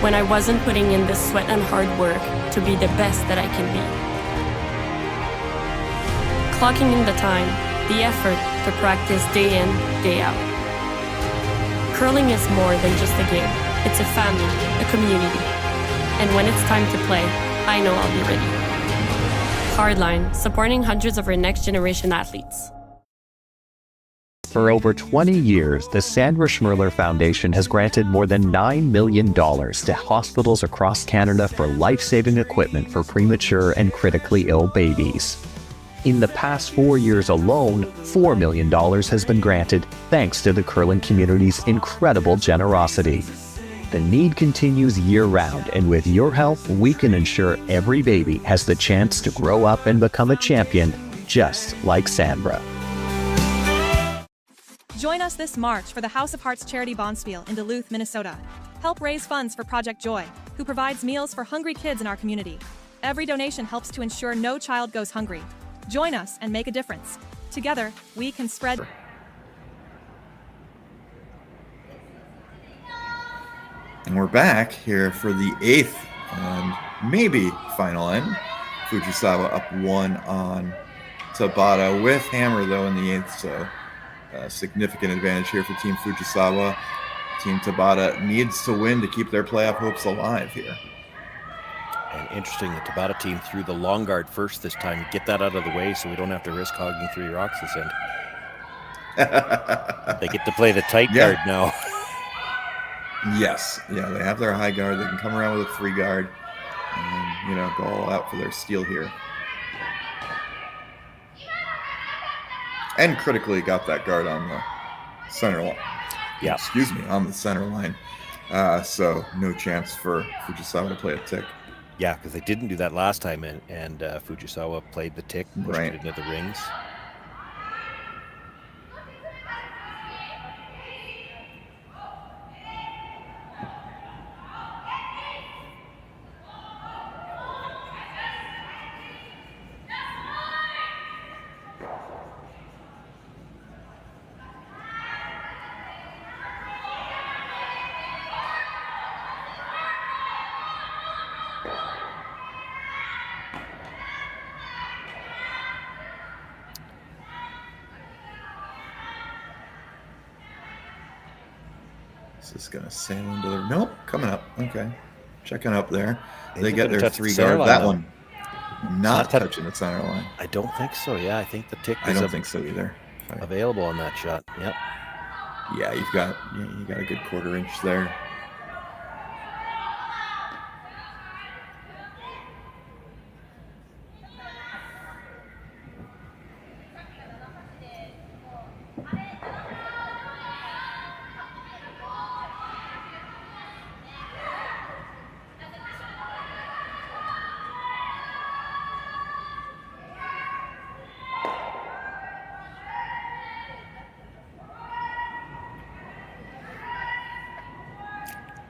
When I wasn't putting in the sweat and hard work to be the best that I can be. Clocking in the time, the effort to practice day in, day out. Curling is more than just a game. It's a family, a community. And when it's time to play, I know I'll be ready. Hardline, supporting hundreds of our next generation athletes. For over 20 years, the Sandra Schmirler Foundation has granted more than $9 million to hospitals across Canada for life-saving equipment for premature and critically ill babies. In the past 4 years alone, $4 million has been granted thanks to the curling community's incredible generosity. The need continues year-round, and with your help, we can ensure every baby has the chance to grow up and become a champion, just like Sandra. Join us this March for the House of Hearts Charity Bonspiel in Duluth, Minnesota. Help raise funds for Project Joy, who provides meals for hungry kids in our community. Every donation helps to ensure no child goes hungry. Join us and make a difference. Together, we can spread. And we're back here for the 8th and maybe final end. Fujisawa up 1 on Tabata with hammer, though, in the 8th, so significant advantage here for Team Fujisawa. Team Tabata needs to win to keep their playoff hopes alive here. And interesting, the Tabata team threw the long guard first this time. Get that out of the way so we don't have to risk hogging 3 rocks this end. They get to play the tight guard now. Yes. Yeah, they have their high guard. They can come around with a 3 guard and, go all out for their steal here. And critically got that guard on the center line. Yeah. Excuse me, on the center line. So no chance for Fujisawa to play a tick. Yeah, because they didn't do that last time, and Fujisawa played the tick, pushed it into the rings. This is going to sail into the... Nope, coming up. Okay. Checking up there. They get their touch 3 the center guard. line, That one not touching the center line. I don't think so. Yeah, I think the tick I is don't think so either. available on that shot. Yep. Yeah, you got a good 1/4 inch there.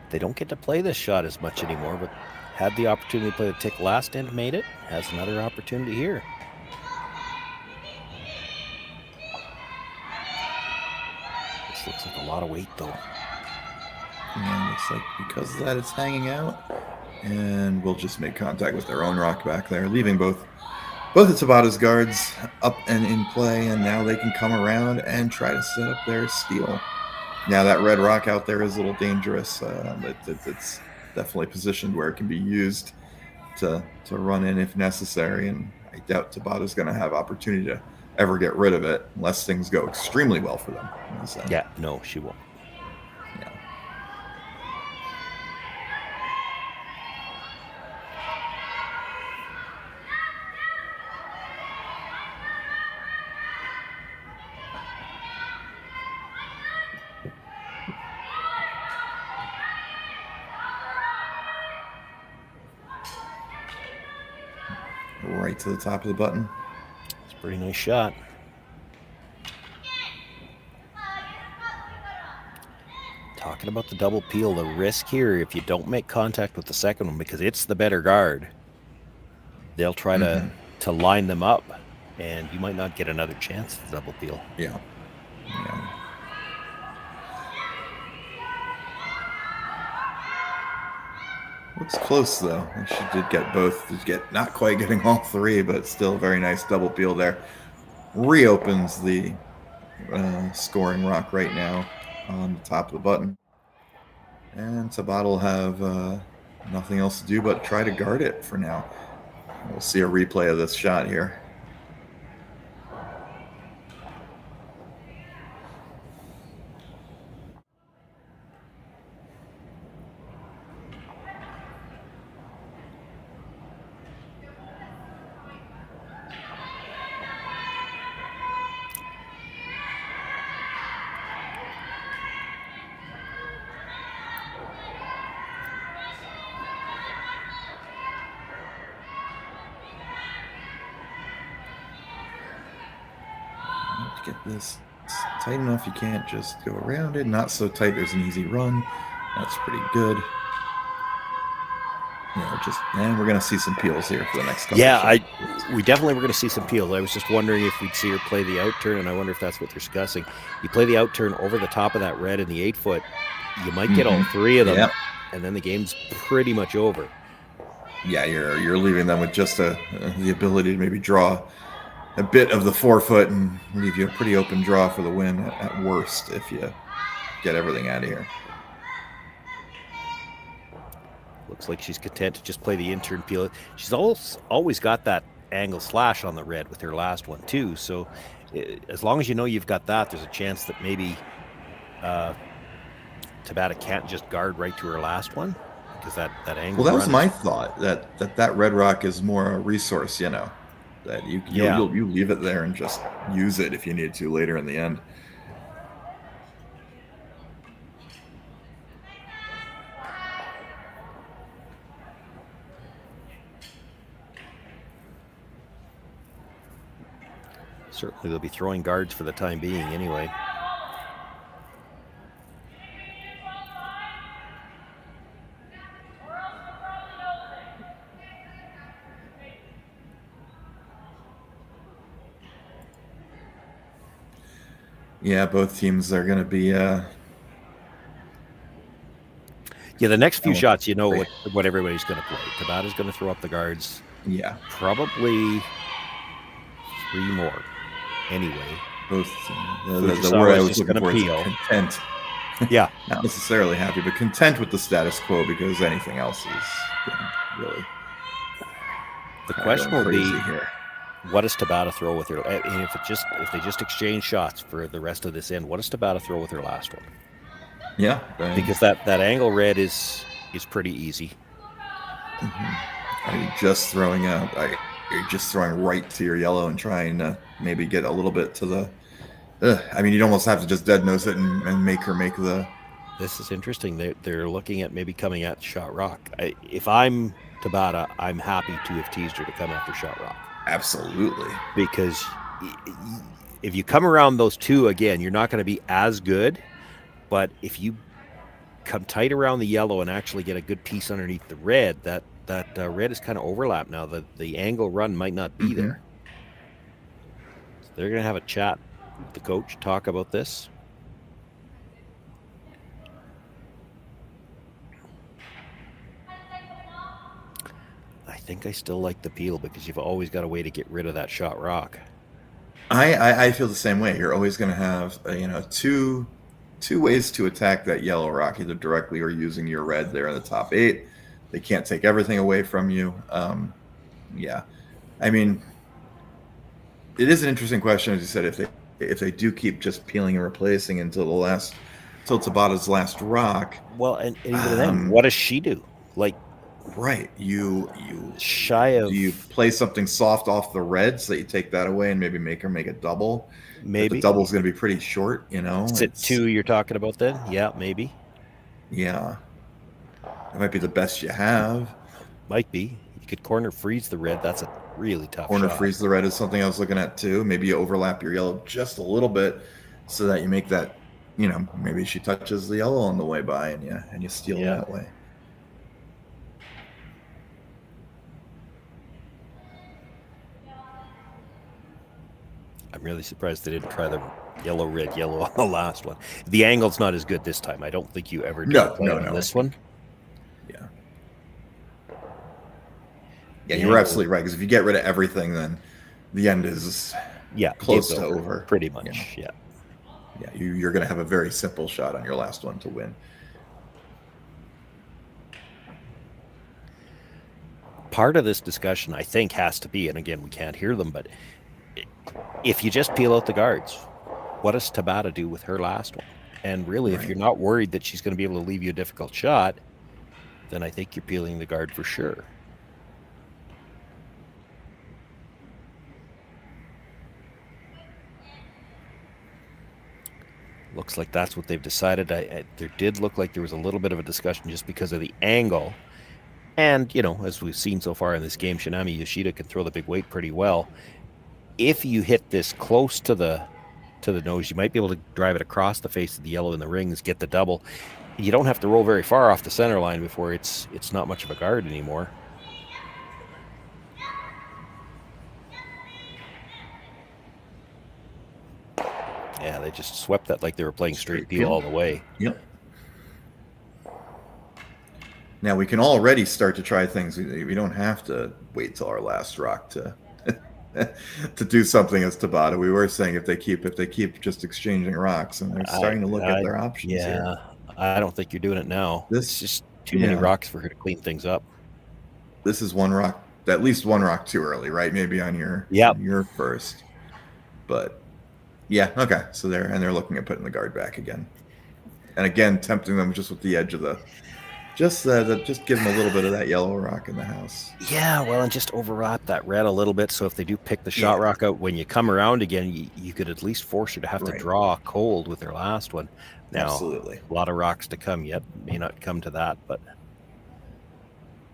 They don't get to play this shot as much anymore, but had the opportunity to play the tick last and made it. Has another opportunity here. This looks like a lot of weight, though. And looks like because of that, it's hanging out. And we'll just make contact with their own rock back there, leaving both of Tabata's guards up and in play, and now they can come around and try to set up their steal. Now that red rock out there is a little dangerous. It's definitely positioned where it can be used to run in if necessary, and I doubt Tabata's going to have opportunity to ever get rid of it unless things go extremely well for them. Yeah, no, she won't. Yeah. Right to the top of the button. It's a pretty nice shot. Talking about the double peel, the risk here, if you don't make contact with the second one, because it's the better guard, they'll try to line them up, and you might not get another chance at the double peel. Yeah. Looks close, though. She did get both. Not quite getting all 3, but still very nice double peel there. Reopens the scoring rock right now on the top of the button. And Tabata will have nothing else to do but try to guard it for now. We'll see a replay of this shot here. Get this tight enough you can't just go around it. Not so tight there's an easy run. That's pretty good. And we're going to see some peels here for the next couple. Yeah, we definitely were going to see some peels. I was just wondering if we'd see her play the out turn, and I wonder if that's what they're discussing. You play the out turn over the top of that red in the 8-foot, you might get all three of them, and then the game's pretty much over. Yeah, you're leaving them with just the ability to maybe draw a bit of the 4-foot and leave you a pretty open draw for the win at worst if you get everything out of here. Looks like she's content to just play the in-turn peel. She's always got that angle slash on the red with her last one too. So as long as you know you've got that, there's a chance that maybe Tabata can't just guard right to her last one because that angle. Well, that was my thought, that red rock is more a resource, that you leave it there and just use it if you need to later in the end. Certainly they'll be throwing guards for the time being anyway. Yeah, both teams are going to be... Yeah, the next few shots, what everybody's going to play. Tabata's going to throw up the guards. Yeah. Probably 3 more. Anyway. Both. The word I was looking for is content. Yeah. Not necessarily happy, but content with the status quo because anything else is really... The question will be... here. What does Tabata throw with her? And if they just exchange shots for the rest of this end, what does Tabata throw with her last one? Yeah, because that angle red is pretty easy. Are you just throwing out? You're just throwing right to your yellow and trying to maybe get a little bit to the. I mean, you'd almost have to just dead nose it and make her make the. This is interesting. They're looking at maybe coming at shot rock. If I'm Tabata, I'm happy to have teased her to come after shot rock. Absolutely. Because if you come around those two again, you're not going to be as good. But if you come tight around the yellow and actually get a good piece underneath the red, that red is kind of overlapped now. The angle run might not be there. So they're going to have a chat with the coach, talk about this. I think I still like the peel because you've always got a way to get rid of that shot rock. I feel the same way. You're always going to have two ways to attack that yellow rock, either directly or using your red there in the top 8. They can't take everything away from you. Yeah, I mean, it is an interesting question, as you said. If they do keep just peeling and replacing until Tabata's last rock. Well, and even then, what does she do? Right, you play something soft off the red so that you take that away and maybe make her make a double. Maybe but the double's going to be pretty short, Sit 2 you're talking about then? Yeah, maybe. Yeah, it might be the best you have. Might be. You could corner freeze the red. That's a really tough corner shot. Freeze the red is something I was looking at too. Maybe you overlap your yellow just a little bit so that you make that. Maybe she touches the yellow on the way by and you steal that way. I'm really surprised they didn't try the yellow, red, yellow on the last one. The angle's not as good this time. I don't think you ever did on this one. Yeah. Yeah, you're absolutely right. Because if you get rid of everything, then the end is close to over. Pretty much, yeah. Yeah, you're going to have a very simple shot on your last one to win. part of this discussion, I think, has to be, and again, we can't hear them, but if you just peel out the guards, what does Tabata do with her last one? And really, if you're not worried that she's going to be able to leave you a difficult shot, then I think you're peeling the guard for sure. Looks like that's what they've decided. There did look like there was a little bit of a discussion just because of the angle. And, you know, as we've seen so far in this game, Shinami Yoshida can throw the big weight pretty well. If you hit this close to the nose, you might be able to drive it across the face of the yellow in the rings, get the double. You don't have to roll very far off the center line before it's not much of a guard anymore. Yeah, they just swept that like they were playing straight peel all the way. Yep. Now we can already start to try things. We don't have to wait till our last rock to to do something as Tabata. We were saying if they keep just exchanging rocks, and they're starting to look at their options here. Yeah, I don't think you're doing it now. It's just too many rocks for her to clean things up. This is one rock, at least one rock too early, right? Maybe on your first. But yeah, okay. So they're looking at putting the guard back again, and again tempting them just with the edge of the. Just give them a little bit of that yellow rock in the house. Yeah, well, and just overwrap that red a little bit, so if they do pick the shot rock out, when you come around again, you could at least force her to have to draw cold with their last one. Now, absolutely. A lot of rocks to come yet. May not come to that, but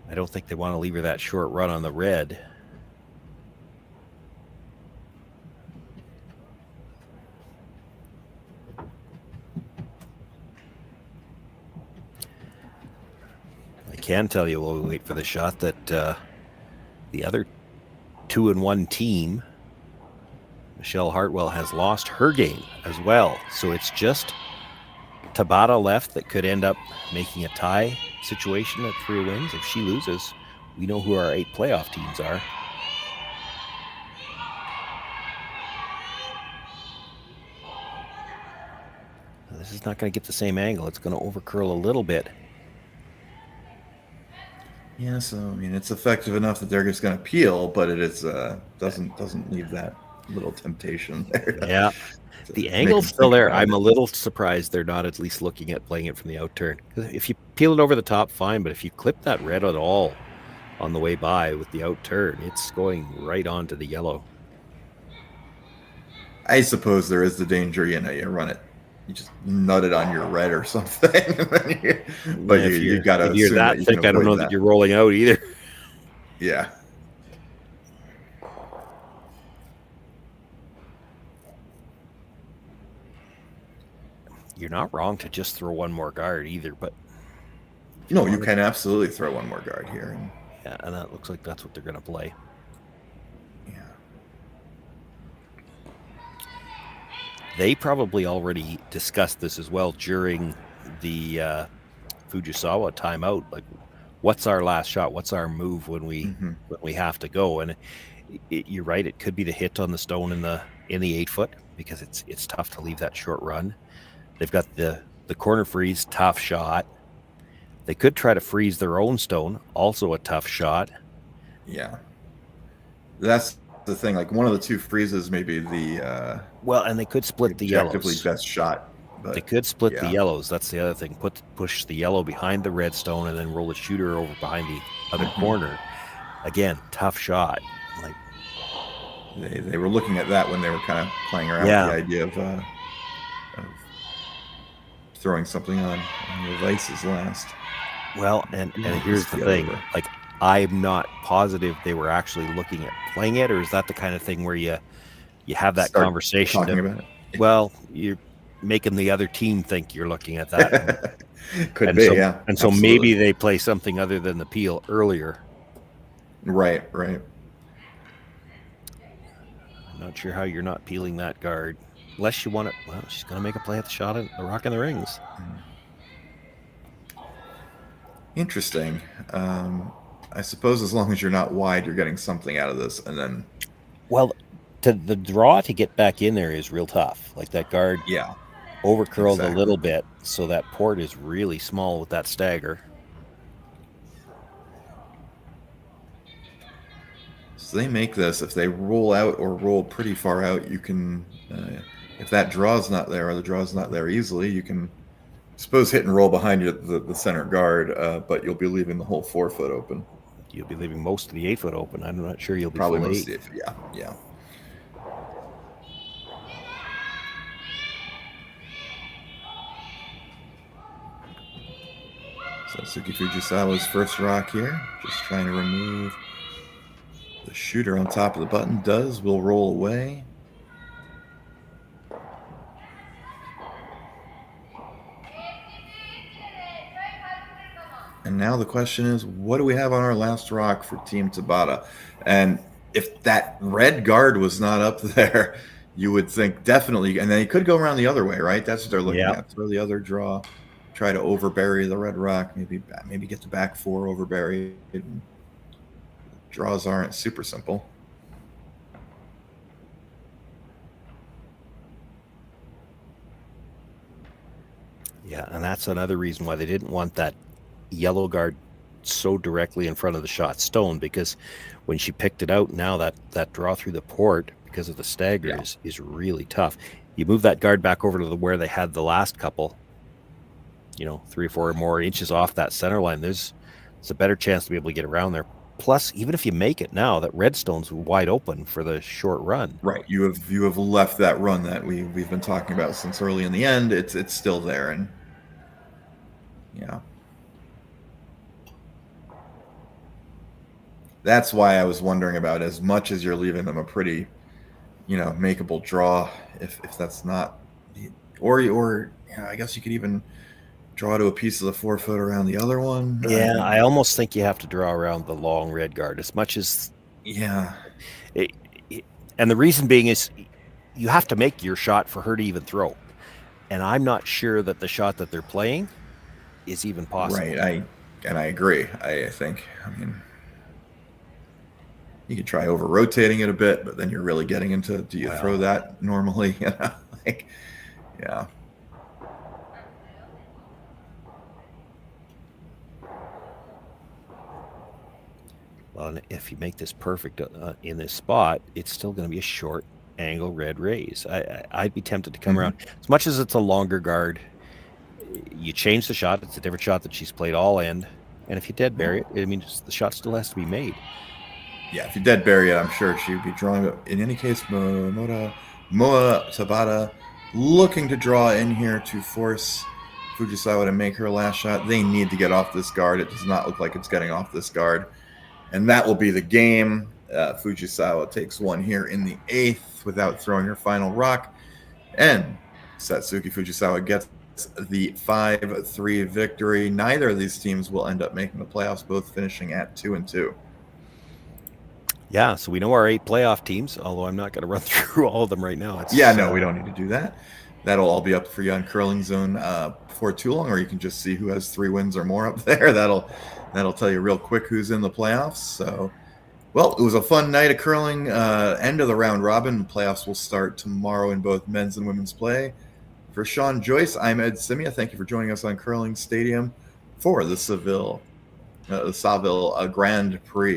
I don't think they want to leave her that short run on the red. Can tell you while we wait for the shot that the other 2-1 team, Michelle Hartwell, has lost her game as well. So it's just Tabata left that could end up making a tie situation at 3 wins. If she loses, we know who our 8 playoff teams are. This is not going to get the same angle. It's going to overcurl a little bit. Yeah, so I mean, it's effective enough that they're just going to peel, but it is doesn't leave that little temptation there. Yeah, the angle's still there. I'm a little surprised they're not at least looking at playing it from the out turn. If you peel it over the top, fine, but if you clip that red at all on the way by with the out turn, it's going right onto the yellow. I suppose there is the danger, you run it. You just nut it on your red or something. But you got to assume that you thick, I don't know that you're rolling out either. Yeah. You're not wrong to just throw one more guard either, but... No, you can absolutely throw one more guard here. Yeah, and that looks like that's what they're going to play. They probably already discussed this as well during the Fujisawa timeout. Like, what's our last shot? What's our move when we have to go? And you're right. It could be the hit on the stone in the 8-foot because it's tough to leave that short run. They've got the corner freeze, tough shot. They could try to freeze their own stone, also a tough shot. Yeah, that's the thing. Like one of the 2 freezes, maybe the. Well, and they could split the yellows. Objectively best shot. But, they could split the yellows. That's the other thing. Push the yellow behind the red stone and then roll the shooter over behind the other corner. Again, tough shot. Like they were looking at that when they were kind of playing around with the idea of throwing something on the vices last. Well, and here's the thing. Like, I'm not positive they were actually looking at playing it, or is that the kind of thing where you have that conversation talking about it? Well, you're making the other team think you're looking at that. Could be, yeah. And so maybe they play something other than the peel earlier. Right. I'm not sure how you're not peeling that guard. Unless you want it. Well, she's going to make a play at the shot at the rock in the rings. Interesting. I suppose as long as you're not wide, you're getting something out of this. And then... Well, the draw to get back in there is real tough. Like that guard overcurled a little bit, so that port is really small with that stagger. So they make this, if they roll out or roll pretty far out, you can, if that draw's not there or the draw's not there easily, you can, suppose, hit and roll behind you the center guard, but you'll be leaving the whole 4 foot open. You'll be leaving most of the 8 foot open. I'm not sure you'll be Probably full most 8. of the 8. Yeah. Satsuki Fujisawa's first rock here, just trying to remove the shooter on top of the button. Will roll away. And now the question is, what do we have on our last rock for Team Tabata? And if that red guard was not up there, you would think definitely, and then he could go around the other way, right? That's what they're looking at. Throw the other draw, try to overbury the red rock, maybe get the back 4 overburied. Draws aren't super simple. Yeah, and that's another reason why they didn't want that yellow guard so directly in front of the shot stone, because when she picked it out, now that draw through the port because of the stagger is really tough. You move that guard back over to where they had the last couple, 3 or 4 more inches off that center line. There's a better chance to be able to get around there. Plus, even if you make it now, that redstone's wide open for the short run. Right, you have left that run that we've been talking about since early in the end. It's still there, and that's why I was wondering about, as much as you're leaving them a pretty, makeable draw, if that's not, or I guess you could even draw to a piece of the 4 foot around the other one. Yeah, I almost think you have to draw around the long red guard as much as. Yeah. And the reason being is you have to make your shot for her to even throw. And I'm not sure that the shot that they're playing is even possible. Right. I agree. I think, you could try over rotating it a bit, but then you're really getting into, do you throw that normally? Yeah. Well, and if you make this perfect in this spot, it's still going to be a short angle red raise. I'd be tempted to come around. As much as it's a longer guard, you change the shot. It's a different shot that she's played all end. And if you dead bury it, the shot still has to be made. Yeah, if you dead bury it, I'm sure she would be drawing it. In any case, Momoha Tabata looking to draw in here to force Fujisawa to make her last shot. They need to get off this guard. It does not look like it's getting off this guard. And that will be the game. Fujisawa takes one here in the 8th without throwing her final rock. And Satsuki Fujisawa gets the 5-3 victory. Neither of these teams will end up making the playoffs, both finishing at 2-2. Yeah, so we know our 8 playoff teams, although I'm not going to run through all of them right now. No, we don't need to do that. That'll all be up for you on Curling Zone before too long, or you can just see who has 3 wins or more up there. That'll tell you real quick who's in the playoffs. So, well, it was a fun night of curling. End of the round robin. The playoffs will start tomorrow in both men's and women's play. For Shawn, Joyce, I'm Ed Scimia. Thank you for joining us on Curling Stadium for the Saville Grand Prix.